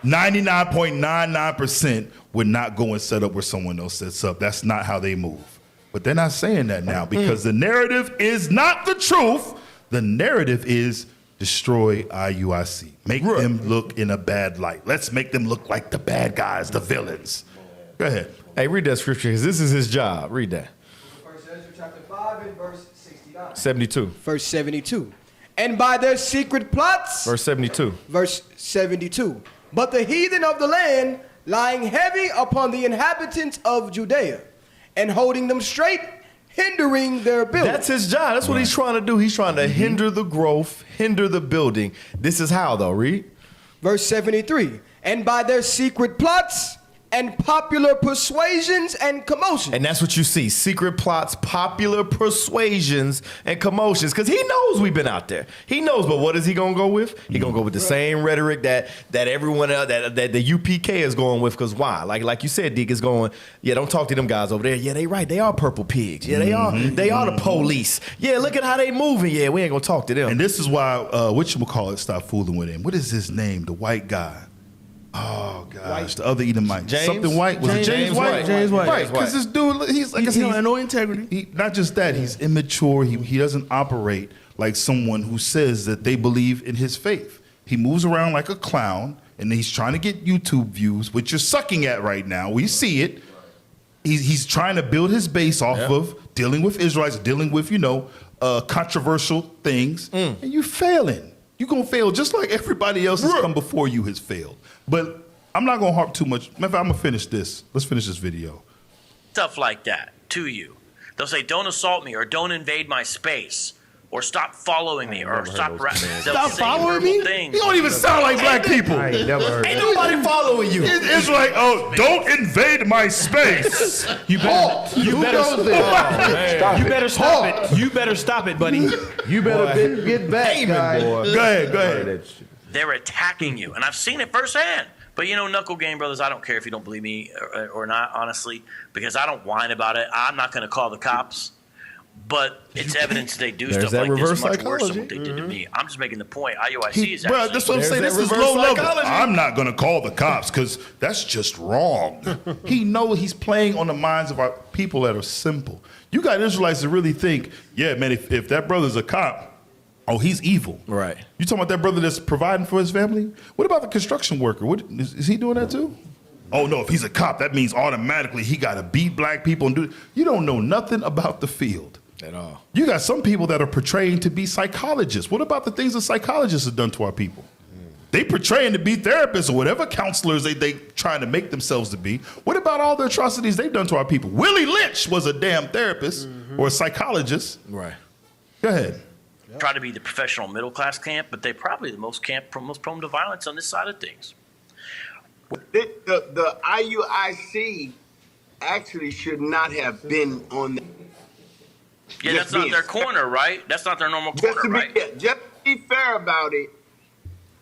99.99% would not go and set up where someone else sets up. That's not how they move. But they're not saying that now because the narrative is not the truth. The narrative is destroy IUIC. Make them look in a bad light. Let's make them look like the bad guys, the villains. Go ahead. Hey, read that scripture because this is his job. Read that. 1 Ezra chapter 5 and verse 69. 72. Verse 72. And by their secret plots. Verse 72. Verse 72. But the heathen of the land lying heavy upon the inhabitants of Judea and holding them straight, hindering their building. That's his job. That's what he's trying to do. He's trying to hinder the growth, hinder the building. This is how, though. Read. Verse 73. And by their secret plots and popular persuasions and commotions. And that's what you see. Secret plots, popular persuasions, and commotions. Because he knows we've been out there. He knows, but what is he going to go with? He's going to go with the same rhetoric that everyone else, that the UPK is going with. Because why? Like you said, Deke is going, yeah, don't talk to them guys over there. Yeah, they right. They are purple pigs. Yeah, they are the police. Yeah, look at how they moving. Yeah, we ain't going to talk to them. And this is why, whatchamacallit, stop fooling with him. What is his name? The white guy. Oh gosh, the other Edomite, something white. Was it James White? James White. Right, because this dude, he's like I said, no integrity. Not just that, he's immature. He doesn't operate like someone who says that they believe in his faith. He moves around like a clown, and he's trying to get YouTube views, which you're sucking at right now. We see it. He's trying to build his base off of dealing with Israelites, dealing with controversial things, and you failing. You're gonna fail just like everybody else has come before you has failed. But I'm not gonna harp too much. Matter of fact, I'm gonna finish this. Let's finish this video. Stuff like that to you. They'll say, "Don't assault me," or "Don't invade my space," or "Stop following me," or "Stop following me." You don't even sound like black people. I ain't never heard. Ain't nobody following you. It's like, oh, don't invade my space. You better stop it. You better stop it, buddy. You better get back, guy. Go ahead. They're attacking you, and I've seen it firsthand. But Knuckle Game Brothers, I don't care if you don't believe me or not, honestly, because I don't whine about it. I'm not going to call the cops, but it's evidence they do stuff like this much worse than what they did to me. I'm just making the point. IUIC is actually. That's what I'm saying. This is low level. I'm not going to call the cops because that's just wrong. He knows he's playing on the minds of our people that are simple. You got Israelites that really think, yeah, man, if that brother's a cop, oh, he's evil. Right. You talking about that brother that's providing for his family? What about the construction worker? Is he doing that too? Oh, no, if he's a cop, that means automatically he got to beat black people and do. You don't know nothing about the field. At all. You got some people that are portraying to be psychologists. What about the things that psychologists have done to our people? They portraying to be therapists or whatever counselors they trying to make themselves to be. What about all the atrocities they've done to our people? Willie Lynch was a damn therapist or a psychologist. Right. Go ahead. Try to be the professional middle class camp, but they're probably the most prone to violence on this side of things. The IUIC actually should not have been on the. Yeah, that's not their corner, right? That's not their normal corner, right? Just to be fair about it,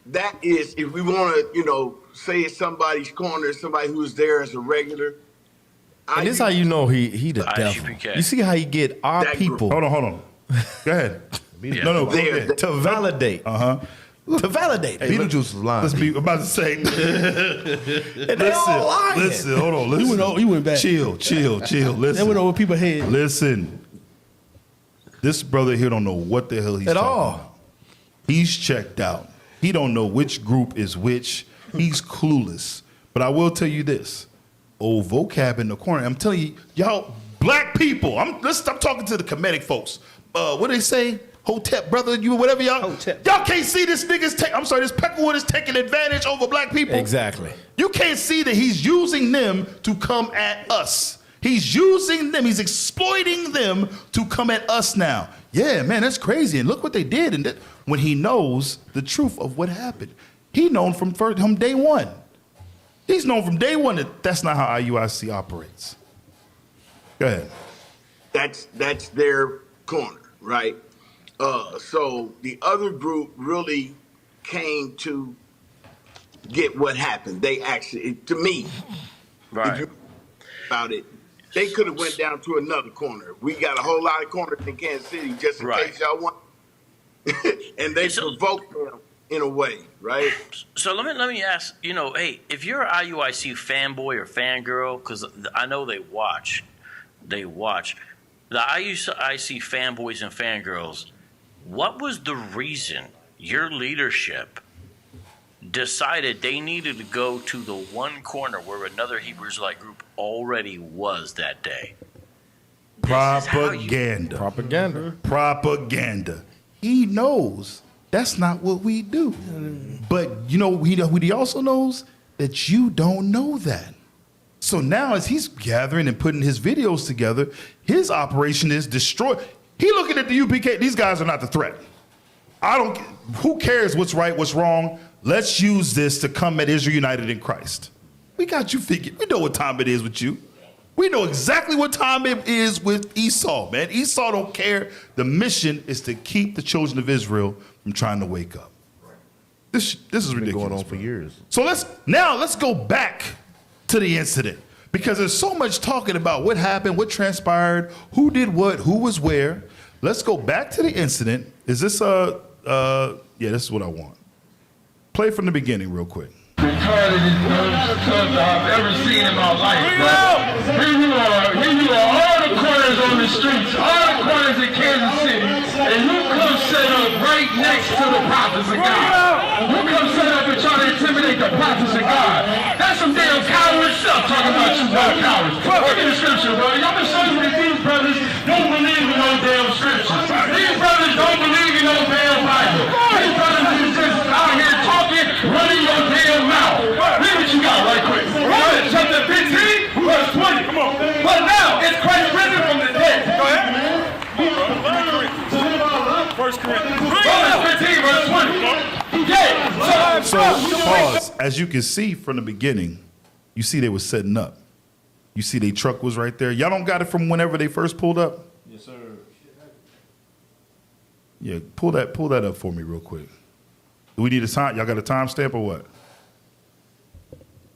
that is, if we want to, say it's somebody's corner, somebody who's there as a regular. And this is how you know he the devil. You see how he get our people. Hold on. Go ahead. No, go ahead. To validate. To validate. Hey, Beetlejuice is lying. I'm about to say. Listen, hold on. Listen. You went back. Chill. Listen. They went over people's head. Listen. This brother here don't know what the hell he's talking about. He's checked out. He don't know which group is which. He's clueless. But I will tell you this. Old vocab in the corner. I'm telling you, y'all, black people. I'm talking to the Kemetic folks. What do they say? Hotep, brother, you whatever y'all. Y'all can't see this nigga's this Peckerwood is taking advantage over black people. Exactly. You can't see that he's using them to come at us. He's using them. He's exploiting them to come at us now. Yeah, man, that's crazy. And look what they did. And when he knows the truth of what happened, he known from day one. He's known from day one that that's not how IUIC operates. Go ahead. That's their corner, right? So the other group really came to get what happened. They actually, to me, if you about it, they could have went down to another corner. We got a whole lot of corners in Kansas City, just in case y'all want. And they provoked them in a way, right? So let me ask, hey, if you're an IUIC fanboy or fangirl, because I know they watch the IUIC fanboys and fangirls, what was the reason your leadership decided they needed to go to the one corner where another Hebrew Israelite group already was that day? Propaganda. Propaganda. He knows that's not what we do. But he also knows that you don't know that. So now as he's gathering and putting his videos together, his operation is destroy. He looking at the UPK. These guys are not the threat. Who cares what's right, what's wrong? Let's use this to come at Israel united in Christ. We got you figured. We know what time it is with you. We know exactly what time it is with Esau, man. Esau don't care. The mission is to keep the children of Israel from trying to wake up. This is ridiculous. Been going on for years. So let's go back to the incident, because there's so much talking about what happened, what transpired, who did what, who was where. Let's go back to the incident. Is this yeah, this is what I want. Play from the beginning real quick. Retarded I've ever seen in my life, bro. Here you are, all the corners on the streets, all the corners in Kansas City, and you come set up right next to the prophets of God. You come set up and try to intimidate the prophets of God. That's some damn coward stuff talking about you about cowards. Look at the scripture, bro. I'm gonna show you that these brothers don't believe in no damn scriptures. These brothers don't believe in no damn Bible. These brothers is just out here talking, running your damn mouth. Read what you got right quick. Romans chapter 15, verse 20. Come on. But now is Christ risen from the dead. Go ahead. First Corinthians. Romans 15, verse 20. Yeah. So pause. As you can see from the beginning, you see they were setting up. You see their truck was right there. Y'all don't got it from whenever they first pulled up? Yes, sir. Yeah, pull that up for me real quick. Do we need a time? Y'all got a timestamp or what?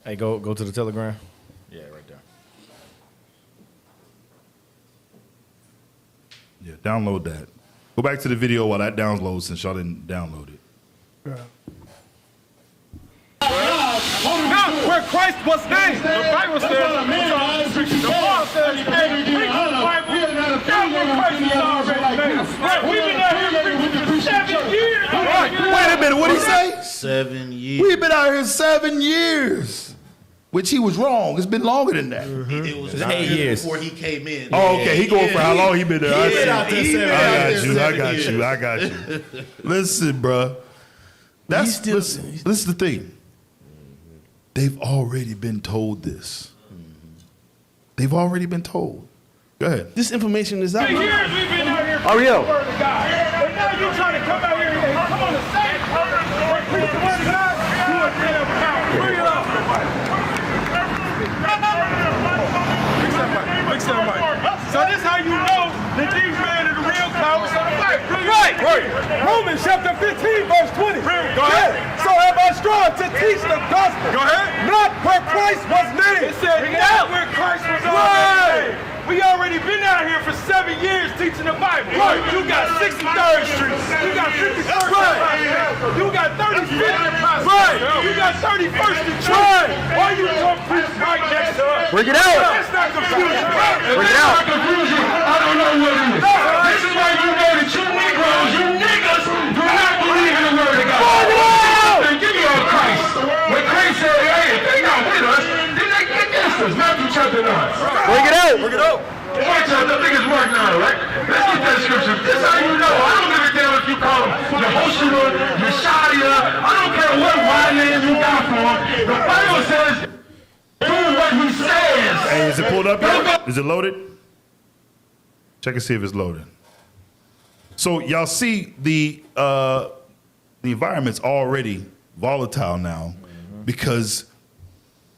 Hey, go to the Telegram. Yeah, right there. Yeah, download that. Go back to the video while that downloads since y'all didn't download it. Not where Christ was named. The Bible says, the Bible says, hey, preach the Bible. Not where Christ was already named. We've been out here for 7 years. Wait a minute, what'd he say? 7 years. We've been out here 7 years. Which he was wrong. It's been longer than that. It was 8 years before he came in. Oh, okay. He going for how long he been there. I got you. Listen, bro. Listen is the thing. They've already been told this. They've already been told. Go ahead. This information is out. 3 years we've been out here Ariel. the word of God. And now you're trying to come out here and come on the same word and preach the word of God. You a damn coward. Bring it up. Mix that mic. So this how you know that these men are the real cowards of the Bible. Right. Romans chapter 15, verse 20. Go ahead. So have I strive to teach the gospel. Go ahead. Not where Christ was named. It said not where Christ was named. We already been out here for 7 years teaching the Bible. Right. You got 63rd Street. You got 51st Street. You got 35th. Right. You got 31st Street. Right. Why you come preach right next to us? Bring it out. That's not confusion. Bring it out. That's not confusion. I don't know what it is. This is why you know that you Negroes, you niggas, do not believe in the word of God. Bring it out. Give me on Christ. When Christ said, hey, if they not with us, then they get against us. Matthew chapter 9. Bring it out. Bring it out. Watch out, the niggas working on it, right? Let's get that scripture. This is how you know. I don't give a damn if you call them Yehoshua, Yeshadia. I don't care what wide name you got for them. The Bible says, do what he says. Hey, is it pulled up yet? Is it loaded? Check and see if it's loaded. So y'all see the environment's already volatile now because,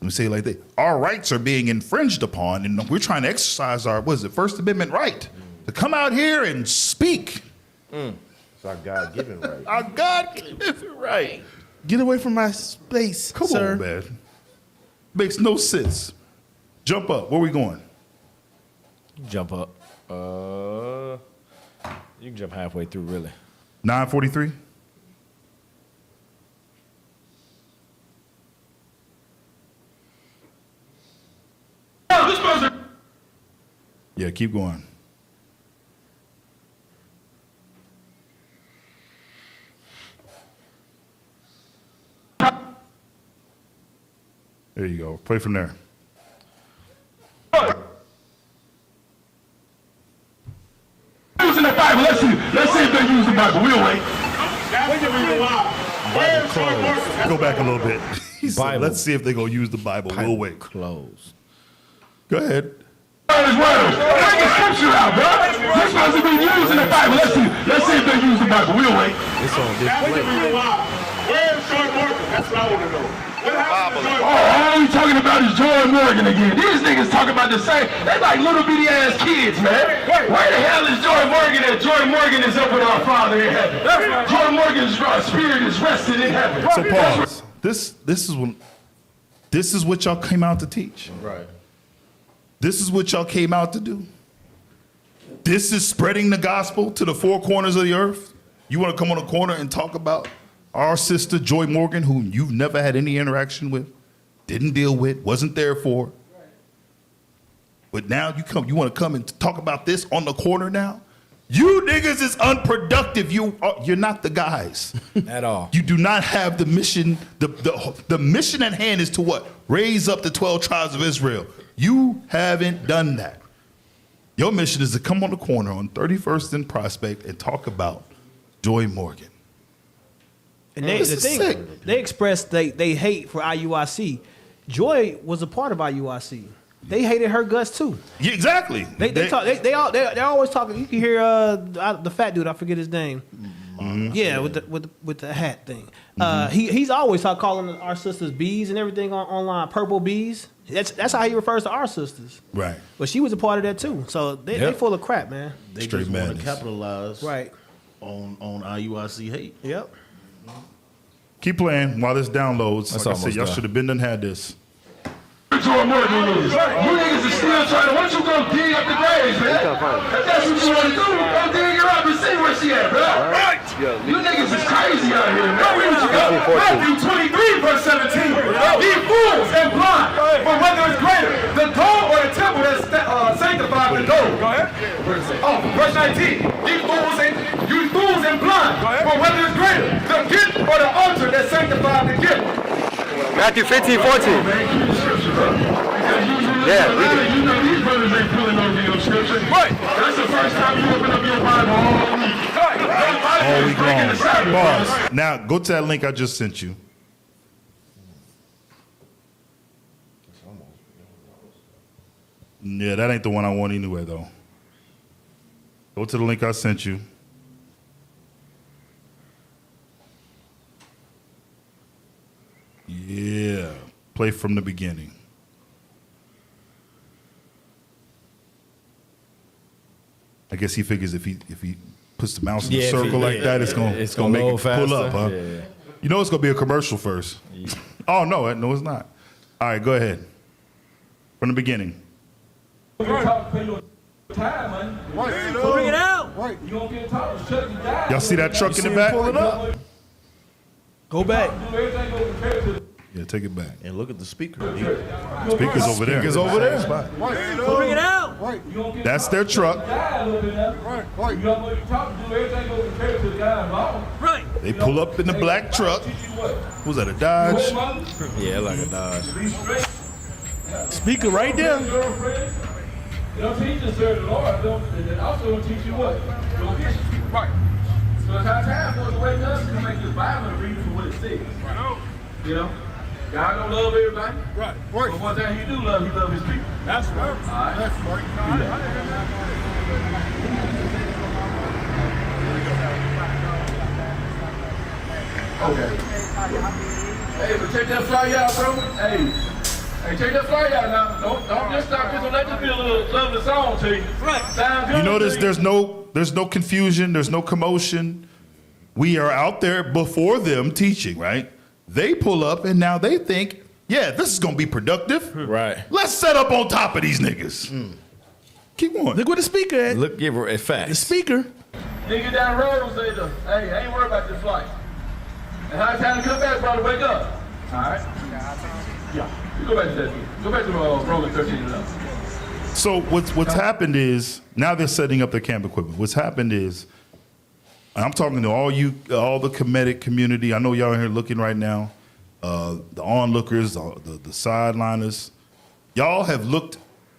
let me say it like that, our rights are being infringed upon and we're trying to exercise our, what is it, First Amendment right to come out here and speak. It's our God-given right. Our God-given right. Get away from my space, Come sir. on, man. Makes no sense. Jump up. Where we going? Jump up. You can jump halfway through, really. 9:43? Yeah, keep going. There you go. Play from there. Using the Bible. Let's see if they use the Bible. We'll wait. Bible closed. Go back a little bit. He said, let's see if they're going to use the Bible. We'll wait. Close. Go ahead. Bring the scripture out, bro. They're supposed to be using the Bible. Let's see if they use the Bible. We'll wait. It's on display. Where's Joy Morgan? That's what I want to know. All we talking about is Joy Morgan again. These niggas talking about the same. They like little bitty ass kids, man. Where the hell is Joy Morgan at? Joy Morgan is up with our Father in heaven. Joy Morgan's spirit is rested in heaven. So pause. This is what y'all came out to teach. Right. This is what y'all came out to do. This is spreading the gospel to the four corners of the earth. You want to come on a corner and talk about our sister Joy Morgan, whom you've never had any interaction with, didn't deal with, wasn't there for. But now you want to come and talk about this on the corner now? You niggas is unproductive. You're not the guys. At all. You do not have the mission. The mission at hand is to what? Raise up the 12 tribes of Israel. You haven't done that. Your mission is to come on the corner on 31st and Prospect and talk about Joy Morgan. And they expressed they hate for IUIC. Joy was a part of IUIC. They hated her guts too. Yeah, exactly. They're always talking. You can hear the fat dude. I forget his name. Yeah, with the hat thing. He's always calling our sisters bees and everything online, purple bees. That's how he refers to our sisters. Right. But she was a part of that too. So they full of crap, man. They just want to capitalize on IUIC hate. Yep. Keep playing while this downloads. Like I said, y'all should have been done had this. Joy Morgan is. You niggas are still trying to. Why don't you go dig up the graves, man? If that's what you want to do, go dig her up and see where she at, bro. Right. You niggas is crazy out here, man. Matthew 23, verse 17. Ye fools and blind, for whether it's greater, the gold or the temple that sanctifies the gold. Go ahead. Oh, verse 19. Ye fools and blind, for whether it's greater, the gift or the altar that sanctifies the gift. Matthew 15, 14. Yeah, read it. You know these brothers ain't pulling over your scripture. Right. That's the first time you open up your Bible all week. All week long. Pause. Now, go to that link I just sent you. Yeah, that ain't the one I want anyway, though. Go to the link I sent you. Yeah, play from the beginning. I guess he figures if he puts the mouse in a circle like that, it's gonna make it pull up, huh? Yeah. You know it's gonna be a commercial first. Yeah. Oh no, it's not. All right, go ahead. From the beginning. Bring it out. Right. You don't get talk. Y'all see that truck in the back? Pull it up. Go back. Yeah, take it back. And look at the speaker. Speaker's over there. Speaker's over there. Bring it out. Right. That's their truck. Right. They pull up in the black truck. Was that a Dodge? Yeah, like a Dodge. Speaker right there. They don't teach us the Lord. They also don't teach you what? Right. So it's our time for us to wake up and make this Bible and read it for what it says. You know? God don't love everybody. Right. But one thing he do love, he love his people. That's right. All right. That's right. Okay. Hey, but check that fly out, bro. Hey, check that fly out now. Don't just stop this and let this be a little lovely song to you. Right. Sound good. You notice there's no confusion, there's no commotion. We are out there before them teaching, right? They pull up and now they think, yeah, this is gonna be productive. Right. Let's set up on top of these niggas. Keep going. Look where the speaker at. Look, give her a fact. The speaker. Nigga down the road say, hey, I ain't worried about this flight. And how time to come back, brother, wake up. All right? Yeah. You go back to that. Go back to Romans 13 and 11. So what's happened is now they're setting up their camp equipment. What's happened is, and I'm talking to all the comedic community. I know y'all in here looking right now, the onlookers, the sideliners. Y'all have looked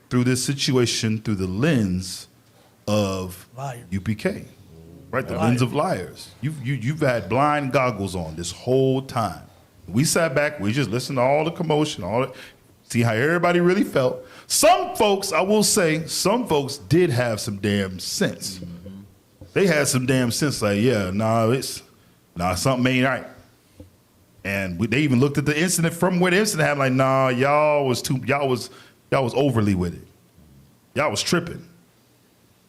through this situation through the lens of UPK, right? The lens of liars. You've had blind goggles on this whole time. We sat back, we just listened to all the commotion, see how everybody really felt. Some folks, I will say, some folks did have some damn sense. They had some damn sense, like, something ain't right. And they even looked at the incident from where the incident happened, like, y'all was overly with it. Y'all was tripping.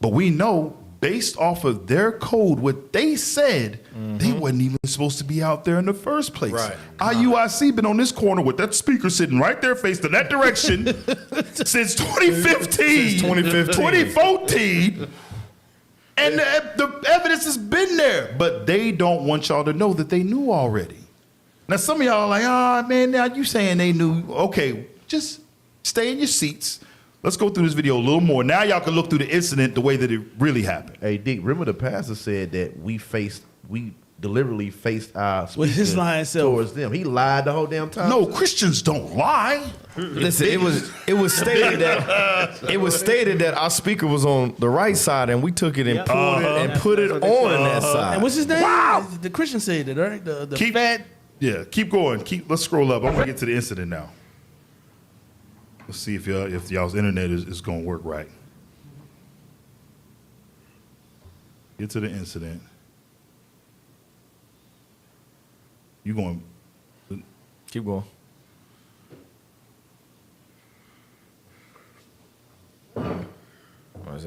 But we know, based off of their code, what they said, they wasn't even supposed to be out there in the first place. Right. IUIC been on this corner with that speaker sitting right there facing that direction since 2015. 2014. And the evidence has been there. But they don't want y'all to know that they knew already. Now, some of y'all are like, man, now you saying they knew. Okay, just stay in your seats. Let's go through this video a little more. Now y'all can look through the incident the way that it really happened. Hey, Dick, remember the pastor said that we deliberately faced our with his lying self towards them. He lied the whole damn time. No, Christians don't lie. Listen, it was stated that our speaker was on the right side, and we took it and put it on that side. And what's his name? Wow. The Christian said it, right? The fat. Yeah, keep going. Let's scroll up. I'm gonna get to the incident now. Let's see if y'all's internet is gonna work right. Get to the incident. You going? Keep going.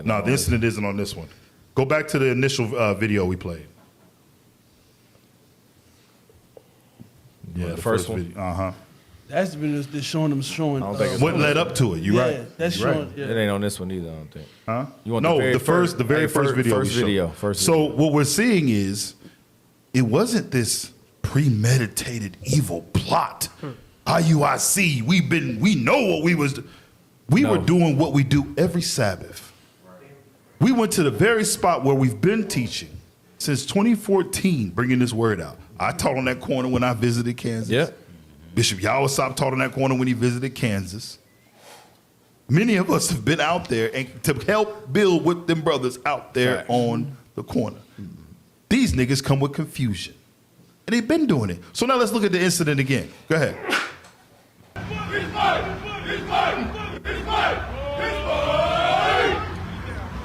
No, the incident isn't on this one. Go back to the initial video we played. Yeah, the first one. That's been just showing. What led up to it? You right? That's showing. Yeah. It ain't on this one either. I don't think. Huh? You want the very first video. So what we're seeing is, it wasn't this premeditated evil plot. IUIC. We know what we was. We were doing what we do every Sabbath. We went to the very spot where we've been teaching since 2014, bringing this word out. I taught on that corner when I visited Kansas. Yeah. Bishop Yawasop taught on that corner when he visited Kansas. Many of us have been out there and to help build with them brothers out there on the corner. These niggas come with confusion. And they've been doing it. So now let's look at the incident again. Go ahead.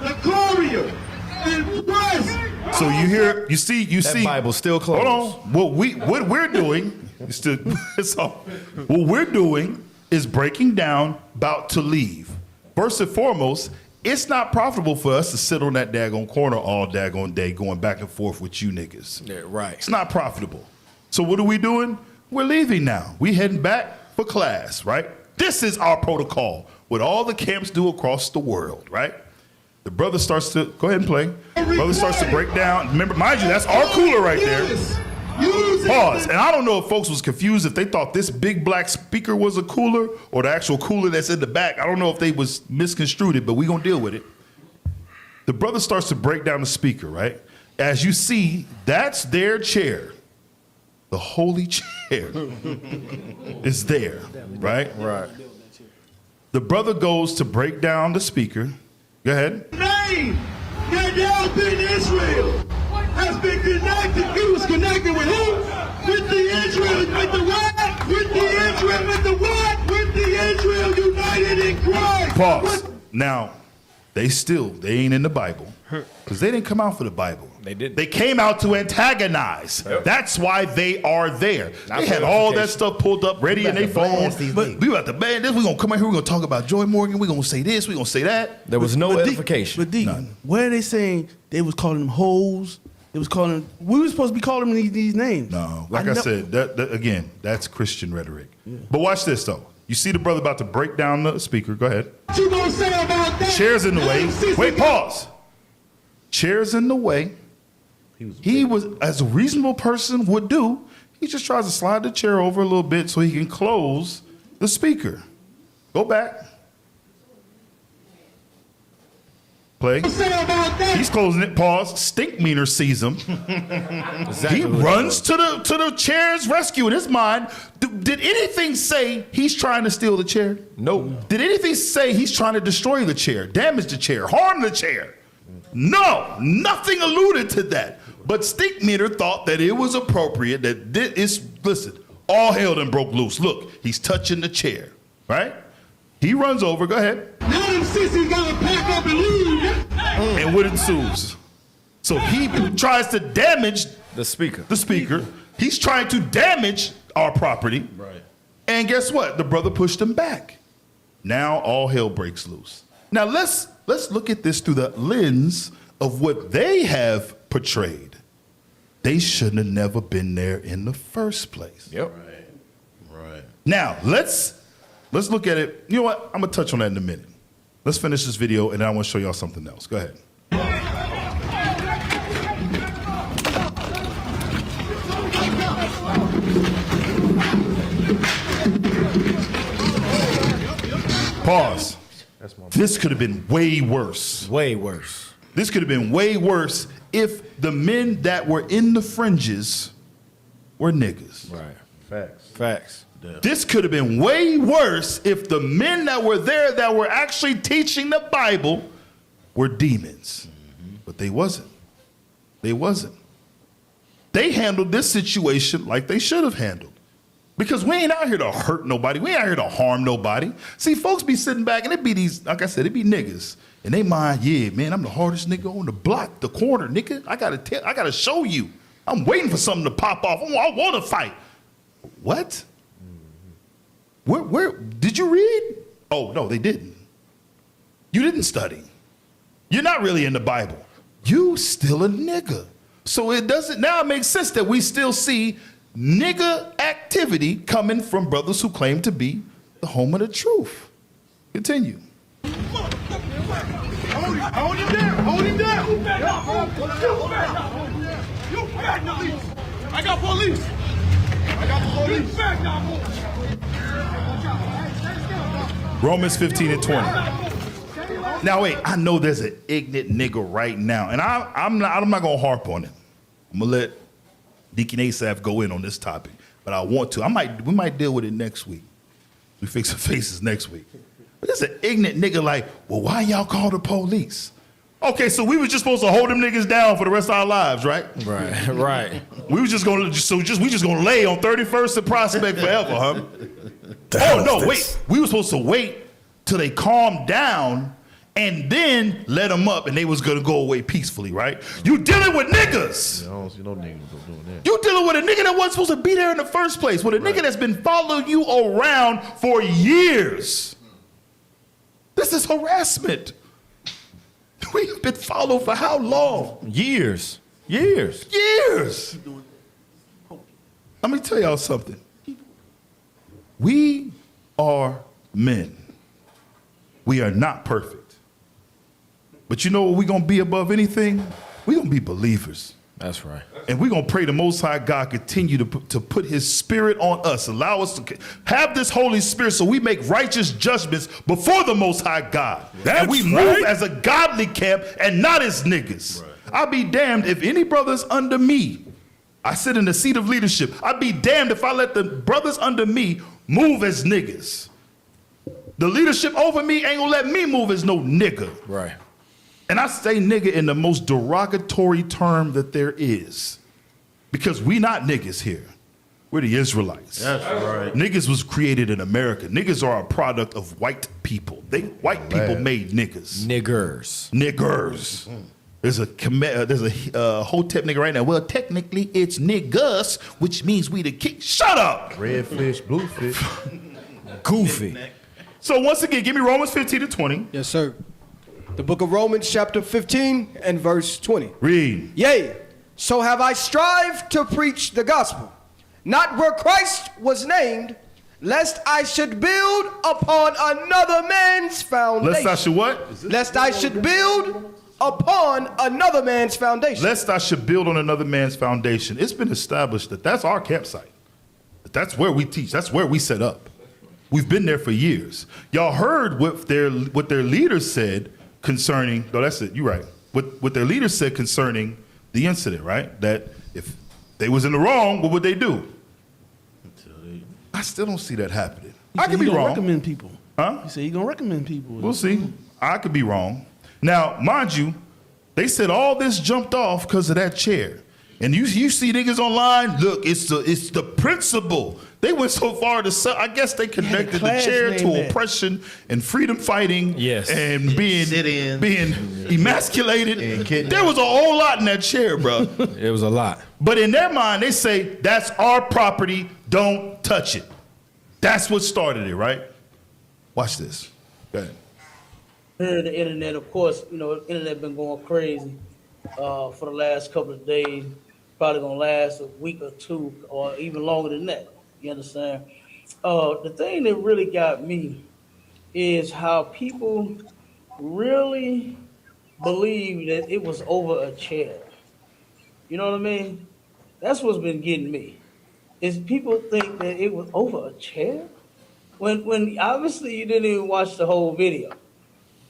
The courier in press. So you see. That Bible's still closed. Hold on. What we're doing what we're doing is breaking down, about to leave. First and foremost, it's not profitable for us to sit on that daggone corner all daggone day going back and forth with you niggas. Yeah, right. It's not profitable. So what are we doing? We're leaving now. We heading back for class, right? This is our protocol, what all the camps do across the world, right? The brother starts to, go ahead and play. Brother starts to break down. Remember, mind you, that's our cooler right there. Pause. And I don't know if folks was confused if they thought this big black speaker was a cooler or the actual cooler that's in the back. I don't know if they was misconstrued it, but we gonna deal with it. The brother starts to break down the speaker, right? As you see, that's their chair. The holy chair is there, right? Right. The brother goes to break down the speaker. Go ahead. Name that now been Israel has been connected. He was connected with who? With the Israel, with the what? With the Israel, with the what? With the Israel united in Christ. Pause. Now, they ain't in the Bible because they didn't come out for the Bible. They didn't. They came out to antagonize. Yep. That's why they are there. They had all that stuff pulled up, ready in their phone. But we about to ban this. We're going to come out here. We're going to talk about Joy Morgan. We're going to say this. We're going to say that. There was no edification. None. Where are they saying they was calling them hoes? They was calling them, we were supposed to be calling them these names. No, like I said, that again, that's Christian rhetoric. Yeah. But watch this, though. You see the brother about to break down the speaker. Go ahead. What you gonna say about that? Chairs in the way. Wait, pause. Chairs in the way. He was, as a reasonable person would do, he just tries to slide the chair over a little bit so he can close the speaker. Go back. Play. He's closing it. Pause. Stink meaner sees him. He runs to the chair's rescue. In his mind, did anything say he's trying to steal the chair? Nope. Did anything say he's trying to destroy the chair, damage the chair, harm the chair? No, nothing alluded to that. But Stink meter thought that it was appropriate that listen, all hell done broke loose. Look, he's touching the chair, right? He runs over, go ahead. Now them sissies gotta pack up and leave. And what ensues? So he tries to damage the speaker. He's trying to damage our property. Right. And guess what? The brother pushed him back. Now all hell breaks loose. Now let's look at this through the lens of what they have portrayed. They shouldn't have never been there in the first place. Yep. Right. Now let's look at it. You know what? I'm gonna touch on that in a minute. Let's finish this video and then I want to show y'all something else. Go ahead. Pause. This could have been way worse. Way worse. This could have been way worse if the men that were in the fringes were niggas. Right. Facts. This could have been way worse if the men that were there that were actually teaching the Bible were demons. But they wasn't. They wasn't. They handled this situation like they should have handled. Because we ain't out here to hurt nobody. We ain't out here to harm nobody. See, folks be sitting back and it be these, like I said, it be niggas. And they mind, yeah, man, I'm the hardest nigga on the block, the corner, nigga. I gotta show you. I'm waiting for something to pop off. I want to fight. What? Where did you read? Oh, no, they didn't. You didn't study. You're not really in the Bible. You still a nigga. So it makes sense that we still see nigga activity coming from brothers who claim to be the home of the truth. Continue. Hold him down. Hold him down. You back now. I got police. Romans 15 and 20. Now wait, I know there's an ignorant nigga right now, and I'm not gonna harp on him. I'm gonna let Deacon Asaph go in on this topic, but I want to. We might deal with it next week. We fix the faces next week. But there's an ignorant nigga like, well, why y'all call the police? Okay, so we was just supposed to hold them niggas down for the rest of our lives, right? Right. We just gonna lay on 31st and Prospect forever, huh? Oh no, wait. We were supposed to wait till they calmed down and then let them up, and they was gonna go away peacefully, right? You dealing with niggas. I don't see no niggas doing that. You dealing with a nigga that wasn't supposed to be there in the first place, with a nigga that's been following you around for years. This is harassment. We've been followed for how long? Years. Let me tell y'all something. We are men. We are not perfect. But you know what we're going to be above anything? We're going to be believers. That's right. And we're going to pray the Most High God continue to put his spirit on us. Allow us to have this Holy Spirit so we make righteous judgments before the Most High God. And we move as a godly camp and not as niggas. Right. I'll be damned if any brothers under me, I sit in the seat of leadership, I'd be damned if I let the brothers under me move as niggas. The leadership over me ain't gonna let me move as no nigga. Right. And I say nigga in the most derogatory term that there is. Because we not niggas here. We're the Israelites. That's right. Niggas was created in America. Niggas are a product of white people. White people made niggas. Niggers. There's a Hotep nigga right now. Well, technically it's niggas, which means we the king. Shut up! Red fish, blue fish. Goofy. So once again, give me Romans 15 and 20. Yes, sir. The book of Romans, chapter 15 and verse 20. Read. Yea, so have I strived to preach the gospel, not where Christ was named, lest I should build upon another man's foundation. Lest I should what? Lest I should build upon another man's foundation. Lest I should build on another man's foundation. It's been established that that's our campsite. That's where we teach. That's where we set up. We've been there for years. Y'all heard what their leaders said concerning, no, that's it, you're right. What their leader said concerning the incident, right? That if they was in the wrong, what would they do? I still don't see that happening. I could be wrong. Recommend people. Huh? He said he gonna recommend people. We'll see. I could be wrong. Now, mind you, they said all this jumped off because of that chair. And you see niggas online, look, it's the principle. They went so far to say, I guess they connected the chair to oppression and freedom fighting. Yes. And being emasculated. There was a whole lot in that chair, bro. It was a lot. But in their mind, they say, that's our property, don't touch it. That's what started it, right? Watch this. Go ahead. Heard the internet, of course, you know, the internet been going crazy for the last couple of days. Probably gonna last a week or two, or even longer than that. You understand? The thing that really got me is how people really believe that it was over a chair. You know what I mean? That's what's been getting me. Is people think that it was over a chair? When obviously you didn't even watch the whole video.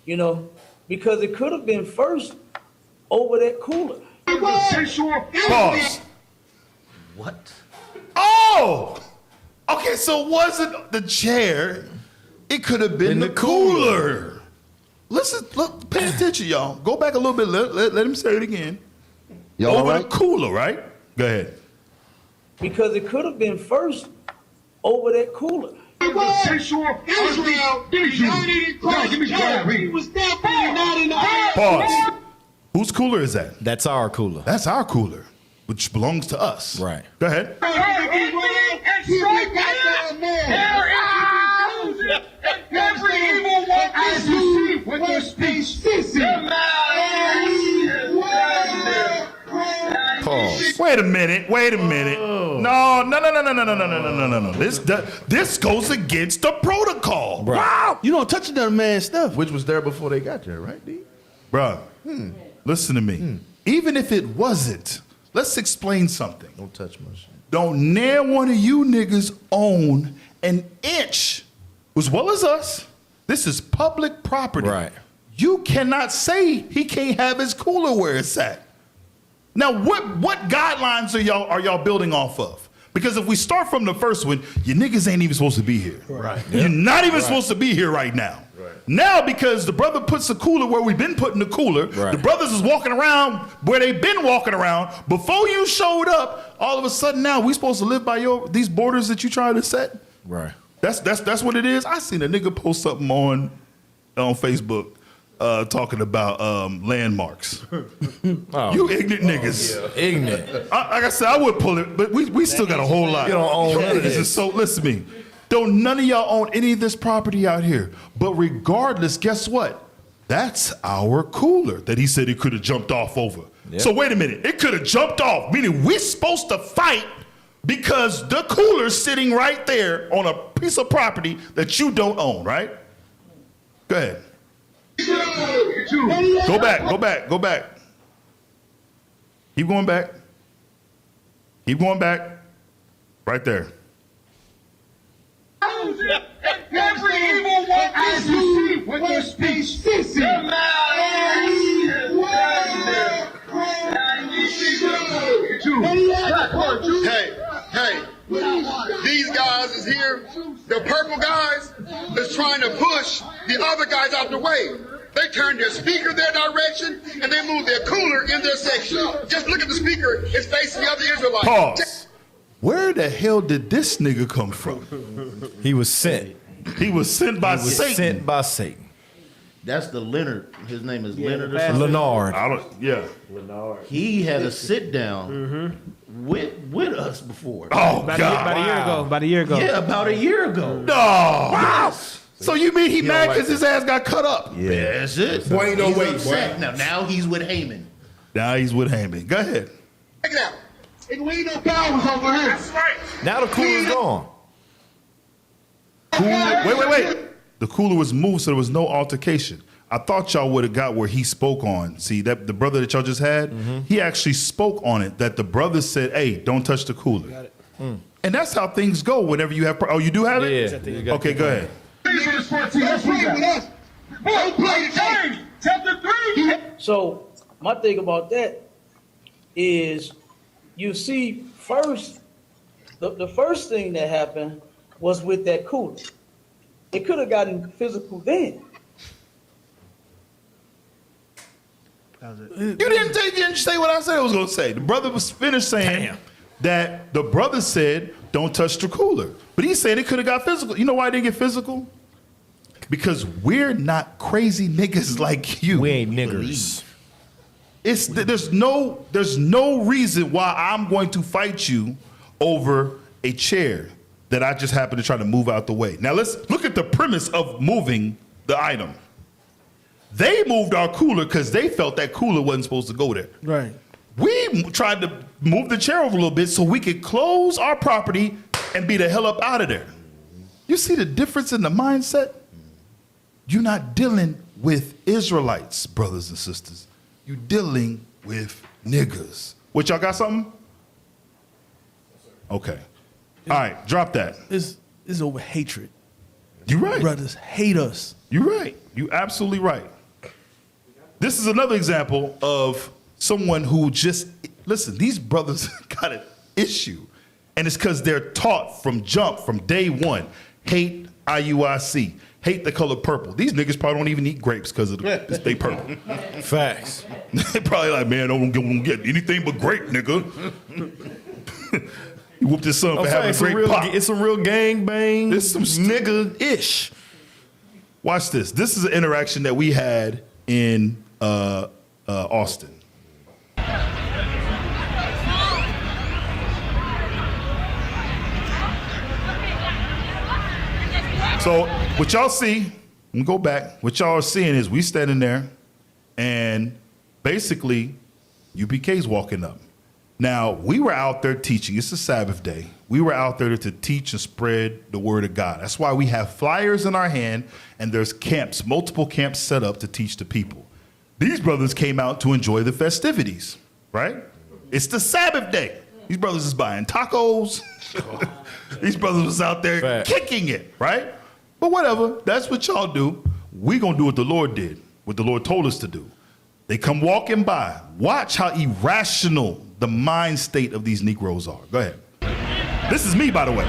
You know, because it could have been first over that cooler. Pause. What? Oh! Okay, so it wasn't the chair. It could have been the cooler. Listen, look, pay attention, y'all. Go back a little bit. Let him say it again. Y'all over right? the cooler, right? Go ahead. Because it could have been first over that cooler. Pause. Whose cooler is that? That's our cooler. That's our cooler, which belongs to us. Right. Go ahead. Pause. Wait a minute. No. This goes against the protocol. Right. Wow. You don't touch that man's stuff. Which was there before they got there, right, D? Bruh, listen to me. Even if it wasn't, let's explain something. Don't touch my shit. Don't near one of you niggas own an inch, as well as us. This is public property. Right. You cannot say he can't have his cooler where it's at. Now, what guidelines are y'all building off of? Because if we start from the first one, you niggas ain't even supposed to be here. Right. You're not even supposed to be here right now. Right. Now, because the brother puts the cooler where we've been putting the cooler, Right. the brothers is walking around where they've been walking around. Before you showed up, all of a sudden now we supposed to live by these borders that you trying to set? Right. That's what it is. I seen a nigga post something on Facebook talking about landmarks. You ignorant niggas. Yeah. Ignorant. Like I said, I would pull it, but we still got a whole lot. You don't own none of This this. is so, listen to me. Don't none of y'all own any of this property out here. But regardless, guess what? That's our cooler that he said he could have jumped off over. Yep. So wait a minute. It could have jumped off, meaning we're supposed to fight because the cooler's sitting right there on a piece of property that you don't own, right? Go ahead. Go back. Keep going back. Right there. Every evil one as you see with your speech ceasing. Hey, these guys is here. The purple guys is trying to push the other guys out the way. They turn their speaker their direction and they move their cooler in their section. Just look at the speaker. It's facing the other Israelites. Pause. Where the hell did this nigga come from? He was sent. He was sent by Satan. Sent by Satan. That's the Leonard. His name is Leonard or something. Leonard. Leonard. He had a sit down with us before. Oh, About God. a year ago. Yeah, about a year ago. No. Wow. So you mean he mad because his ass got cut up? Yeah. That's it. Boy, ain't no He's way, upset. boy. Now he's with Haman. Go ahead. Check it out. And we ain't no powers over here. That's right. Now the cooler's gone. Wait. The cooler was moved, so there was no altercation. I thought y'all would have got where he spoke on. See, that the brother that y'all just had, he actually spoke on it, that the brother said, hey, don't touch the cooler. Got it. And that's how things go whenever you have... Oh, you do have it? Yeah. Okay, go ahead. That's right with us. Don't play the game. Chapter 3. So my thing about that is, you see, first, the first thing that happened was with that cooler. It could have gotten physical then. You didn't say what I said I was going to say. The brother was finished saying that the brother said, don't touch the cooler. But he said it could have got physical. You know why it didn't get physical? Because we're not crazy niggas like you. We ain't niggers. There's no reason why I'm going to fight you over a chair that I just happen to try to move out the way. Now let's look at the premise of moving the item. They moved our cooler because they felt that cooler wasn't supposed to go there. Right. We tried to move the chair over a little bit so we could close our property and be the hell up out of there. You see the difference in the mindset? You're not dealing with Israelites, brothers and sisters. You're dealing with niggas. What, y'all got something? Okay. All right, drop that. It's over hatred. You're right. Brothers hate us. You're right. You're absolutely right. This is another example of someone who just, listen, these brothers got an issue. And it's because they're taught from day one, hate IUIC, hate the color purple. These niggas probably don't even eat grapes because they purple. Facts. They probably like, man, don't get anything but grape, nigga. You whooped his son for having a great pop. It's some real gang bang. It's some nigga-ish. Watch this. This is an interaction that we had in Austin. So what y'all see, let me go back. What y'all are seeing is we standing there and basically UPK's walking up. Now, we were out there teaching. It's a Sabbath day. We were out there to teach and spread the word of God. That's why we have flyers in our hand and there's camps, multiple camps set up to teach the people. These brothers came out to enjoy the festivities, right? It's the Sabbath day. These brothers is buying tacos. These brothers was out there kicking it, right? But whatever, that's what y'all do. We gonna do what the Lord did, what the Lord told us to do. They come walking by. Watch how irrational the mind state of these Negroes are. Go ahead. This is me, by the way.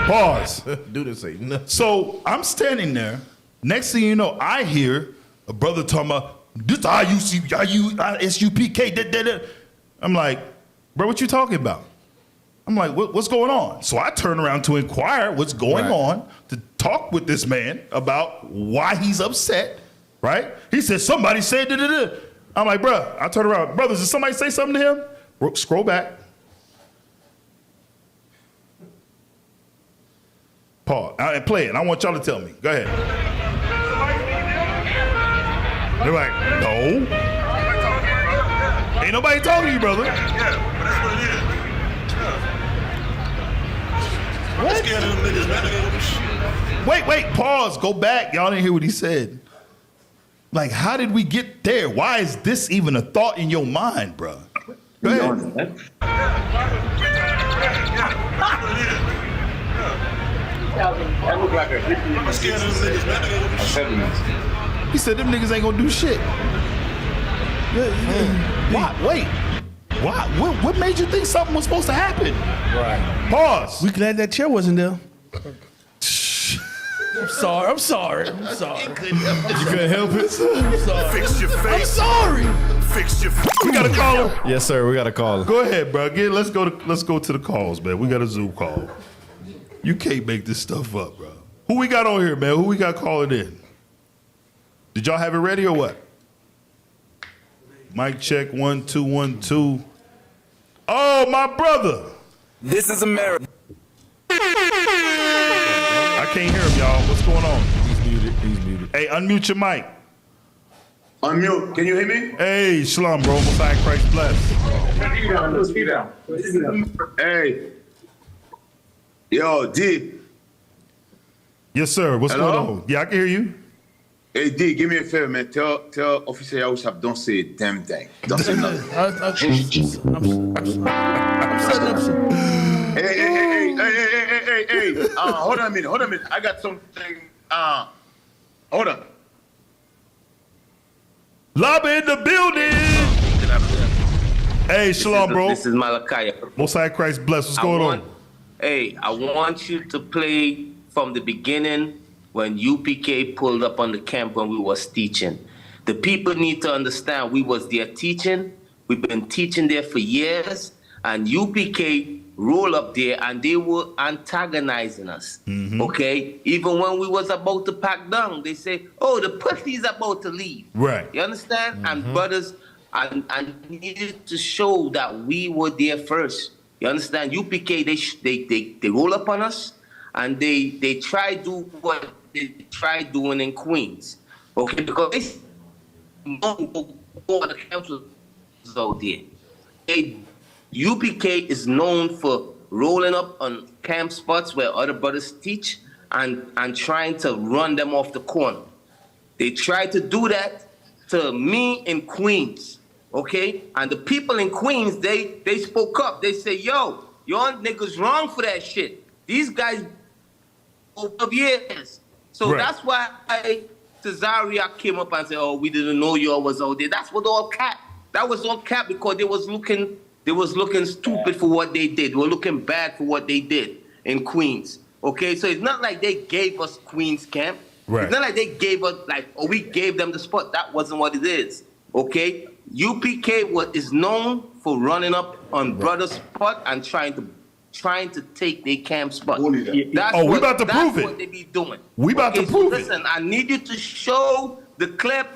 Pause. Dude didn't say nothing. So I'm standing there. Next thing you know, I hear a brother talking about this SUPK. I'm like, bro, what you talking about? I'm like, what's going on? So I turn around to inquire what's going on, to talk with this man about why he's upset, right? He said, somebody said da-da-da. I'm like, bro, I turn around. Brothers, did somebody say something to him? Scroll back. Pause. And play it. I want y'all to tell me. Go ahead. They're like, no. Ain't nobody talking to you, brother. Yeah, but that's what it is. Wait, pause. Go back. Y'all didn't hear what he said. Like, how did we get there? Why is this even a thought in your mind, bro? Go ahead. That look like a He said them niggas ain't gonna do shit. Why? Wait. Why? What made you think something was supposed to happen? Right. Pause. We glad that chair wasn't there. I'm sorry. You couldn't help it? I'm sorry. Fix your face. I'm sorry. Fix your face. We got a caller. Yes, sir. We got a caller. Go ahead, bro. Let's go to the calls, man. We got a Zoom call. You can't make this stuff up, bro. Who we got on here, man? Who we got calling in? Did y'all have it ready or what? Mic check 1 2 1 2. Oh, my brother. This is America. I can't hear him, y'all. What's going on? He's muted. Hey, unmute your mic. Unmute. Can you hear me? Hey, shalom, bro. Messiah Christ bless. Speak down. Hey. Yo, D. Yes, sir. What's Hello? going on? Yeah, I can hear you. Hey, D, give me a favor, man. Tell Officer Yahushua, don't say a damn thing. Don't say nothing. I'm setting up some. Hey. Hold on a minute. I got something. Hold on. Lobby in the building. Hey, shalom, bro. This is Malachi. Most High Christ bless. What's going on? Hey, I want you to play from the beginning when UPK pulled up on the camp when we was teaching. The people need to understand we was there teaching. We've been teaching there for years, and UPK roll up there and they were antagonizing us. Okay? Even when we was about to pack down, they say, oh, the pussy's about to leave. Right. You understand? And brothers, I needed to show that we were there first. You understand? UPK, they roll up on us and they try do what they try doing in Queens. Okay? Because they know all the councils out there. UPK is known for rolling up on camp spots where other brothers teach and trying to run them off the corner. They tried to do that to me in Queens, okay? And the people in Queens, they spoke up. They say, yo, y'all niggas wrong for that shit. These guys over years. So that's why Cesaria came up and said, oh, we didn't know y'all was out there. That's what all cap. That was all cap because they was looking stupid for what they did. They were looking bad for what they did in Queens. Okay, so it's not like they gave us Queens camp. Right. It's not like they gave us we gave them the spot. That wasn't what it is. Okay, UPK is known for running up on brothers' spot and trying to take their camp spot. we about to prove it. That's what they be doing. We about to prove it. Listen, I need you to show the clip.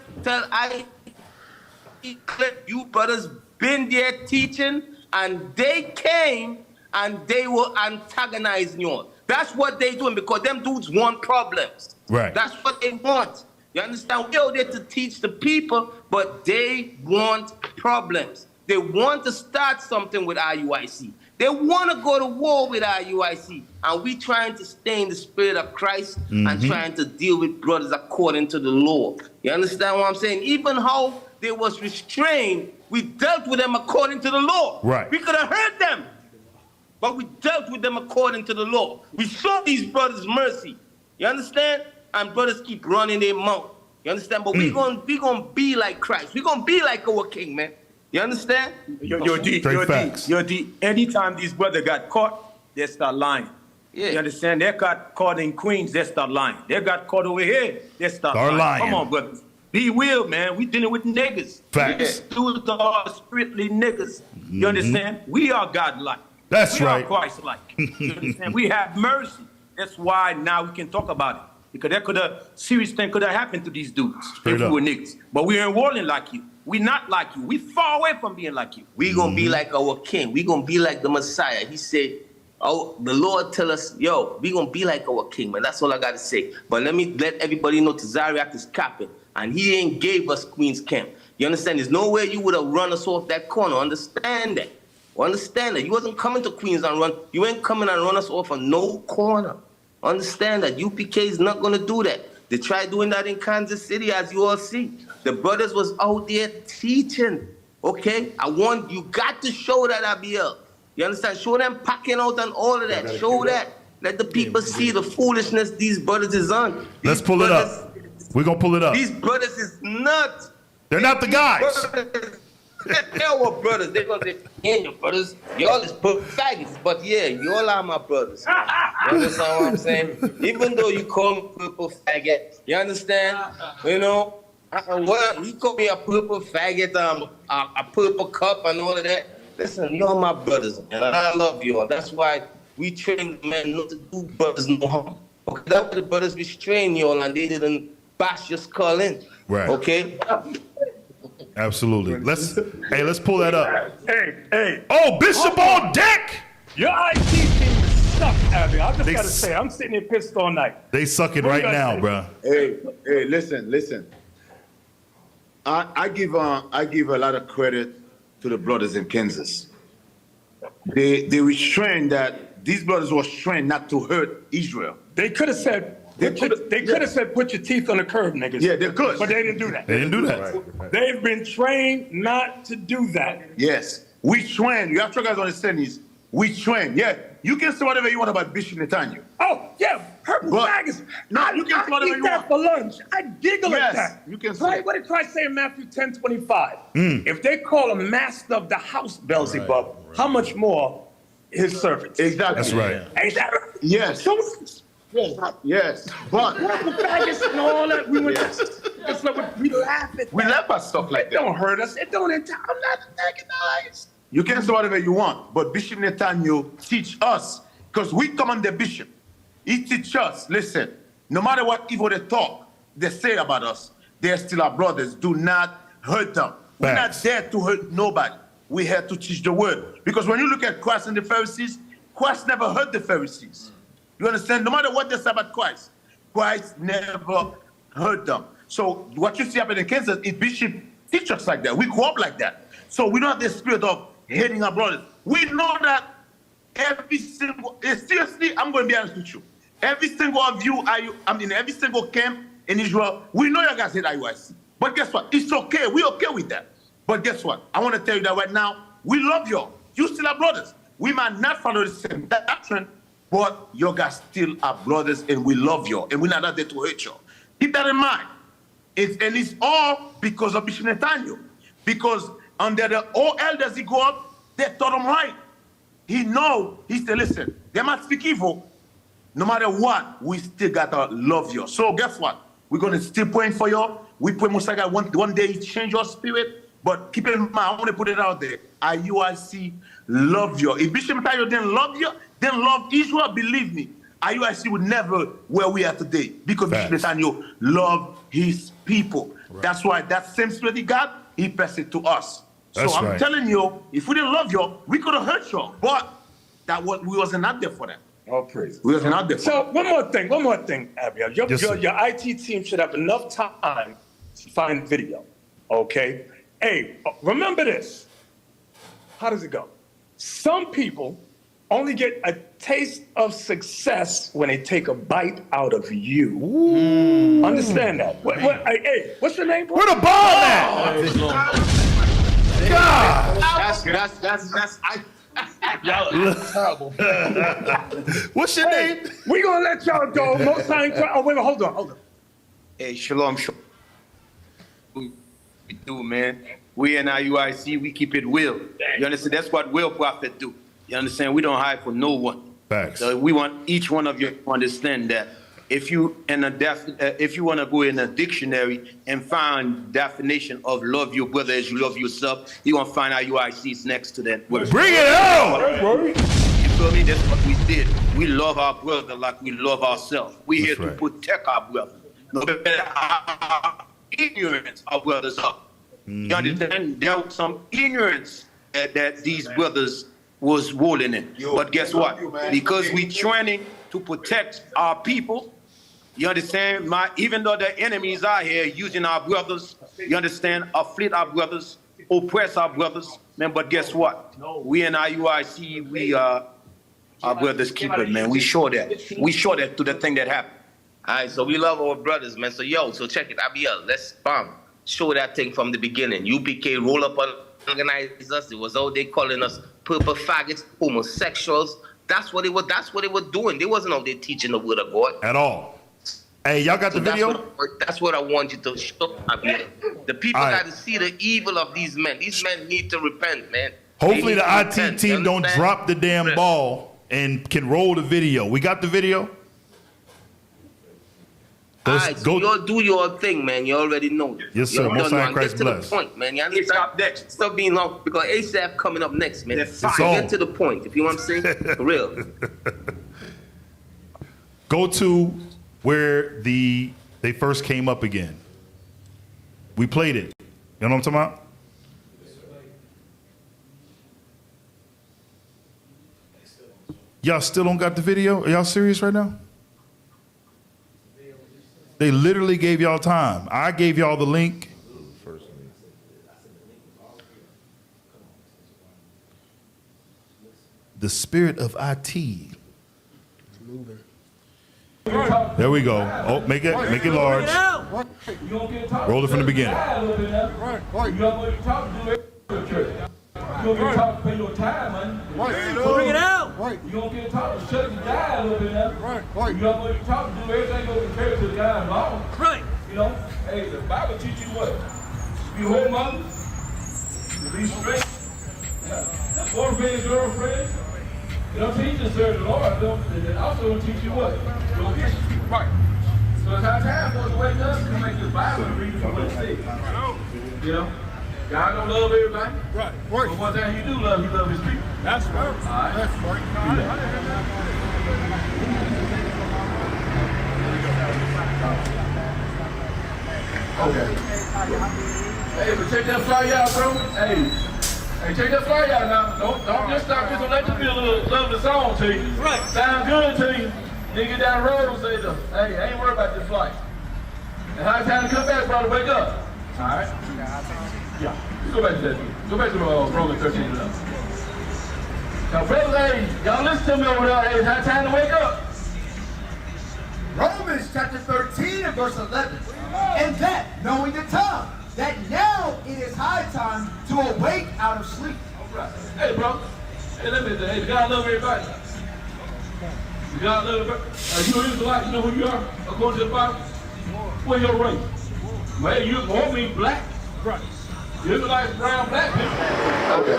Clip, you brothers been there teaching, and they came and they were antagonizing you. That's what they doing because them dudes want problems. Right. That's what they want. You understand? We're there to teach the people, but they want problems. They want to start something with IUIC. They want to go to war with IUIC. And we trying to stay in the spirit of Christ and trying to deal with brothers according to the law. You understand what I'm saying? Even how they was restrained, we dealt with them according to the law. Right. We could have hurt them, but we dealt with them according to the law. We showed these brothers mercy. You understand? And brothers keep running their mouth. You understand? But we gonna be like Christ. We gonna be like our King, man. You understand? Yo, D. Anytime these brothers got caught, they start lying. Yeah. You understand? They got caught in Queens, they start lying. They got caught over here, they start lying. Come on, brothers. Be real, man. We dealing with niggas. Facts. Dudes are strictly niggas. You understand? We are God-like. That's right. We are Christ-like. You understand? We have mercy. That's why now we can talk about it. Because serious thing could have happened to these dudes if we were niggas. But we ain't rolling like you. We not like you. We far away from being like you. We gonna be like our King. We gonna be like the Messiah. He said, oh, the Lord tell us, yo, we gonna be like our King, man. That's all I gotta say. But let me let everybody know Tazariak is capping. And he ain't gave us Queen's camp. You understand? There's no way you would have run us off that corner. Understand that. Understand that. You wasn't coming to Queens and run. You ain't coming and run us off on no corner. Understand that. UPK is not going to do that. They tried doing that in Kansas City, as you all see. The brothers was out there teaching. Okay? You got to show that, Abiel. You understand? Show them packing out and all of that. Show that. Let the people see the foolishness these brothers is on. Let's pull it up. We're going to pull it up. These brothers is nuts. They're not the guys. They're our brothers. They're going to say, yeah, your brothers, y'all is faggots. But yeah, y'all are my brothers. You understand what I'm saying? Even though you call me purple faggot, you understand? You know, you call me a purple faggot, a purple cup and all of that. Listen, y'all my brothers, and I love y'all. That's why we train men not to do brothers no harm. Okay, that's why the brothers restrain y'all and they didn't bash your skull in. Right. Okay? Absolutely. Let's pull that up. Hey. Oh, Bishop on deck. Your IT team suck, Abby. I just gotta say, I'm sitting here pissed all night. They sucking right now, bro. Hey, listen. I give a lot of credit to the brothers in Kansas. They restrained that. These brothers were trained not to hurt Israel. They could have said, They could have said, put your teeth on the curb, niggas. Yeah, they could. But they didn't do that. They didn't do that. They've been trained not to do that. Yes, we train. You have to guys understand this. We train. Yeah, you can say whatever you want about Bishop Netanyahu. Oh, yeah, purple faggots. No, you can say whatever eat you that want. for lunch. I giggle at Yes, that. you can say Right? it. What did Christ say in Matthew 10:25? If they call him master of the house Beelzebub, how much more his servants? Exactly. That's right. Ain't that right? Yes. So, Yes, but purple faggots and all that, we laugh at that. we laugh at stuff like It that. don't hurt us. It don't. I'm not antagonized. You can say whatever you want, but Bishop Netanyahu teach us, because we come under Bishop. He teach us, listen, no matter what evil they say about us, they're still our brothers. Do not hurt them. We're not there to hurt nobody. We're here to teach the word. Because when you look at Christ and the Pharisees, Christ never hurt the Pharisees. You understand? No matter what they say about Christ, Christ never hurt them. So what you see happening in Kansas is Bishop teach us like that. We grew up like that. So we don't have the spirit of hating our brothers. We know that seriously, I'm going to be honest with you. Every single of you, every single camp in Israel, we know you guys hate IUIC. But guess what? It's okay. We're okay with that. But guess what? I want to tell you that right now, we love you. You still are brothers. We might not follow the same doctrine, but you guys still are brothers, and we love you, and we're not out there to hurt you. Keep that in mind. It's all because of Bishop Netanyahu. Because under the old elders he grew up, they taught him right. He said, listen, they might speak evil. No matter what, we still gotta love you. So guess what? We're gonna still praying for you. We pray most likely one day he change your spirit. But keep in mind, I want to put it out there. IUIC love you. If Bishop Netanyahu didn't love you, didn't love Israel, believe me, IUIC would never where we are today. Because Bishop Netanyahu loved his people. Right. That's why that same spirit he got, he passed it to us. That's so I'm right. telling you, if we didn't love you, we could have hurt you. But we wasn't out there for that. All praise. We wasn't out there for So that. one more thing, Abiel. Your IT team should have enough time to find video. Okay? Hey, remember this. How does it go? Some people only get a taste of success when they take a bite out of you. Ooh. Understand that? Hey, what's your name, bro? Where the ball at? God. That's y'all are terrible. What's your name? We gonna let y'all go. Most time. Oh wait, hold on. Hey, shalom. We do, man. We in IUIC, we keep it real. You understand? That's what real prophet do. You understand? We don't hide for no one. Facts. So we want each one of you to understand that if you want to go in a dictionary and find definition of love your brother as you love yourself, you're gonna find IUIC's next to that word. Bring it on! You feel me? That's what we did. We love our brother like we love ourselves. We're here to protect our brother. No matter how ignorance our brothers are. You understand? There was some ignorance that these brothers was rolling in. But guess what? Because we training to protect our people, you understand? Even though the enemies are here using our brothers, you understand? Afflict our brothers, oppress our brothers, man. But guess what? We in IUIC, we are our brothers' keeper, man. We show that. We show that to the thing that happened. All right, so we love our brothers, man. So check it, Abiel. Let's show that thing from the beginning. UPK roll up on organize us. It was all they calling us purple faggots, homosexuals. That's what they were doing. They wasn't out there teaching the word of God at all. Hey, y'all got the video? That's what I want you to show. The people got to see the evil of these men. These men need to repent, man. Hopefully the IT team don't drop the damn ball and can roll the video. We got the video? All right, so you do your thing, man. You already know. Yes, sir. Most High Christ bless. Get to the point, man. You understand? Stop being long because ASAP coming up next, man. Get to the point. If you know what I'm saying, for real. Go to where they first came up again. We played it. You know what I'm talking about? Y'all still don't got the video? Are y'all serious right now? They literally gave y'all time. I gave y'all the link. The spirit of IT. Moving. There we go. Oh, make it large. Roll it from the beginning. Right. You don't want to talk to it. You don't get taught to pay your time, man. Bring it out. You don't get taught to shut your guy a little bit now. You don't want to talk to do everything go compared to the guy's law. Right. You know, hey, the Bible teach you what? You hold mothers, you be straight. Yeah. Boyfriend, girlfriend. It don't teach you to serve the Lord. It also don't teach you what? Your history. Right. So it's our time for us to wake up and make the Bible and read it for what it says. You know? God don't love everybody. Right. But one thing he do love, he love his people. That's right. All right. That's right. Okay. Hey, but check that fly out, bro. Hey, check that fly out now. Don't just stop this and let you feel a little love the song to you. Right. Sound good to you. Then get down the road and say, hey, I ain't worried about this flight. And how time to come back, brother, wake up. All right. Yeah, go back to that. Go back to Romans 13 and up. Now, brothers, hey, y'all listen to me over there. Hey, it's high time to wake up. Romans chapter 13 and verse 11. And that, knowing the time, that now it is high time to awake out of sleep. All right. Hey, bro. Hey, let me say, hey, God love everybody. God love everybody. You an Israelite, you know who you are, according to the Bible? What's your race? Well, you want me black? Right. You look like brown black people. Okay.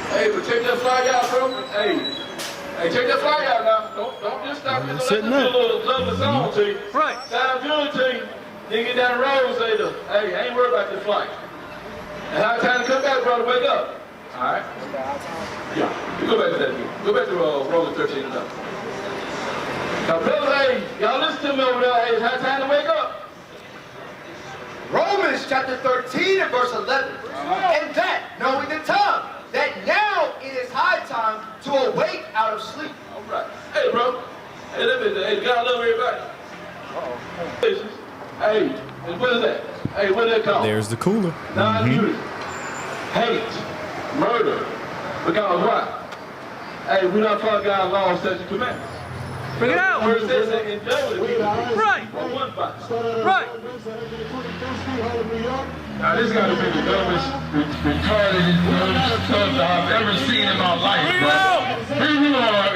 Hey, but check that fly out, bro. Hey, check that fly out now. Don't just stop this. Let me feel a little lovely song to you. Right. Sound good to you. Then get down the road and say, hey, I ain't worried about this flight. And how time to come back, brother, wake up. All right? Yeah. You go back to that. Go back to Romans 13 and up. Now, brothers, hey, y'all listen to me over there. Hey, it's high time to wake up. Romans chapter 13 and verse 11. And that, knowing the time, that now it is high time to awake out of sleep. All right. Hey, bro. Hey, let me say, hey, God love everybody. Hey, what is that? Hey, what is that called? There's the cooler. Non-unity. Hate. Murder. Because what? Hey, we don't follow God's law and statutes and commandments. Bring it out. Where it says that in Joey, right. One fight. Right. Now this got to be the dumbest, retarded stuff I've ever seen in my life, bro. Here you are,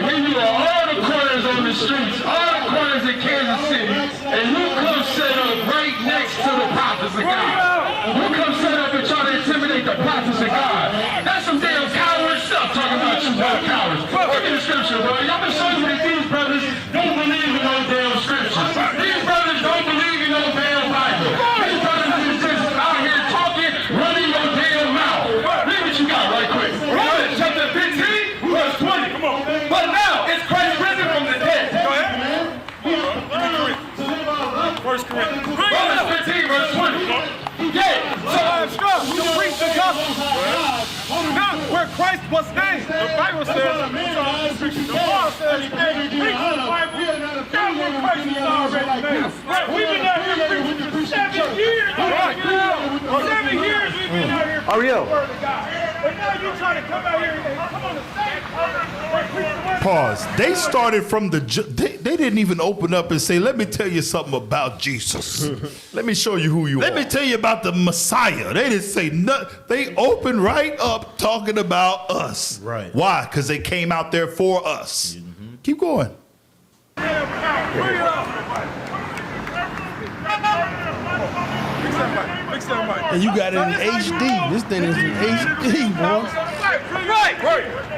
all the corners on the streets, all the corners in Kansas City, and you come set up right next to the prophets of God. You come set up and try to intimidate the prophets of God. That's some damn coward stuff talking about you cowards. Look at the scripture, bro. Y'all been showing me that these brothers don't believe in no damn scriptures. These brothers don't believe in no damn Bible. These brothers is just out here talking, running your damn mouth. Read what you got right quick. Romans chapter 15, verse 20. Come on. But now it's Christ risen from the dead. Go ahead. First Corinthians. Romans 15, verse 20. Yeah, so I'm strong to preach the gospel. Not where Christ was named. The Bible says, the Bible says, hey, preach the Bible. Not where Christ is already named. We've been out here preaching for 7 years. 7 years we've been out here preaching the word of God. But now you're trying to come out here and come on the stage. Pause. They started from the. They didn't even open up and say, "Let me tell you something about Jesus. Let me show you who you are. Let me tell you about the Messiah." They didn't say nothing. They opened right up talking about us. Right. Why? Because they came out there for us. Mm-hmm. Keep going. And you got it in HD. This thing is in HD, boy. Right.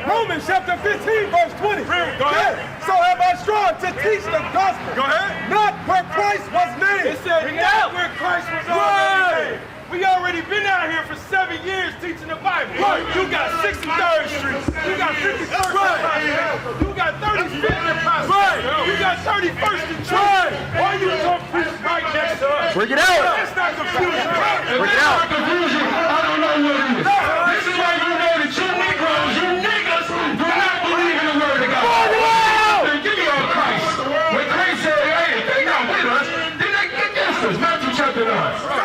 Romans chapter 15, verse 20. Go ahead. So have I strong to teach the gospel. Go ahead. Not where Christ was named. It said not where Christ was already named. We already been out here for 7 years teaching the Bible. Right. You got 63rd Street. You got 51st Street. You got 35th and Prospect. Right. You got 31st and Trent. Why you don't preach right next to us? Bring it out. That's not confusion. Bring it out. Confusion. I don't know what it is. This is why you know that you Negroes, you niggas, do not believe in the word of God. Give me on Christ. When Christ said, hey, if they not with us, then they get against us. Matthew chapter 9.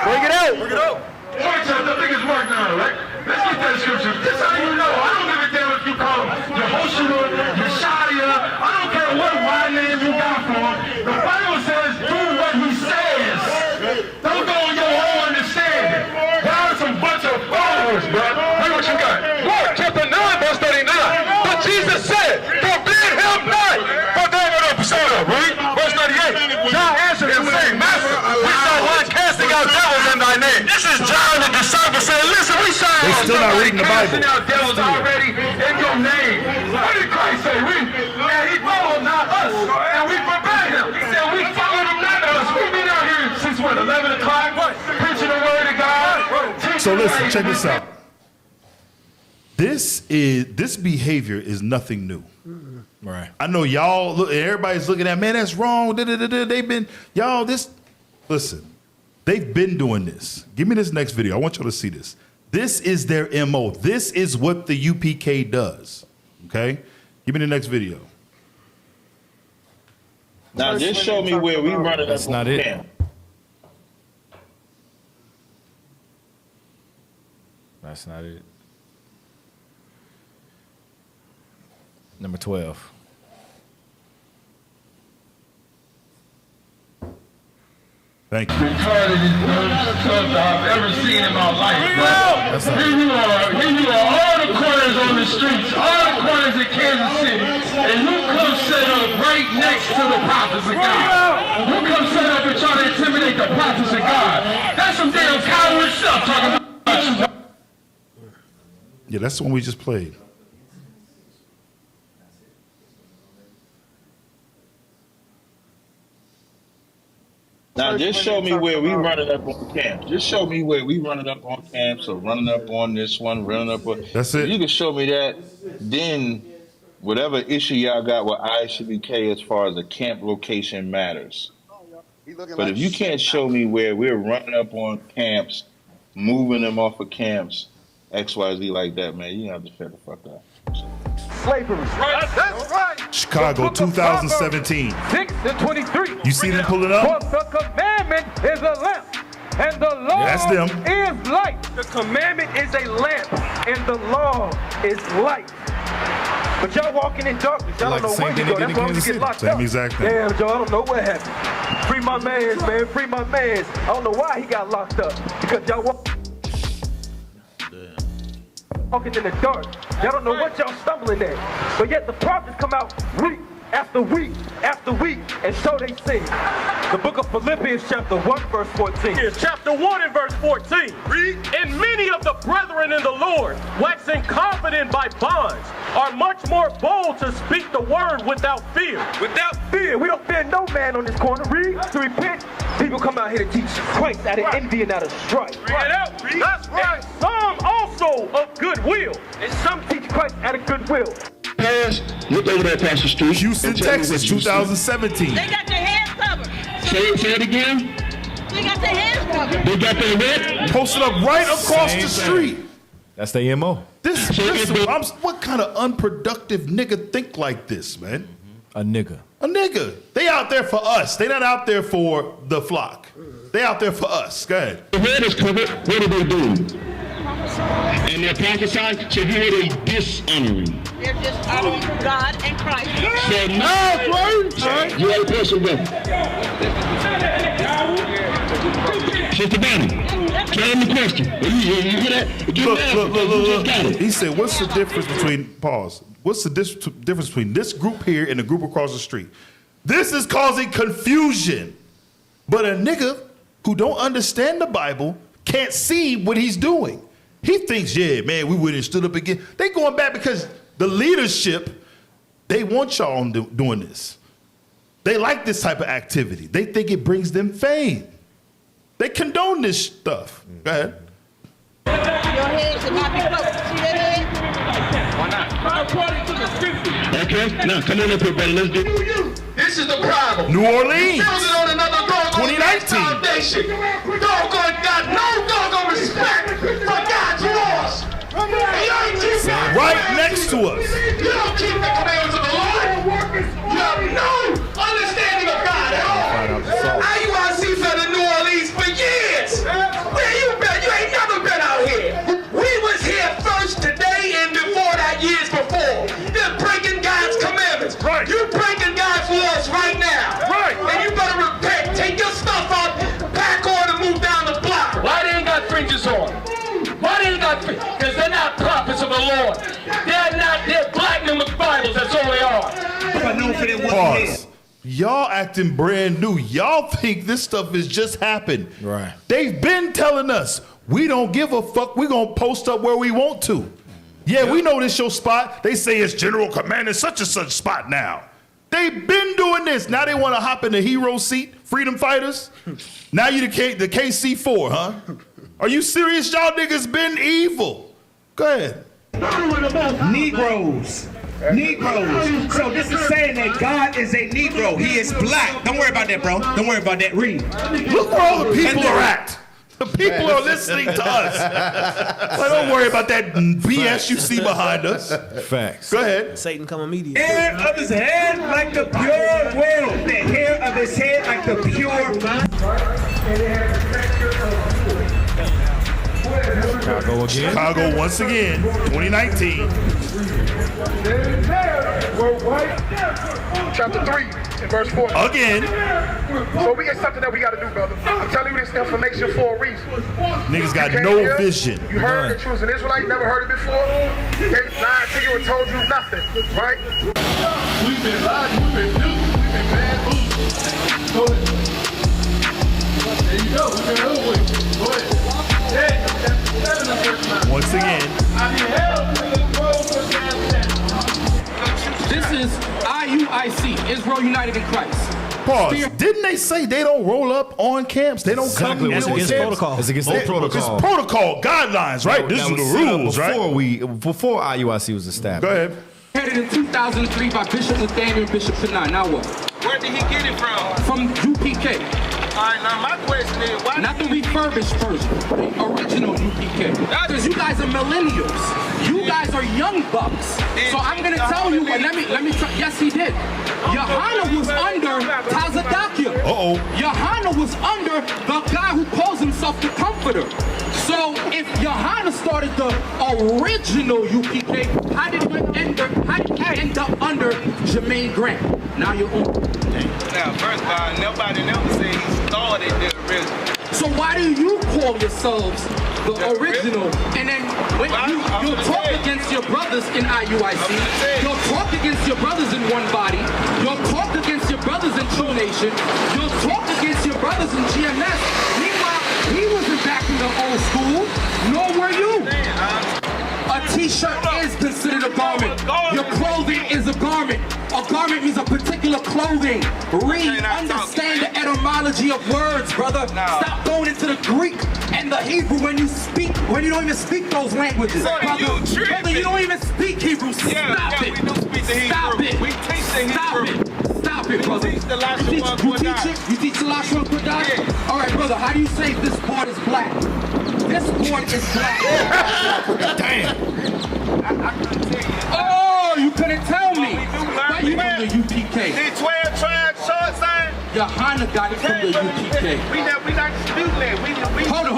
Bring it out. Bring it out. Mark chapter, I think it's Mark 9, right? Let's get that scripture. This is how you know. I don't give a damn if you call him Yehoshua, Yeshaya. I don't care what wide name you got for him. The my name. This is John the disciple saying, listen, we saw They still not reading the Bible. casting out devils already in your name. What did Christ say? And he followed not us. And we forbade him. He said, we followed him not us. We've been out here since what, 11 o'clock? What? Preaching the word of God. So listen, check this out. This behavior is nothing new. Right. I know y'all look, everybody's looking at, man, that's wrong. They've been, y'all, this, listen, they've been doing this. Give me this next video. I want y'all to see this. This is their MO. This is what the UPK does. Okay? Give me the next video. Now just show me where we run it. That's not it. Camp. That's not it. Number 12. Thank you. Retarded is the most stuff I've ever seen in my life, bro. Here you are, all the corners on the streets, all the corners in Kansas City, and who comes set up right next to the prophets of God? Who comes set up and try to intimidate the prophets of God? That's some damn coward stuff talking about you. Yeah, that's the one we just played. Now just show me where we run it up on camp. Just show me where we run it up on camps or running up on this one, running up on. That's it. If you can show me that, then whatever issue y'all got with ICBK as far as the camp location matters. But if you can't show me where we're running up on camps, moving them off of camps, XYZ like that, man, you have to shut the fuck up. Slavery. Right. That's right. Chicago, 2017. 6 and 23. You see them pulling up? For the commandment is a lamp, and the law That's them. is light. The commandment is a lamp, and the law is light. But y'all walking in darkness. Y'all Like don't the know same where thing you go. they did That's in why we Kansas get City. locked Same up. exact thing. Damn, Joe, I don't know what happened. Free my mans, man. Free my mans. I don't know why he got locked up. Because y'all walking in the dark. Y'all don't know what y'all stumbling at. But yet the prophets come out week after week after week, and so they sing. The book of Philippians chapter 1 verse 14. Yes, chapter 1 and verse 14. Read. And many of the brethren in the Lord, waxing confident by bonds, are much more bold to speak the word without fear. Without fear. We don't fear no man on this corner. Read. To repent. People come out here to teach Christ out of envy and out of strife. Read it out. Read. That's right. And some also of goodwill. And some teach Christ out of goodwill. Look over there across the street. Houston, Texas, 2017. They got their hands covered. Say it again. They got their hands covered. They got their what? Posted up right across the street. That's the MO. What kind of unproductive nigga think like this, man? A nigga. A nigga. They out there for us. They not out there for the flock. They out there for us. Go ahead. The red is covered. What do they do? And they're prophesying, so who are they dishonoring? They're dishonoring God and Christ. So now, right? You are a person, brother. Sister Bonnie, tell him the question. You hear that? Look. He said, what's the difference between, pause, what's the difference between this group here and the group across the street? This is causing confusion. But a nigga who don't understand the Bible can't see what he's doing. He thinks, yeah, man, we wouldn't have stood up again. They going back because the leadership, they want y'all doing this. They like this type of activity. They think it brings them fame. They condone this stuff. Go ahead. Your head should not be covered. See that head? Why not? According to the scripture. Okay, now come on up here, brother. Let's do This is the problem. New Orleans. Building on another doggone 2019. foundation. Doggone got no doggone respect for God's laws. Right next to us. You don't keep the commands of the Lord. You have no understanding of God at all. IUIC's been in New Orleans for years. Where you been? You ain't never been out here. We was here first today and before that years before. You're breaking God's commandments. Right. You're breaking God's laws right now. Right. And you better repent. Take your stuff out, pack on, and move down the block. Why they ain't got fringes on? Why they ain't got fringes? Because they're not prophets of the Lord. They're black men with Bibles. That's all they are. Pause. Y'all acting brand new. Y'all think this stuff has just happened. Right. They've been telling us, we don't give a fuck. We're going to post up where we want to. Yeah, we know this your spot. They say it's General Commander such and such spot now. They've been doing this. Now they want to hop in the hero seat, freedom fighters. Now you the KC-4, huh? Are you serious? Y'all niggas been evil. Go ahead. Negroes. So this is saying that God is a Negro. He is black. Don't worry about that, bro. Don't worry about that. Read. Look where all the people are at. The people are listening to us. Well, don't worry about that BS you see behind us. Facts. Go ahead. Satan come immediately. Hair of his head like the pure wool. The hair of his head like the pure. Chicago again. Chicago once again, 2019. Chapter 3 and verse 4. Again. So we got something that we got to do, brother. I'm telling you this information for a reason. Niggas got You came no here, vision. You heard that you was an Israelite, never heard it before. They lied to you and told you nothing, right? We've been lied, we've been duped, we've been bamboozled. There you go, we've been hoodwinked. Go ahead. Once again. This is IUIC, Israel United in Christ. Pause. Didn't they say they don't roll up on camps? They don't Exactly. come It's in against camps? protocol. It's against their protocol. It's protocol guidelines, right? This is the rules, right? Before IUIC was established. Go ahead. Headed in 2003 by Bishop Nathaniel and Bishop Tanai. Now what? Where did he get it from? From UPK. All right, now my question is, why not the refurbished version, the original UPK. Because you guys are millennials. You guys are young bucks. So I'm gonna tell you, and let me try. Yes, he did. Yohana was under Tazadakia. Yohana was under the guy who calls himself the Comforter. So if Yohana started the original UPK, how did he end up under Jermaine Grant? Now you're on. Now, first of all, nobody never said he started the original. So why do you call yourselves the original? And then when you'll talk against your brothers in IUIC, you'll talk against your brothers in One Body, you'll talk against your brothers in True Nation, you'll talk against your brothers in GMS. Meanwhile, he wasn't back in the old school, nor were you. A t-shirt is considered a garment. Your clothing is a garment. A garment means a particular clothing. Read, understand the etymology of words, brother. Stop going into the Greek and the Hebrew when you don't even speak those languages. Brother, you don't even speak Hebrew. Stop it. Stop it. We teach the Hebrew. Stop it, brother. You teach the last You one teach it? You teach the last one could die? Yeah. All right, brother, how do you say this board is black? This board is black. Damn. Oh, you couldn't tell me. Why you from the UPK? Did 12 tried short sign? Yohana got it from the UPK. We not disputing that. Hold on.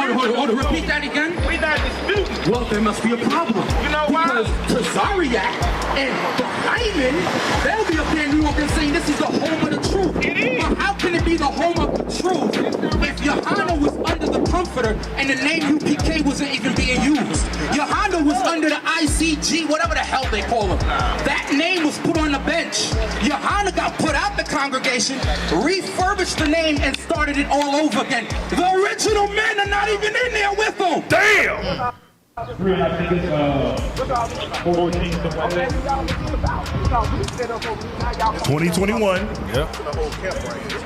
Repeat that again. We not disputing. Well, there must be a problem. You know why? Because Tazariak and the Hyman, they'll be up there in New York and saying this is the home of the truth. It is. But how can it be the home of the truth if Yohana was under the Comforter and the name UPK wasn't even being used? Yohana was under the ICG, whatever the hell they call him. That name was put on the bench. Yohana got put out the congregation, refurbished the name, and started it all over again. The original men are not even in there with them. Damn! 2021. Yep.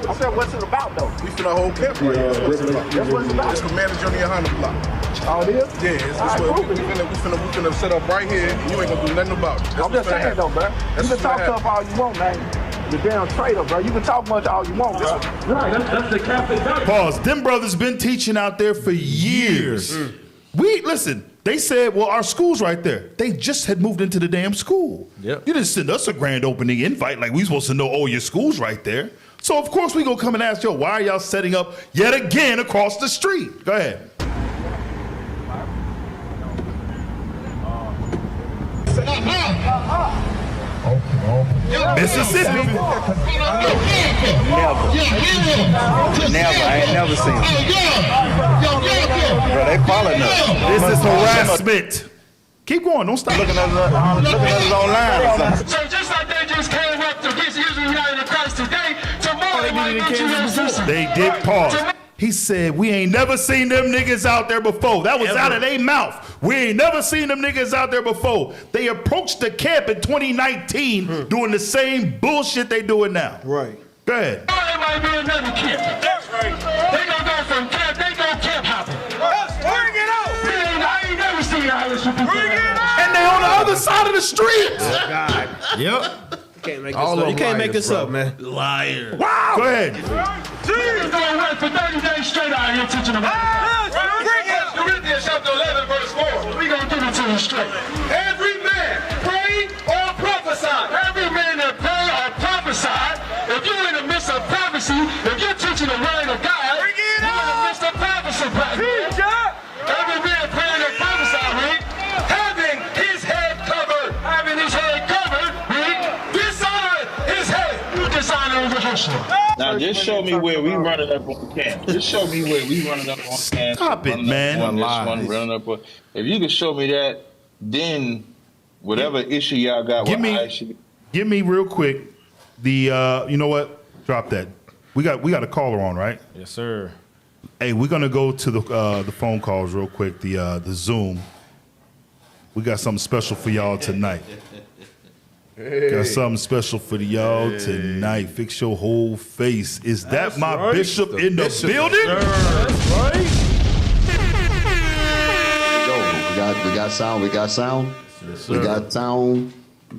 I said, what's it about, though? We finna whole camp right here. That's what it's about. It's Commander Johnny Yohana block. Oh, it is? Yeah, it's what we finna set up right here, and you ain't gonna do nothing about it. I'm just saying, though, bro. You can talk tough all you want, man. The damn traitor, bro. You can talk much all you want, bro. Right, that's the Catholic doctrine. Pause. Them brothers been teaching out there for years. Listen, they said, well, our school's right there. They just had moved into the damn school. Yep. You didn't send us a grand opening invite like we supposed to know, oh, your school's right there. So, of course, we gonna come and ask, yo, why are y'all setting up yet again across the street? Go ahead. Mississippi. Never. I ain't never seen them. Bro, they following us. This is harassment. Keep going. Don't stop. Looking at us online or something. So just like they just came up to this Israel United in Christ today, seen it in Kansas before. They did pause. He said, we ain't never seen them niggas out there before. That was out of their mouth. We ain't never seen them niggas out there before. They approached the camp in 2019 doing the same bullshit they doing now. Right. Go ahead. There might be another camp. That's right. They gonna go from camp, they go camp hopping. Bring it out. I ain't never seen Irish people. Bring it out. And they on the other side of the street. Oh, God. Yep. You can't make this up, man. Liar. Wow. Go ahead. Jesus gonna work for 30 days straight out here teaching them. Corinthians chapter 11, verse 4. We gonna give it to you straight. Every man pray or prophesy. Every man that pray or prophesy, if you're in the midst of prophecy, if you're teaching the word of God, you're in the midst of prophecy. Every man praying or prophesy, read, having his head covered, read, dishonor his head. You dishonor Yahushua. Now just show me where we running up on camp. Just show me where we running up on camp. Stop it, man. Running up on. If you can show me that, then whatever issue y'all got with ISU. Give me real quick the you know what? Drop that. We got a caller on, right? Yes, sir. Hey, we're gonna go to the phone calls real quick. The Zoom. We got something special for y'all tonight. Got something special for y'all tonight. Fix your whole face. Is that my bishop in the building? That's right. We got sound. We got sound. Yes, we got sound.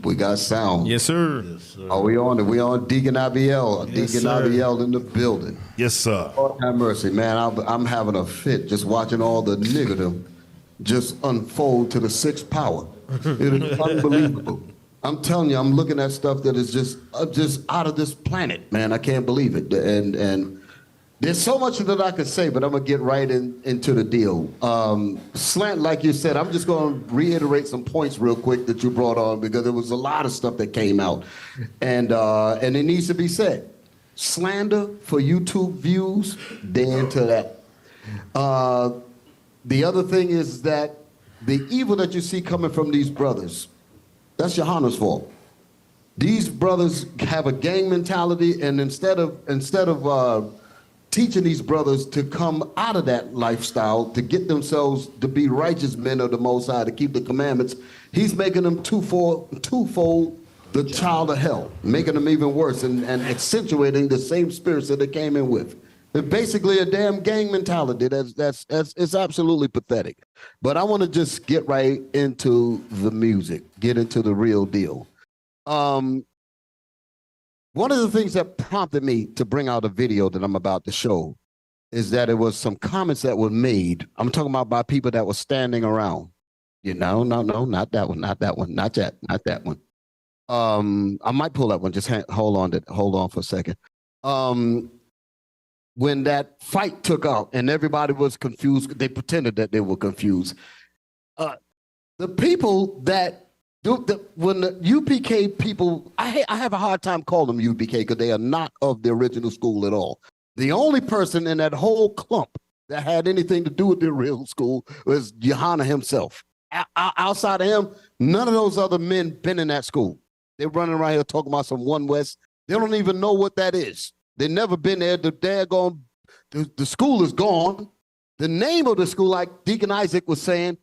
We got sound. Yes, sir. Are we on it? We on Deacon IBL. Yes, Deacon sir. IBL in the building. Yes, sir. Lord have mercy, man. I'm having a fit just watching all the niggerdom just unfold to the sixth power. It is unbelievable. I'm telling you, I'm looking at stuff that is just out of this planet, man. I can't believe it. And there's so much that I could say, but I'm gonna get right into the deal. Slant, like you said, I'm just gonna reiterate some points real quick that you brought on because there was a lot of stuff that came out, and it needs to be said. Slander for YouTube views, they into that. The other thing is that the evil that you see coming from these brothers, that's Johanna's fault. These brothers have a gang mentality, and instead of teaching these brothers to come out of that lifestyle, to get themselves to be righteous men of the Most High, to keep the commandments, he's making them twofold the child of hell, making them even worse and accentuating the same spirits that they came in with. It's basically a damn gang mentality. That's it's absolutely pathetic. But I want to just get right into the music, get into the real deal. One of the things that prompted me to bring out a video that I'm about to show is that it was some comments that were made. I'm talking about by people that were standing around. You know, no, not that one, not that one. I might pull that one. Just hold on for a second. When that fight took out and everybody was confused, they pretended that they were confused. The people that when the UPK people, I have a hard time calling them UPK because they are not of the original school at all. The only person in that whole clump that had anything to do with the original school was Johanna himself. Outside of him, none of those other men been in that school. They're running around here talking about some One West. They don't even know what that is. They've never been there. The school is gone. The name of the school, like Deacon Isaac was saying,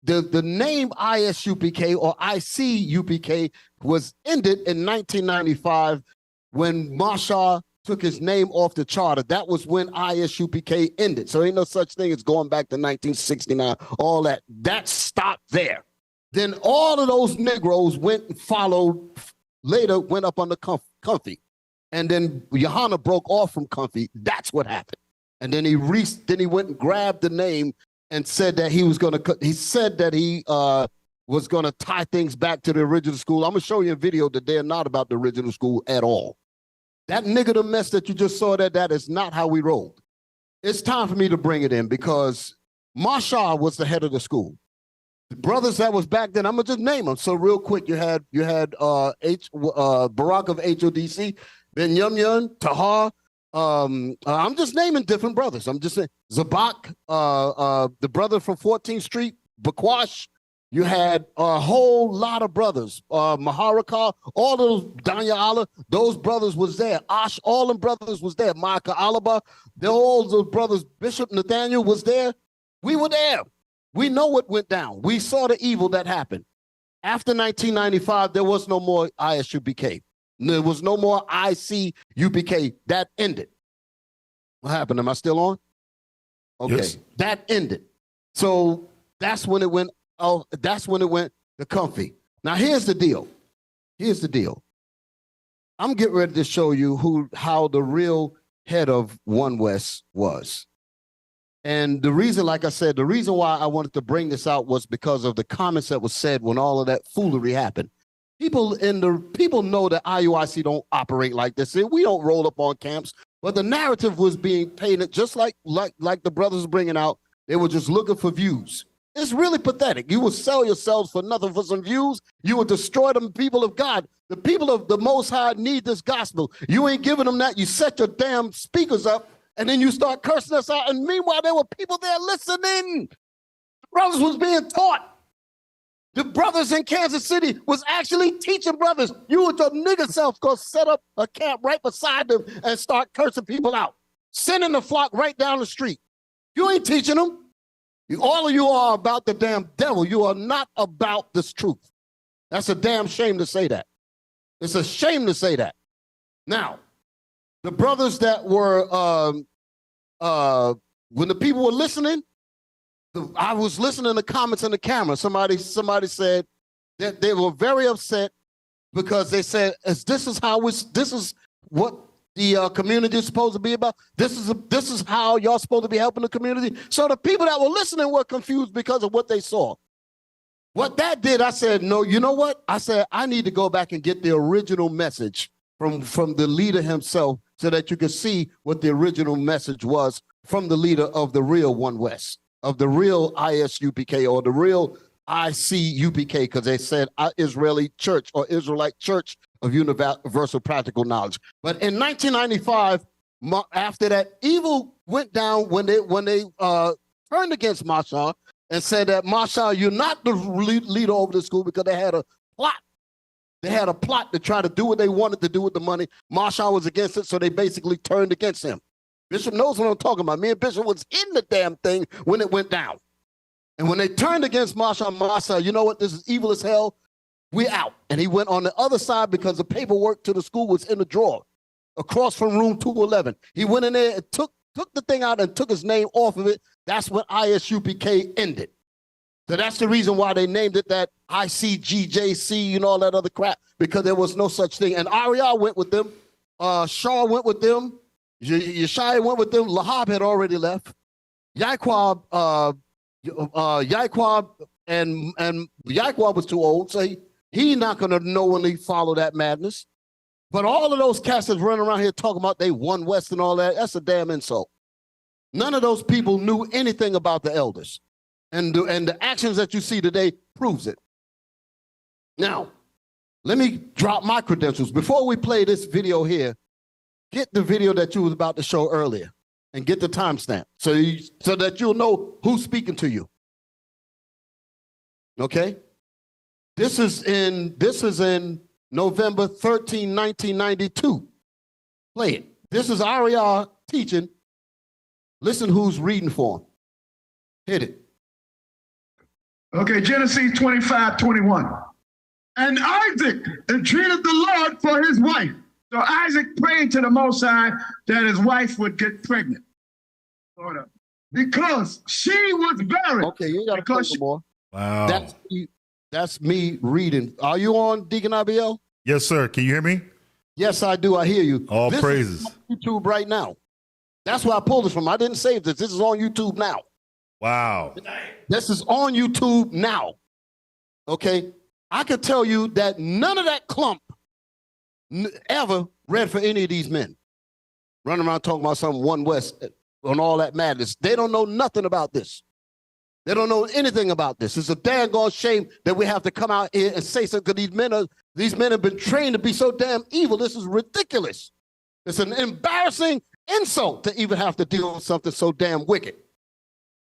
the name ISUPK or ICUPK was ended in 1995 when Marshall took his name off the charter. That was when ISUPK ended. So ain't no such thing as going back to 1969, all that. That stopped there. Then all of those Negroes went and followed, later went up under Comfy. And then Johanna broke off from Comfy. That's what happened. And then he went and grabbed the name and said that he was going to tie things back to the original school. I'm going to show you a video that they're not about the original school at all. That nigga, the mess that you just saw, that is not how we rolled. It's time for me to bring it in because Marshall was the head of the school. The brothers that was back then, I'm going to just name them. So real quick, you had Barack of HODC, Ben Yum, Tahar. I'm just naming different brothers. I'm just saying Zabak, the brother from 14th Street, Bakwash, You had a whole lot of brothers. Maharakar, all those, Danya Allah, those brothers was there. Ash, all them brothers was there. Micah Alaba, all those brothers, Bishop Nathaniel was there. We were there. We know what went down. We saw the evil that happened. After 1995, there was no more ISUPK. There was no more ICUPK. That ended. What happened? Am I still on? Okay, yes. That ended. So that's when it went. Oh, that's when it went to comfy. Now here's the deal. Here's the deal. I'm getting ready to show you how the real head of One West was. And the reason, like I said, the reason why I wanted to bring this out was because of the comments that was said when all of that foolery happened. People know that IUIC don't operate like this. We don't roll up on camps. But the narrative was being painted just like the brothers were bringing out. They were just looking for views. It's really pathetic. You will sell yourselves for nothing for some views. You will destroy the people of God. The people of the Most High need this gospel. You ain't giving them that. You set your damn speakers up, and then you start cursing us out. And meanwhile, there were people there listening. The brothers was being taught. The brothers in Kansas City was actually teaching brothers. You with your nigger self go set up a camp right beside them and start cursing people out. Sending the flock right down the street. You ain't teaching them. All of you are about the damn devil. You are not about this truth. That's a damn shame to say that. It's a shame to say that. Now, the brothers that were, when the people were listening, I was listening to comments in the camera. Somebody said that they were very upset because they said, this is what the community is supposed to be about. This is how y'all supposed to be helping the community. So the people that were listening were confused because of what they saw. What that did, I said, no, you know what? I said, I need to go back and get the original message from the leader himself so that you can see what the original message was from the leader of the real One West, of the real ISUPK or the real ICUPK, because they said Israeli Church or Israelite Church of Universal Practical Knowledge. But in 1995, after that evil went down when they turned against Marshall and said that Marshall, you're not the leader over the school, because they had a plot. They had a plot to try to do what they wanted to do with the money. Marshall was against it, so they basically turned against him. Bishop knows what I'm talking about. Me and Bishop was in the damn thing when it went down. And when they turned against Marshall, you know what? This is evil as hell. We're out. And he went on the other side because the paperwork to the school was in the drawer across from room 211. He went in there and took the thing out and took his name off of it. That's when ISUPK ended. So that's the reason why they named it that ICGJC and all that other crap, because there was no such thing. And Ariel went with them. Shaw went with them. Yeshaya went with them. Lahab had already left. Yaquab was too old, so he's not going to knowingly follow that madness. But all of those cats that's running around here talking about they One West and all that, that's a damn insult. None of those people knew anything about the elders. And the actions that you see today proves it. Now, let me drop my credentials. Before we play this video here, get the video that you was about to show earlier and get the timestamp so that you'll know who's speaking to you. Okay? This is in November 13, 1992. Play it. This is Ariel teaching. Listen who's reading for him. Hit it. Okay, Genesis 25:21. And Isaac entreated the Lord for his wife. So Isaac prayed to the Most High that his wife would get pregnant. Because she was barren. Okay, you got to play some more. Wow. That's me reading. Are you on, Deacon Abiel? Yes, sir. Can you hear me? Yes, I do. I hear you. All this praises. Is on YouTube right now. That's where I pulled this from. I didn't save this. This is on YouTube now. Wow. This is on YouTube now. Okay? I could tell you that none of that clump ever read for any of these men. Running around talking about some One West and all that madness. They don't know nothing about this. They don't know anything about this. It's a daggone shame that we have to come out here and say something, because these men have been trained to be so damn evil. This is ridiculous. It's an embarrassing insult to even have to deal with something so damn wicked.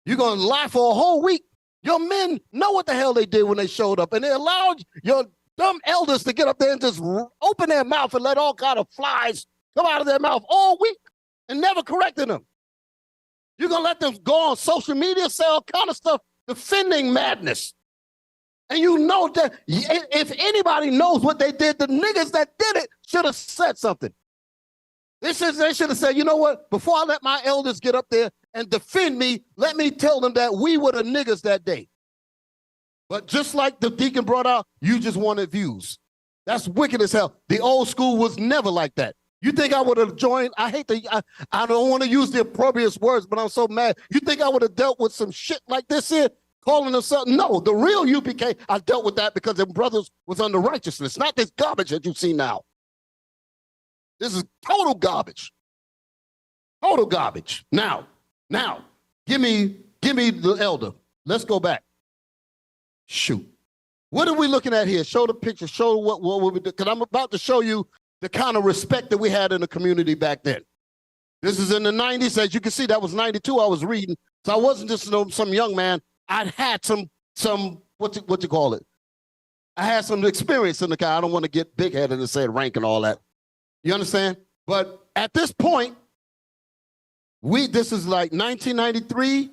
You're going to lie for a whole week. Your men know what the hell they did when they showed up, and they allowed your dumb elders to get up there and just open their mouth and let all kind of flies come out of their mouth all week and never correcting them. You're going to let them go on social media, say all kind of stuff, defending madness. And you know that if anybody knows what they did, the niggas that did it should have said something. They should have said, you know what? Before I let my elders get up there and defend me, let me tell them that we were the niggas that day. But just like the deacon brought out, you just wanted views. That's wicked as hell. The old school was never like that. You think I would have joined? I don't want to use the appropriate words, but I'm so mad. You think I would have dealt with some shit like this here? Calling them something? No, the real UPK, I dealt with that because their brothers was under righteousness, not this garbage that you see now. This is total garbage. Total garbage. Now, give me the elder. Let's go back. Shoot. What are we looking at here? Show the picture. Show what we do. Because I'm about to show you the kind of respect that we had in the community back then. This is in the 90s. As you can see, that was 92 I was reading. So I wasn't just some young man. I'd had some what you call it? I had some experience in the car. I don't want to get big-headed and say rank and all that. You understand? But at this point, this is like 1993.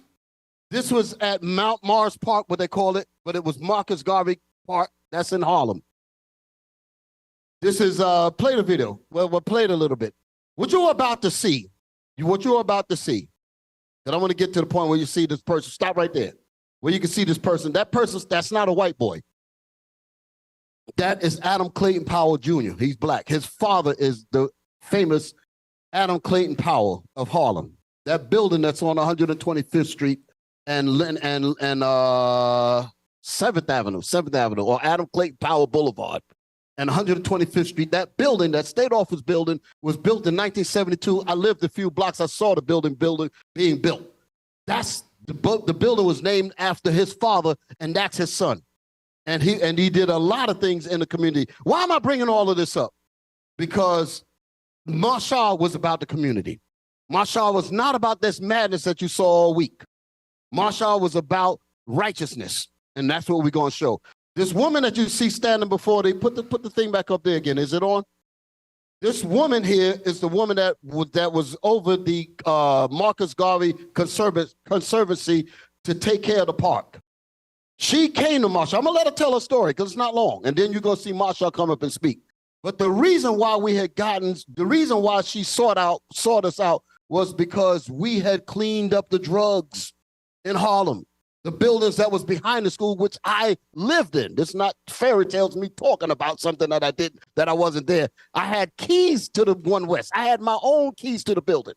This was at Mount Mars Park, what they call it, but it was Marcus Garvey Park. That's in Harlem. This is play the video. Well, we'll play it a little bit. What you're about to see, and I want to get to the point where you see this person. Stop right there. Where you can see this person. That's not a white boy. That is Adam Clayton Powell Jr. He's black. His father is the famous Adam Clayton Powell of Harlem. That building that's on 125th Street and 7th Avenue, or Adam Clayton Powell Boulevard and 125th Street. That building, that state office building, was built in 1972. I lived a few blocks. I saw the building being built. The building was named after his father, and that's his son. And he did a lot of things in the community. Why am I bringing all of this up? Because Marshall was about the community. Marshall was not about this madness that you saw all week. Marshall was about righteousness, and that's what we're going to show. This woman that you see standing before, they put the thing back up there again. Is it on? This woman here is the woman that was over the Marcus Garvey Conservancy to take care of the park. She came to Marshall. I'm going to let her tell her story because it's not long. And then you're going to see Marshall come up and speak. But the reason why she sought us out was because we had cleaned up the drugs in Harlem. The buildings that was behind the school, which I lived in. This is not fairy tales, me talking about something that I did, that I wasn't there. I had keys to the One West. I had my own keys to the building.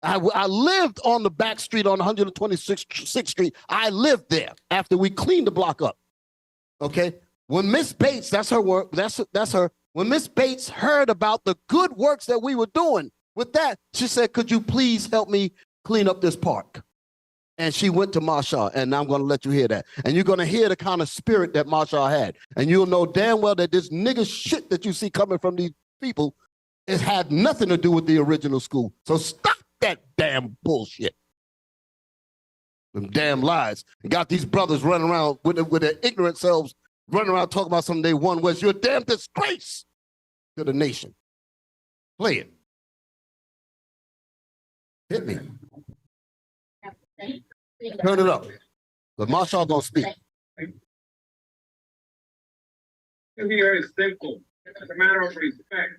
I lived on the back street on 126th Street. I lived there after we cleaned the block up. Okay? When Miss Bates, that's her work, that's her. When Miss Bates heard about the good works that we were doing with that, she said, could you please help me clean up this park? And she went to Marshall, and I'm going to let you hear that. And you're going to hear the kind of spirit that Marshall had. And you'll know damn well that this nigga shit that you see coming from these people, it had nothing to do with the original school. So stop that damn bullshit. Them damn lies. And got these brothers running around with their ignorant selves, running around talking about something they won West. You're a damn disgrace to the nation. Play it. Hit me. Turn it up. But Marshall gonna speak. Here is simple. It's a matter of respect.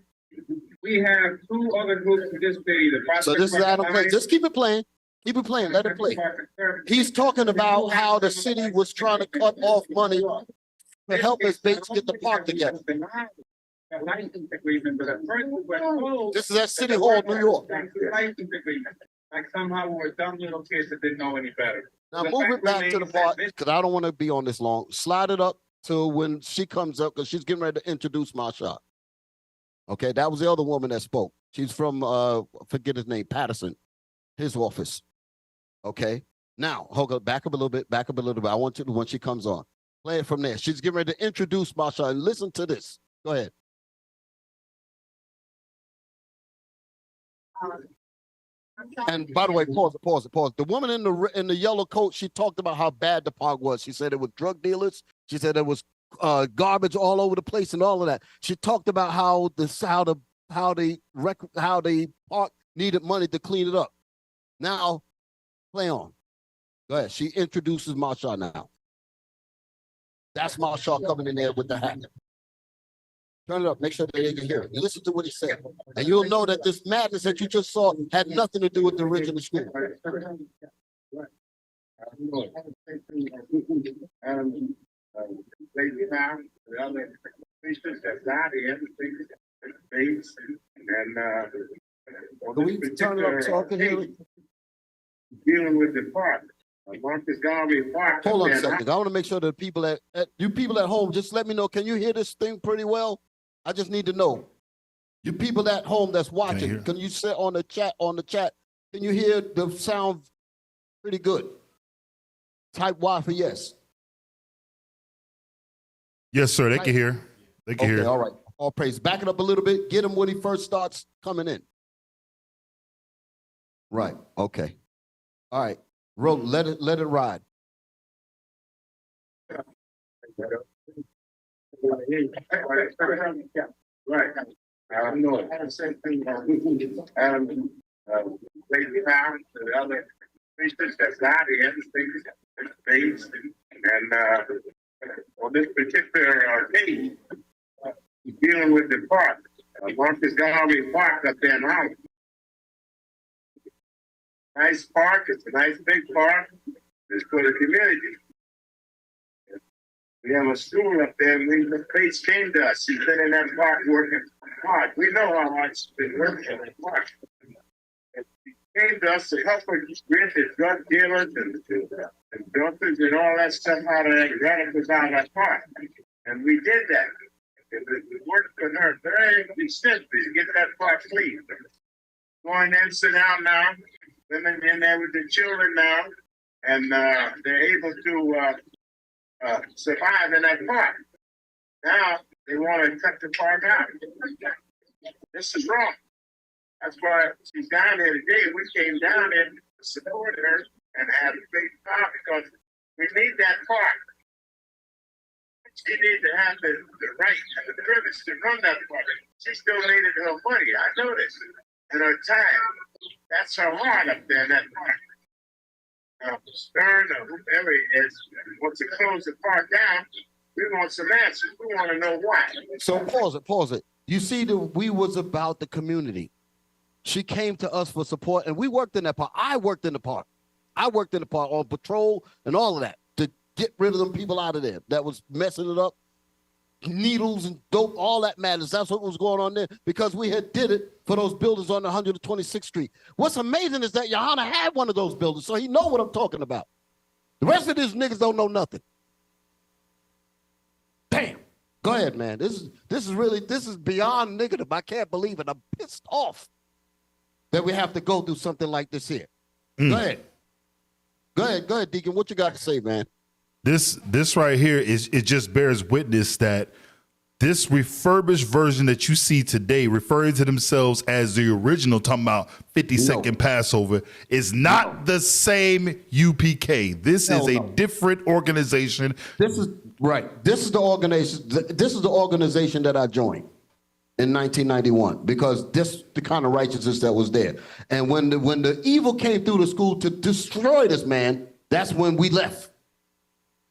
We have two other groups in this city. So this is Adam Clay. Just keep it playing. Keep it playing. Let it play. He's talking about how the city was trying to cut off money to help Miss Bates get the park together. This is at City Hall, New York. Like somehow we were dumb little kids that didn't know any better. Now move it back to the part, because I don't want to be on this long. Slide it up to when she comes up, because she's getting ready to introduce Marshall. Okay, that was the other woman that spoke. She's from, forget his name, Patterson, his office. Okay, now, hold on, back up a little bit. I want you to, when she comes on, play it from there. She's getting ready to introduce Marshall, and listen to this. Go ahead. And by the way, pause. The woman in the yellow coat, she talked about how bad the park was. She said it was drug dealers. She said there was garbage all over the place and all of that. She talked about how the park needed money to clean it up. Now, play on. Go ahead. She introduces Marshaw now. That's Marshaw coming in there with the hat. Turn it up. Make sure that they can hear it. Listen to what he said. And you'll know that this madness that you just saw had nothing to do with the original school. Can we turn it up so I can hear it? Dealing with the park. Marcus Garvey Park. Hold on a second. I want to make sure that people at home, just let me know. Can you hear this thing pretty well? I just need to know. You people at home that's watching, can you say on the chat? Can you hear the sound pretty good? Type Y for yes. Yes, sir. They can hear. They can hear. All right. All praise. Back it up a little bit. Get him when he first starts coming in. Right. Okay. All right. Let it ride. Right. I know it. Same thing. Lady Pound, the other species that's not in space, and on this particular case, dealing with the park, Marcus Garvey Park up there in Holland. Nice park. It's a nice big park. It's for the community. We have a school up there, and the Fixx came to us. He's been in that park working hard. We know how hard he's been working in that park. And he came to us to help us get the drug dealers and dumpers and all that stuff out of that, radicals out of that park. And we did that. And we worked with her very extensively to get that park clean. Going in, sit down now. Women in there with the children now. And they're able to survive in that park. Now they want to cut the park out. This is wrong. That's why she's down there today. We came down there to support her and have a big park because we need that park. She needs to have the right and the privilege to run that park. She still needed her money. I know this. And her time. That's her heart up there in that park. Stern or whoever it is wants to close the park down. We want some answers. We want to know why. So pause it. You see, we was about the community. She came to us for support, and we worked in that park. I worked in the park. On patrol and all of that to get rid of them people out of there that was messing it up. Needles and dope, all that madness. That's what was going on there because we had did it for those buildings on 126th Street. What's amazing is that Johanna had one of those buildings, so he know what I'm talking about. The rest of these niggas don't know nothing. Damn. Go ahead, man. This is beyond negative. I can't believe it. I'm pissed off that we have to go through something like this here. Go ahead, Deacon. What you got to say, man? This right here it just bears witness that this refurbished version that you see today, referring to themselves as the original, talking about 52nd Passover, is not the same UPK. This is a different organization. This is right. This is the organization. This is the organization that I joined in 1991 because this the kind of righteousness that was there. And when the evil came through the school to destroy this man, that's when we left.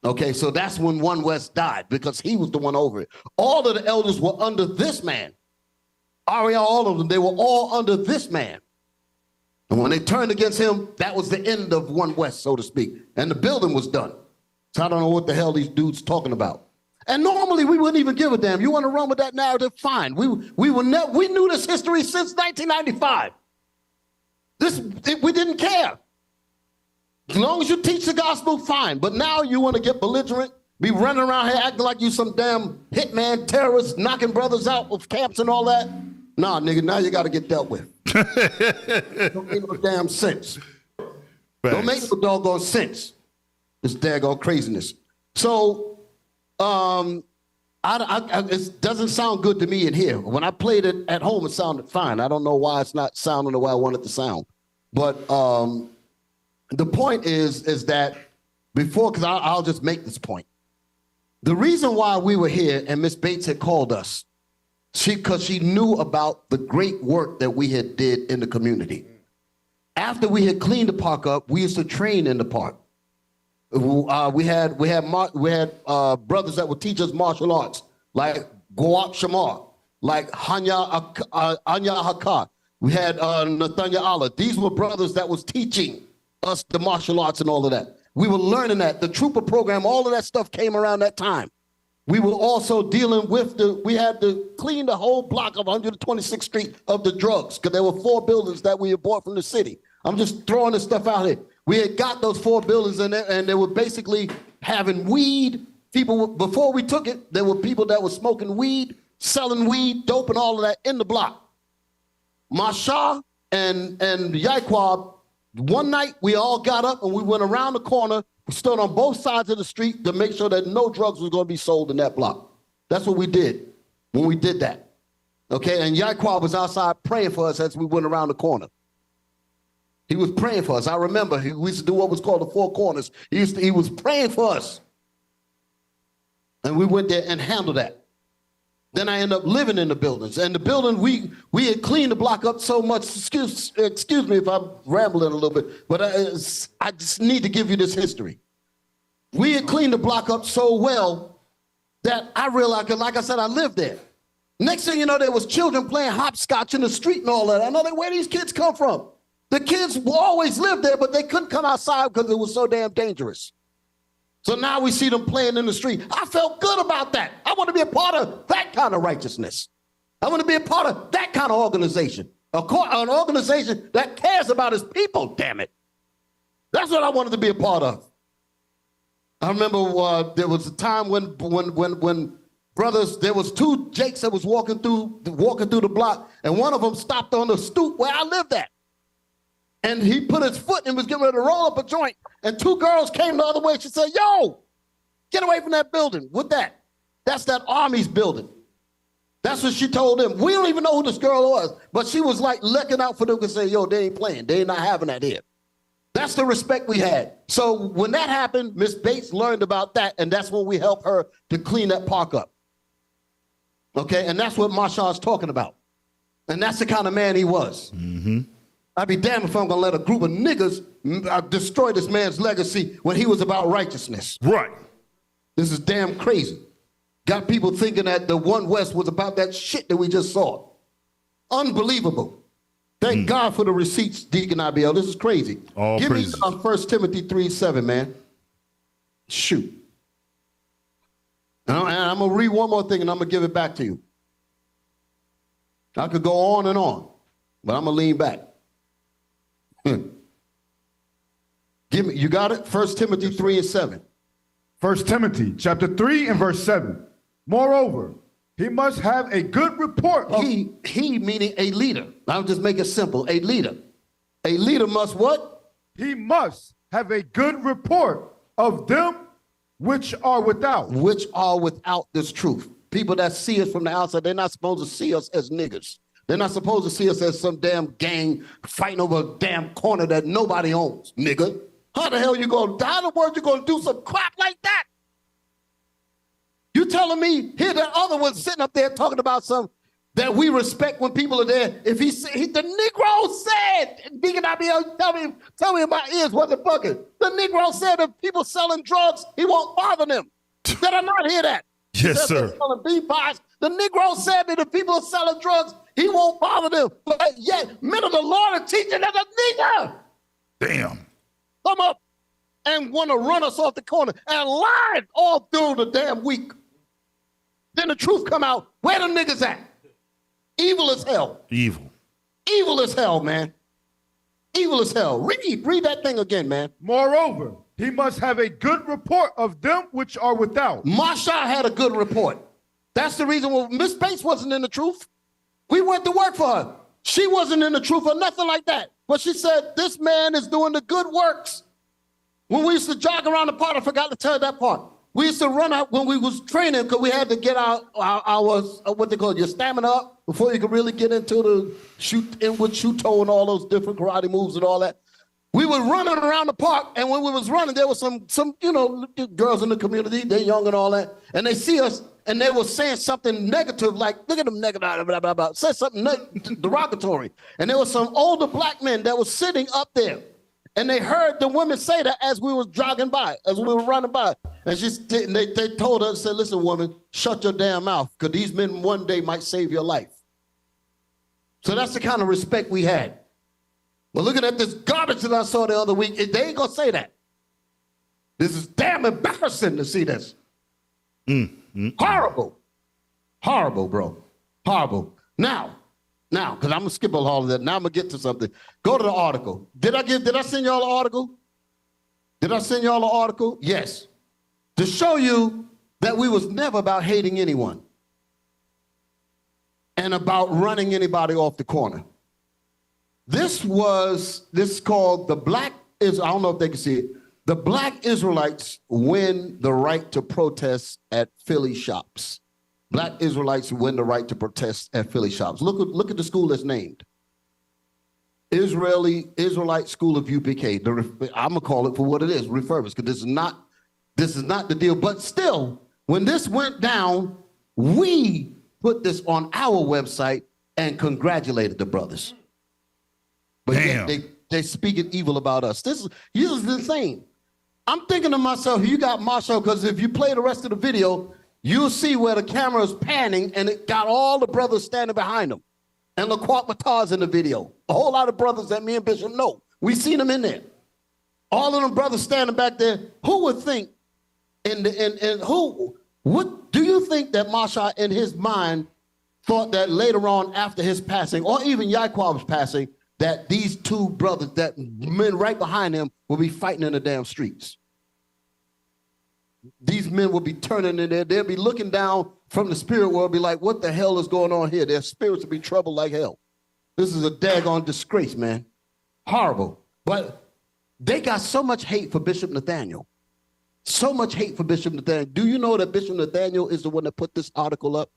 Okay, so that's when One West died because he was the one over it. All of the elders were under this man. All of them, they were all under this man. And when they turned against him, that was the end of One West, so to speak. And the building was done. So I don't know what the hell these dudes talking about. And normally we wouldn't even give a damn. You want to run with that narrative? Fine. We knew this history since 1995. We didn't care. As long as you teach the gospel, fine. But now you want to get belligerent, be running around here acting like you some damn hitman, terrorist, knocking brothers out of camps and all that. Nah, nigga, now you got to get dealt with. Don't make no damn sense. Don't make no doggone sense. This daggone craziness. So, it doesn't sound good to me in here. When I played it at home, it sounded fine. I don't know why it's not sounding the way I want it to sound. But the point is that before, because I'll just make this point. The reason why we were here and Miss Bates had called us, because she knew about the great work that we had did in the community. After we had cleaned the park up, we used to train in the park. We had brothers that would teach us martial arts, like Goap Shamar, like Anya Haka. We had Nathaniel Allah. These were brothers that was teaching us the martial arts and all of that. We were learning that. The trooper program, all of that stuff came around that time. We were also dealing with we had to clean the whole block of 126th Street of the drugs, because there were 4 buildings that we had bought from the city. I'm just throwing this stuff out here. We had got those 4 buildings in there, and they were basically having weed. People, before we took it, there were people that were smoking weed, selling weed, dope, and all of that in the block. Masha and Yaikwab, one night we all got up and we went around the corner. We stood on both sides of the street to make sure that no drugs was going to be sold in that block. That's what we did when we did that. Okay, and Yaikwab was outside praying for us as we went around the corner. He was praying for us. I remember we used to do what was called the 4 corners. He was praying for us. And we went there and handled that. Then I ended up living in the buildings. And the building, we had cleaned the block up so much. Excuse me if I'm rambling a little bit, but I just need to give you this history. We had cleaned the block up so well that I realized, because like I said, I lived there. Next thing you know, there was children playing hopscotch in the street and all that. I know where these kids come from. The kids always lived there, but they couldn't come outside because it was so damn dangerous. So now we see them playing in the street. I felt good about that. I want to be a part of that kind of righteousness. I want to be a part of that kind of organization. An organization that cares about its people, damn it. That's what I wanted to be a part of. I remember there was a time when brothers, there was 2 Jakes that was walking through the block, and one of them stopped on the stoop where I lived at. And he put his foot and was getting ready to roll up a joint. And 2 girls came the other way. She said, yo, get away from that building. What that? That's that Army's building. That's what she told them. We don't even know who this girl was. But she was like looking out for them and say, yo, they ain't playing. They ain't not having that here. That's the respect we had. So when that happened, Miss Bates learned about that. And that's when we helped her to clean that park up. Okay, and that's what Marshawn's talking about. And that's the kind of man he was. Mm-hmm. I'd be damned if I'm gonna let a group of niggas destroy this man's legacy when he was about righteousness. Right. This is damn crazy. Got people thinking that the One West was about that shit that we just saw. Unbelievable. Thank God for the receipts, Deacon IBL. This is crazy. All Give praises. me 1 Timothy 3:7, man. Shoot. And I'm gonna read one more thing and I'm gonna give it back to you. I could go on and on, but I'm gonna lean back. Give me, you got it? 1 Timothy 3:7. 1 Timothy chapter 3 and verse 7. Moreover, he must have a good report. He meaning a leader. I'll just make it simple. A leader. A leader must what? He must have a good report of them which are without. Which are without this truth. People that see us from the outside, they're not supposed to see us as niggas. They're not supposed to see us as some damn gang fighting over a damn corner that nobody owns, nigga. How the hell you gonna do some crap like that? You telling me here that other one sitting up there talking about some that we respect when people are there. If the Negro said, Deacon IBL, tell me if my ears wasn't bugging. The Negro said if people selling drugs, he won't bother them. Did I not hear that? Yes, sir. Selling B-pies. The Negro said that if people are selling drugs, he won't bother them. But yet, men of the Lord are teaching that a nigger. Damn. Come up and want to run us off the corner and lied all through the damn week. Then the truth come out. Where the niggas at? Evil as hell. Evil. Evil as hell, man. Evil as hell. Read that thing again, man. Moreover, he must have a good report of them which are without. Marsha had a good report. That's the reason why Miss Bates wasn't in the truth. We went to work for her. She wasn't in the truth or nothing like that. But she said, this man is doing the good works. When we used to jog around the park, I forgot to tell that part. We used to run out when we was training because we had to get our what they call your stamina up before you could really get into the shoot toe and all those different karate moves and all that. We were running around the park, and when we was running, there was some girls in the community, they're young and all that, and they see us, and they were saying something negative, like, look at them negative, blah, blah, blah, blah, said something derogatory. And there was some older black men that was sitting up there, and they heard the women say that as we was jogging by, as we were running by. And they told us, said, listen, woman, shut your damn mouth, because these men one day might save your life. So that's the kind of respect we had. Well, looking at this garbage that I saw the other week, they ain't gonna say that. This is damn embarrassing to see this. Horrible. Horrible, bro. Horrible. Now, because I'm gonna skip all of that. Now I'm gonna get to something. Go to the article. Did I send y'all an article? Did I send y'all an article? Yes. To show you that we was never about hating anyone and about running anybody off the corner. This is called the Black I don't know if they can see it. The Black Israelites win the right to protest at Philly shops. Black Israelites win the right to protest at Philly shops. Look at the school that's named. Israelite School of UPK. I'm gonna call it for what it is, refurbished, because this is not the deal. But still, when this went down, we put this on our website and congratulated the brothers. But yet they speaking evil about us. This is insane. I'm thinking to myself, you got Marshall, because if you play the rest of the video, you'll see where the camera is panning and it got all the brothers standing behind them. And LaQuart Matar's in the video. A whole lot of brothers that me and Bishop know. We seen them in there. All of them brothers standing back there. Who would think what do you think that Marshall in his mind thought that later on after his passing, or even Yaquab's passing, that these two brothers, that men right behind him, will be fighting in the damn streets? These men will be turning in there. They'll be looking down from the spirit world, be like, what the hell is going on here? Their spirits will be troubled like hell. This is a daggone disgrace, man. Horrible. But they got so much hate for Bishop Nathaniel. So much hate for Bishop Nathaniel. Do you know that Bishop Nathaniel is the one that put this article up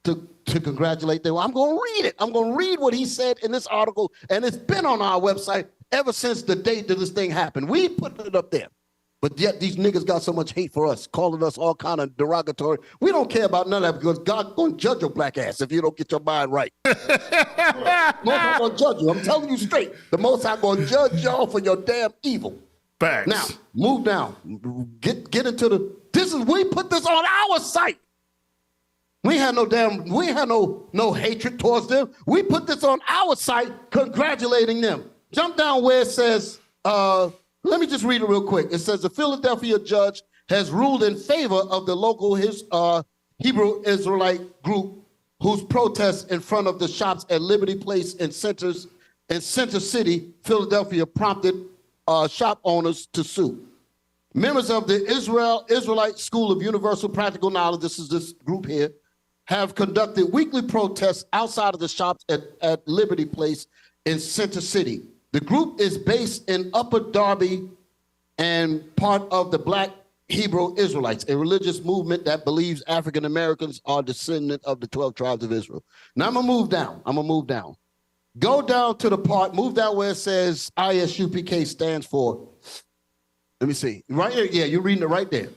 to congratulate them? I'm going to read it. I'm going to read what he said in this article, and it's been on our website ever since the date that this thing happened. We put it up there. But yet these niggas got so much hate for us, calling us all kind of derogatory. We don't care about none of that, because God's going to judge your black ass if you don't get your mind right. Most High going to judge you. I'm telling you straight. The Most High going to judge y'all for your damn evil. Facts. Now, move down. Get into we put this on our site. We had no hatred towards them. We put this on our site congratulating them. Jump down where it says, let me just read it real quick. It says, the Philadelphia judge has ruled in favor of the local Hebrew Israelite group whose protests in front of the shops at Liberty Place in Center City, Philadelphia, prompted shop owners to sue. Members of the Israelite School of Universal Practical Knowledge, this is this group here, have conducted weekly protests outside of the shops at Liberty Place in Center City. The group is based in Upper Darby and part of the Black Hebrew Israelites, a religious movement that believes African Americans are descendants of the 12 tribes of Israel. Now I'm gonna move down. Go down to the part, move down where it says ISUPK stands for. Let me see. Right here, yeah, you're reading it right there.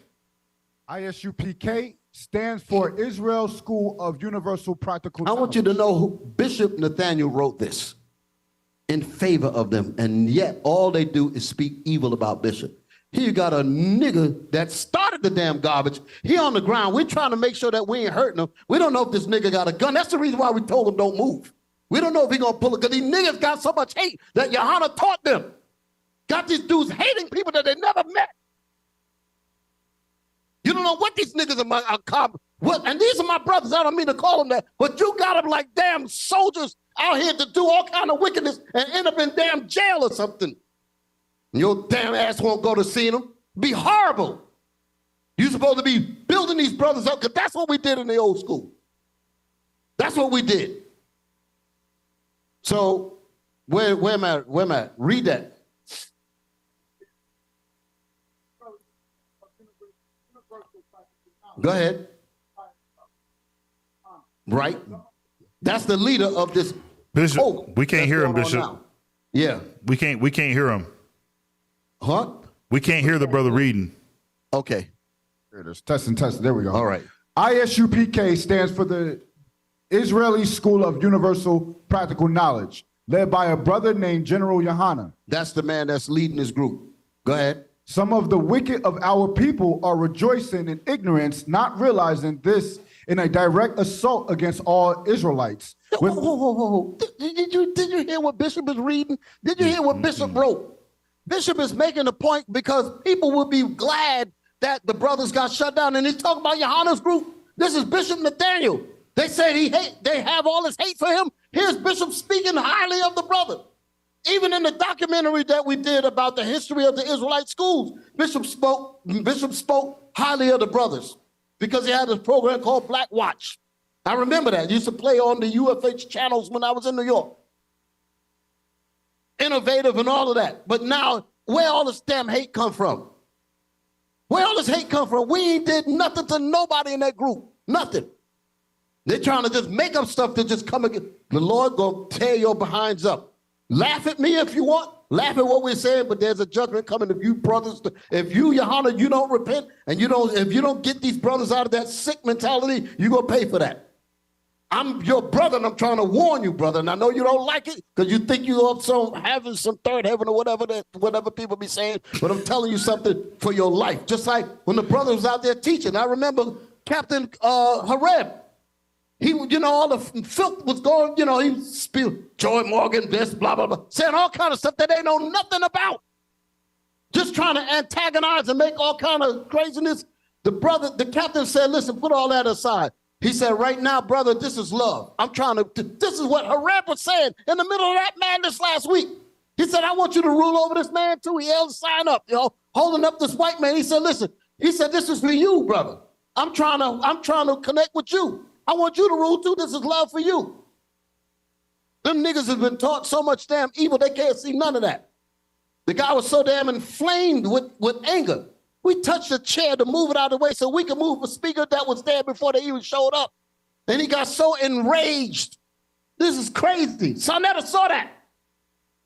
ISUPK stands for Israel School of Universal Practical Knowledge. I want you to know who Bishop Nathaniel wrote this in favor of them, and yet all they do is speak evil about Bishop. Here you got a nigga that started the damn garbage. He on the ground. We're trying to make sure that we ain't hurting him. We don't know if this nigga got a gun. That's the reason why we told him don't move. We don't know if he gonna pull it, because these niggas got so much hate that Johanna taught them. Got these dudes hating people that they never met. You don't know what these niggas are what, and these are my brothers. I don't mean to call them that, but you got them like damn soldiers out here to do all kind of wickedness and end up in damn jail or something. And your damn ass won't go to see them. Be horrible. You're supposed to be building these brothers up, because that's what we did in the old school. That's what we did. So where am I? Read that. Go ahead. Right. That's the leader of this. Bishop, we can't hear him, Bishop. Yeah. We can't hear him. Huh? We can't hear the brother reading. Okay. There it is. Testing. There we go. All right. ISUPK stands for the Israeli School of Universal Practical Knowledge, led by a brother named General Yohana. That's the man that's leading this group. Go ahead. Some of the wicked of our people are rejoicing in ignorance, not realizing this in a direct assault against all Israelites. Did you hear what Bishop is reading? Did you hear what Bishop wrote? Bishop is making a point because people will be glad that the brothers got shut down. And he's talking about Yohana's group. This is Bishop Nathaniel. They said they have all this hate for him. Here's Bishop speaking highly of the brother. Even in the documentary that we did about the history of the Israelite schools, Bishop spoke highly of the brothers because he had this program called Black Watch. I remember that. It used to play on the UFH channels when I was in New York. Innovative and all of that. But now, where all this damn hate come from? Where all this hate come from? We ain't did nothing to nobody in that group. Nothing. They're trying to just make up stuff to just come again. The Lord gonna tear your behinds up. Laugh at me if you want. Laugh at what we're saying, but there's a judgment coming if you brothers. If you, Yohana, you don't repent and if you don't get these brothers out of that sick mentality, you're gonna pay for that. I'm your brother, and I'm trying to warn you, brother. And I know you don't like it because you think you're up having some third heaven or whatever people be saying. But I'm telling you something for your life. Just like when the brother was out there teaching, I remember Captain Hareb. He, all the filth was going. He spewed Joy Morgan, this, blah blah blah, saying all kind of stuff that they know nothing about. Just trying to antagonize and make all kind of craziness. The captain said, "Listen, put all that aside." He said, right now, brother, this is love. This is what Hareb was saying in the middle of that madness last week. He said, I want you to rule over this man too. He held a sign up, holding up this white man. He said, listen, this is for you, brother. I'm trying to connect with you. I want you to rule too. This is love for you. Them niggas have been taught so much damn evil, they can't see none of that. The guy was so damn inflamed with anger. We touched the chair to move it out of the way so we could move the speaker that was there before they even showed up. And he got so enraged. This is crazy. Sonetta saw that.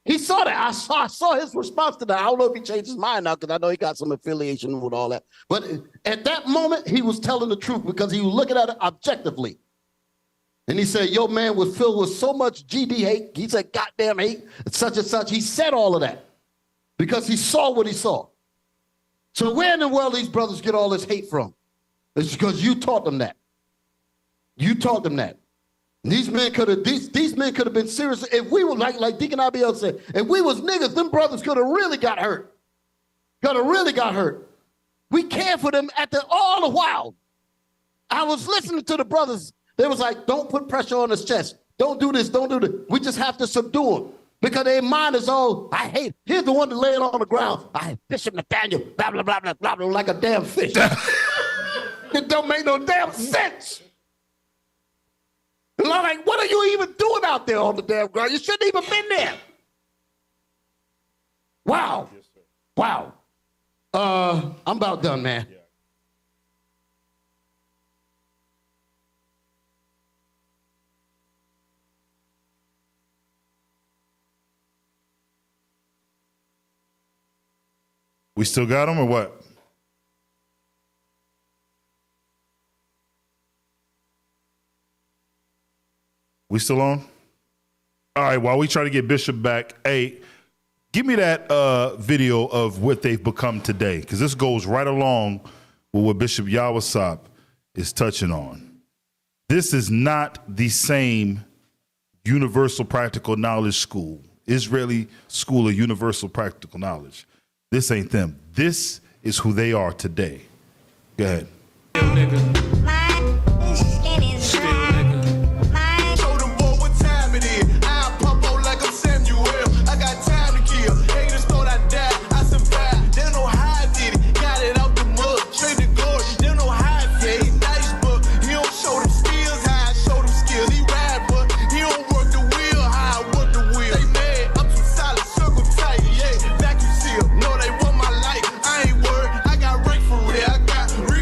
He saw that. I saw his response to that. I don't know if he changed his mind now because I know he got some affiliation with all that. But at that moment, he was telling the truth because he was looking at it objectively. And he said, your man was filled with so much GD hate. He said, goddamn hate, such and such. He said all of that because he saw what he saw. So where in the world these brothers get all this hate from? It's because you taught them that. You taught them that. These men could have been serious. If we were like Deacon Abiel said, if we was niggas, them brothers could have really got hurt. We cared for them all the while. I was listening to the brothers. They was like, don't put pressure on his chest. Don't do this, don't do that. We just have to subdue him. Because their mind is all, I hate. Here's the one that laid on the ground. I hate Bishop Nathaniel, blah, blah, blah, blah, blah, blah, like a damn fish. It don't make no damn sense. And I'm like, what are you even doing out there on the damn ground? You shouldn't even been there. Wow. Wow. I'm about done, man. Yeah. We still got them or what? We still on? All right, while we try to get Bishop back, hey, give me that video of what they've become today, because this goes right along with what Bishop Yawasop is touching on. This is not the same Universal Practical Knowledge School, Israeli School of Universal Practical Knowledge. This ain't them. This is who they are today. Go ahead. I got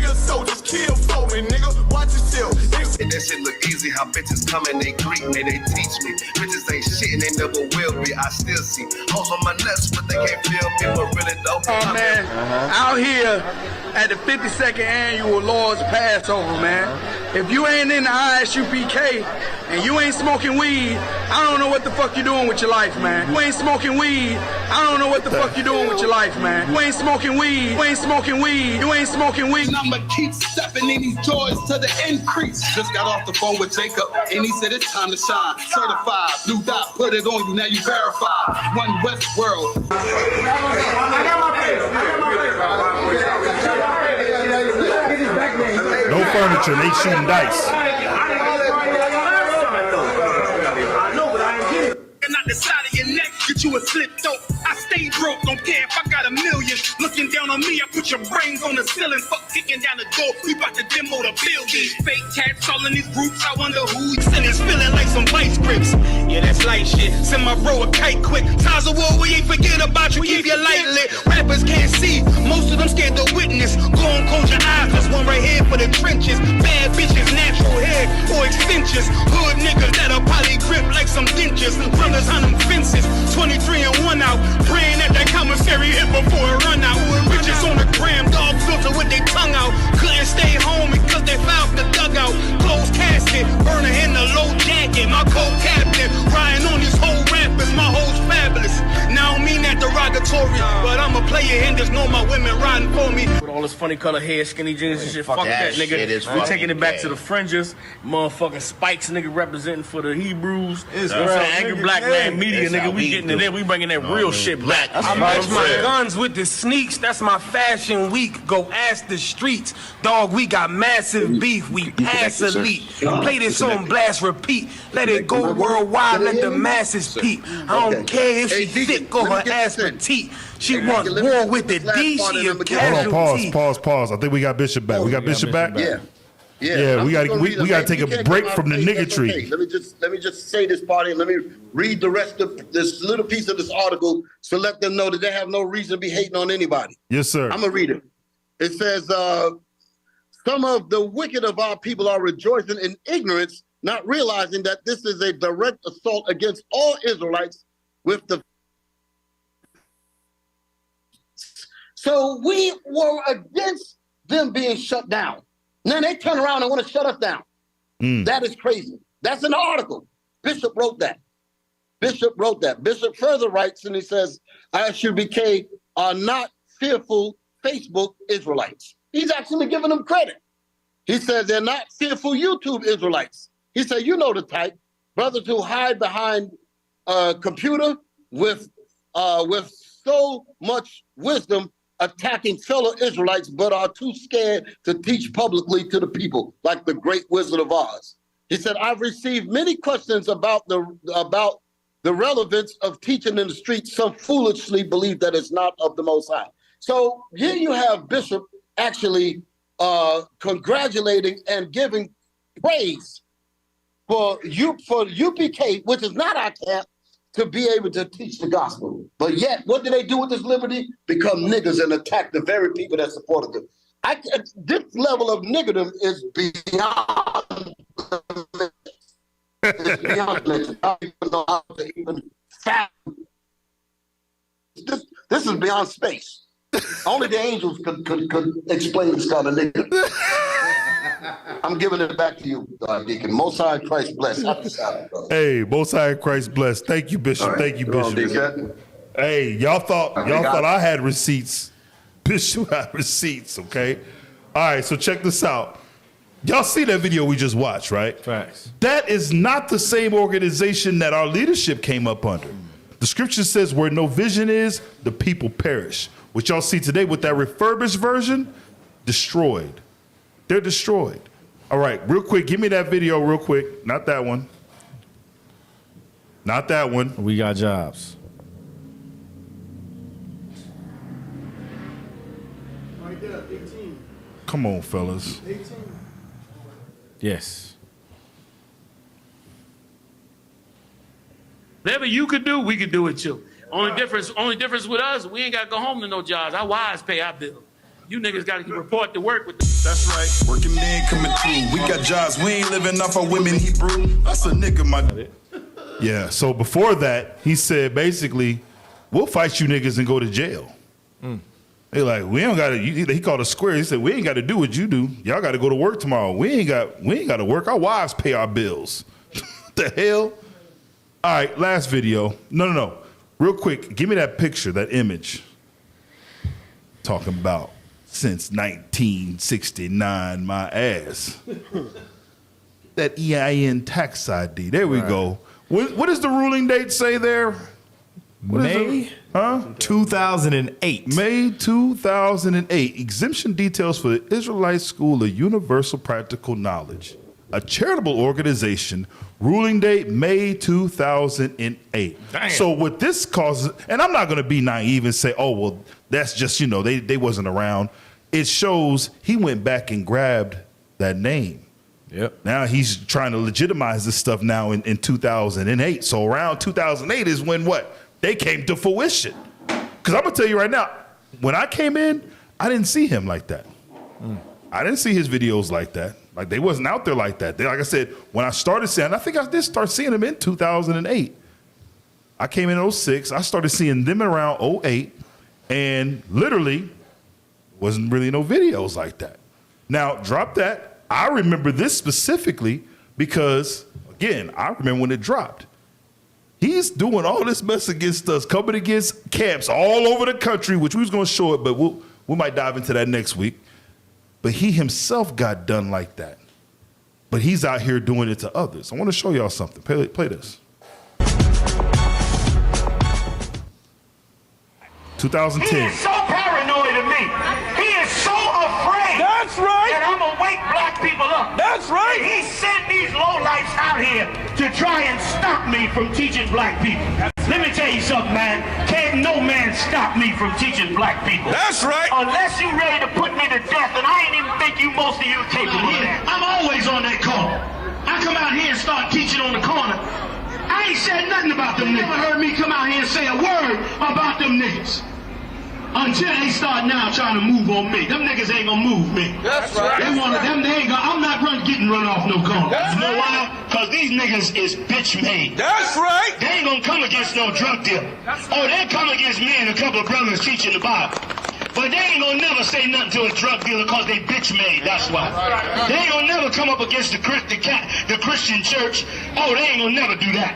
bitches come and they greet me, they teach me. Bitches ain't shit and they never will be. I still see hoes on my nuts, but they can't feel me. But really though, oh man, out here at the 52nd annual Lord's Passover, man. If you ain't in the ISUPK and you ain't smoking weed, I don't know what the fuck you doing with your life, man. You ain't smoking weed, I don't know what the fuck you doing with your life, man. You ain't smoking weed, you ain't smoking weed, you ain't smoking weed. And I'ma keep stepping in these joys to the increase. Just got off the phone with Jacob, and he said it's time to shine. Certified, blue dot, put it on you, now you verified. One West World. No furniture, they shooting dice. Not the side of your neck, get you a slip throat. I stay broke, don't care if I got a million. Looking down on me, I put your brains on the ceiling. Fuck kicking down the door, we bout to demo the building. Fake cats all in these groups, I wonder who send is feeling like some vice grips. Yeah, that's light shit, send my bro a kite quick. Times of war, we ain't forget about you, keep your light lit. Rappers can't see, most of them scared to witness. Go on, close your eyes, there's one right here for the trenches. Bad bitches, natural hair, or extensions. Hood niggas that'll probably grip like some dentures. Brothers on them fences, 23 and 1 out. Praying that commissary hit before it run out. Bitches on the gram, dog filter with their tongue out. Couldn't stay home because they found the dugout. Closed casket, burner in the low jacket. My co-captain, riding on these whole rappers. My hoes fabulous. Now I don't mean that derogatory, but I'm a player and just know my women riding for me. With all this funny color hair, skinny jeans and shit, fuck that nigga. We taking it back to the fringes. Motherfucking spikes, nigga, representing for the Hebrews. You know what I'm saying? Angry black man media, nigga. We getting it in. We bringing that real shit back. I match my guns with the sneaks. That's my fashion week. Go ask the streets. Dog, we got massive beef. We pass elite. Play this on blast, repeat. Let it go worldwide. Let the masses peep. I don't care if she thick or her ass petite. She want war with the D. She a casualty. Hold on, pause. I think we got Bishop back. We got Bishop back? Yeah. we gotta take a break from the niggatry. Okay. Let me just say this part and let me read the rest of this little piece of this article so let them know that they have no reason to be hating on anybody. Yes, sir. I'm gonna read it. It says, some of the wicked of our people are rejoicing in ignorance, not realizing that this is a direct assault against all Israelites with the. So we were against them being shut down. Now they turn around and want to shut us down. That is crazy. That's an article. Bishop wrote that. Bishop further writes and he says, ISUBK are not fearful Facebook Israelites. He's actually giving them credit. He says they're not fearful YouTube Israelites. He said, you know the type. Brothers who hide behind a computer with so much wisdom attacking fellow Israelites, but are too scared to teach publicly to the people, like the great Wizard of Oz. He said, I've received many questions about the relevance of teaching in the streets. Some foolishly believe that it's not of the Most High. So here you have Bishop actually congratulating and giving praise for UPK, which is not our camp, to be able to teach the gospel. But yet, what do they do with this liberty? Become niggas and attack the very people that supported them. This level of niggerdom is beyond. It's beyond. I don't even know how to even fathom. This is beyond space. Only the angels could explain this kind of nigga. I'm giving it back to you, Deacon. Most High Christ bless. Hey, Most High Christ bless. Thank you, Bishop. Thank you, Bishop. Hey, y'all thought I had receipts. Bishop had receipts, okay? All right, so check this out. Y'all see that video we just watched, right? Facts. That is not the same organization that our leadership came up under. The scripture says where no vision is, the people perish. What y'all see today with that refurbished version, destroyed. They're destroyed. All right, real quick, give me that video real quick. Not that one. Not that one. We got jobs. Right there, 18. Come on, fellas. 18. Yes. Whatever you could do, we could do it too. Only difference with us, we ain't got to go home to no jobs. Our wives pay our bill. You niggas got to report to work with That's right. Working men coming through. We got jobs. We ain't living off our women Hebrew. That's a nigga, my. Yeah. So before that, he said basically, we'll fight you niggas and go to jail. They like, we don't got to. He called us square. He said, we ain't got to do what you do. Y'all got to go to work tomorrow. We ain't got to work. Our wives pay our bills. What the hell? All right. Last video. No. Real quick. Give me that picture, that image. Talking about. Since 1969, my ass. That EIN tax ID. There we go. What does the ruling date say there? May 2008. May 2008. Exemption details for the Israelite School of Universal Practical Knowledge, a charitable organization. Ruling date May 2008. Damn. So what this causes, and I'm not going to be naive and say, oh, well, that's just, they wasn't around. It shows he went back and grabbed that name. Yep. Now he's trying to legitimize this stuff now in 2008. So around 2008 is when what? They came to fruition. Because I'm going to tell you right now, when I came in, I didn't see him like that. I didn't see his videos like that. Like they wasn't out there like that. Like I said, when I started seeing, I think I did start seeing them in 2008. I came in 2006. I started seeing them around 2008, and literally wasn't really no videos like that. Now, drop that. I remember this specifically because, again, I remember when it dropped. He's doing all this mess against us, coming against camps all over the country, which we was going to show it, but we might dive into that next week. But he himself got done like that. But he's out here doing it to others. I want to show y'all something. Play this. 2010. He is so paranoid of me. He is so afraid. That's right. That I'm gonna wake black people up. That's right. He sent these lowlifes out here to try and stop me from teaching black people. Let me tell you something, man. Can't no man stop me from teaching black people. That's right. Unless you ready to put me to death, and I ain't even think most of you are capable of that. I'm always on that corner. I come out here and start teaching on the corner. I ain't said nothing about them niggas. You never heard me come out here and say a word about them niggas. Until they start now trying to move on me. Them niggas ain't gonna move me. That's right. They want them, they ain't gonna, I'm not getting run off no corner. You know why? Because these niggas is bitch made. That's right. They ain't gonna come against no drug dealer. Oh, they come against me and a couple of brothers teaching the Bible. But they ain't gonna never say nothing to a drug dealer because they bitch made, that's why. They ain't gonna never come up against the Christian church. Oh, they ain't gonna never do that.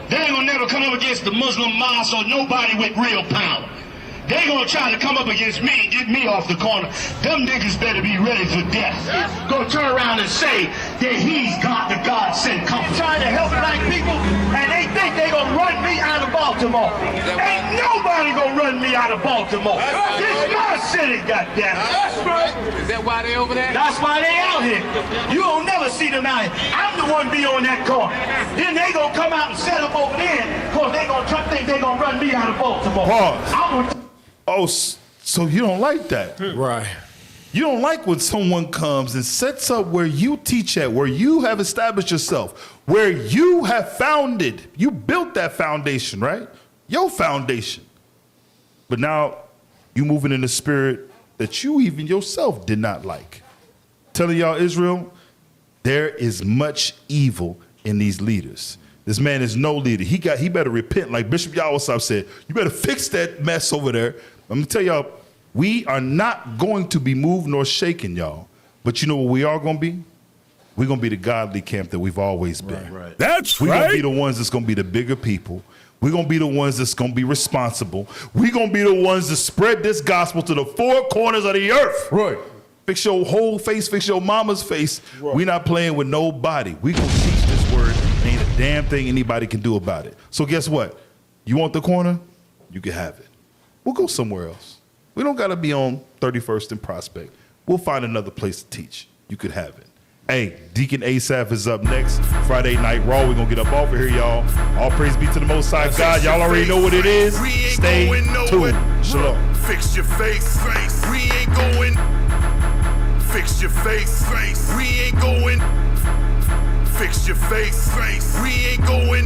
They ain't gonna never come up against the Muslim mosque or nobody with real power. They gonna try to come up against me and get me off the corner. Them niggas better be ready for death. Gonna turn around and say that he's got the God-sent comfort. Trying to help black people, and they think they gonna run me out of Baltimore. Ain't nobody gonna run me out of Baltimore. This is my city, goddammit. That's right. Is that why they over there? That's why they out here. You don't never see them out here. I'm the one be on that corner. Then they gonna come out and set up over there, cause they gonna think they gonna run me out of Baltimore. Pause. Oh, so you don't like that? Right. You don't like when someone comes and sets up where you teach at, where you have established yourself, where you have founded. You built that foundation, right? Your foundation. But now you moving in the spirit that you even yourself did not like. Telling y'all, Israel, there is much evil in these leaders. This man is no leader. He better repent. Like Bishop Yawasab said, you better fix that mess over there. I'm gonna tell y'all, we are not going to be moved nor shaken, y'all. But you know what we are gonna be? We're gonna be the godly camp that we've always been. Right. We're gonna be the ones that's gonna be the bigger people. We're gonna be the ones that's gonna be responsible. We're gonna be the ones that spread this gospel to the four corners of the earth. Right. Fix your whole face, fix your mama's face. Right. We're not playing with nobody. We're gonna teach this word. Ain't a damn thing anybody can do about it. So guess what? You want the corner? You can have it. We'll go somewhere else. We don't gotta be on 31st and Prospect. We'll find another place to teach. You could have it. Hey, Deacon Asaph is up next. Friday Night Raw. We're gonna get up off of here, y'all. All praise be to the Most High God. Y'all already know what it is. Stay tuned. Shalom. Fix your face. We ain't going. Fix your face. We ain't going. Fix your face. We ain't going.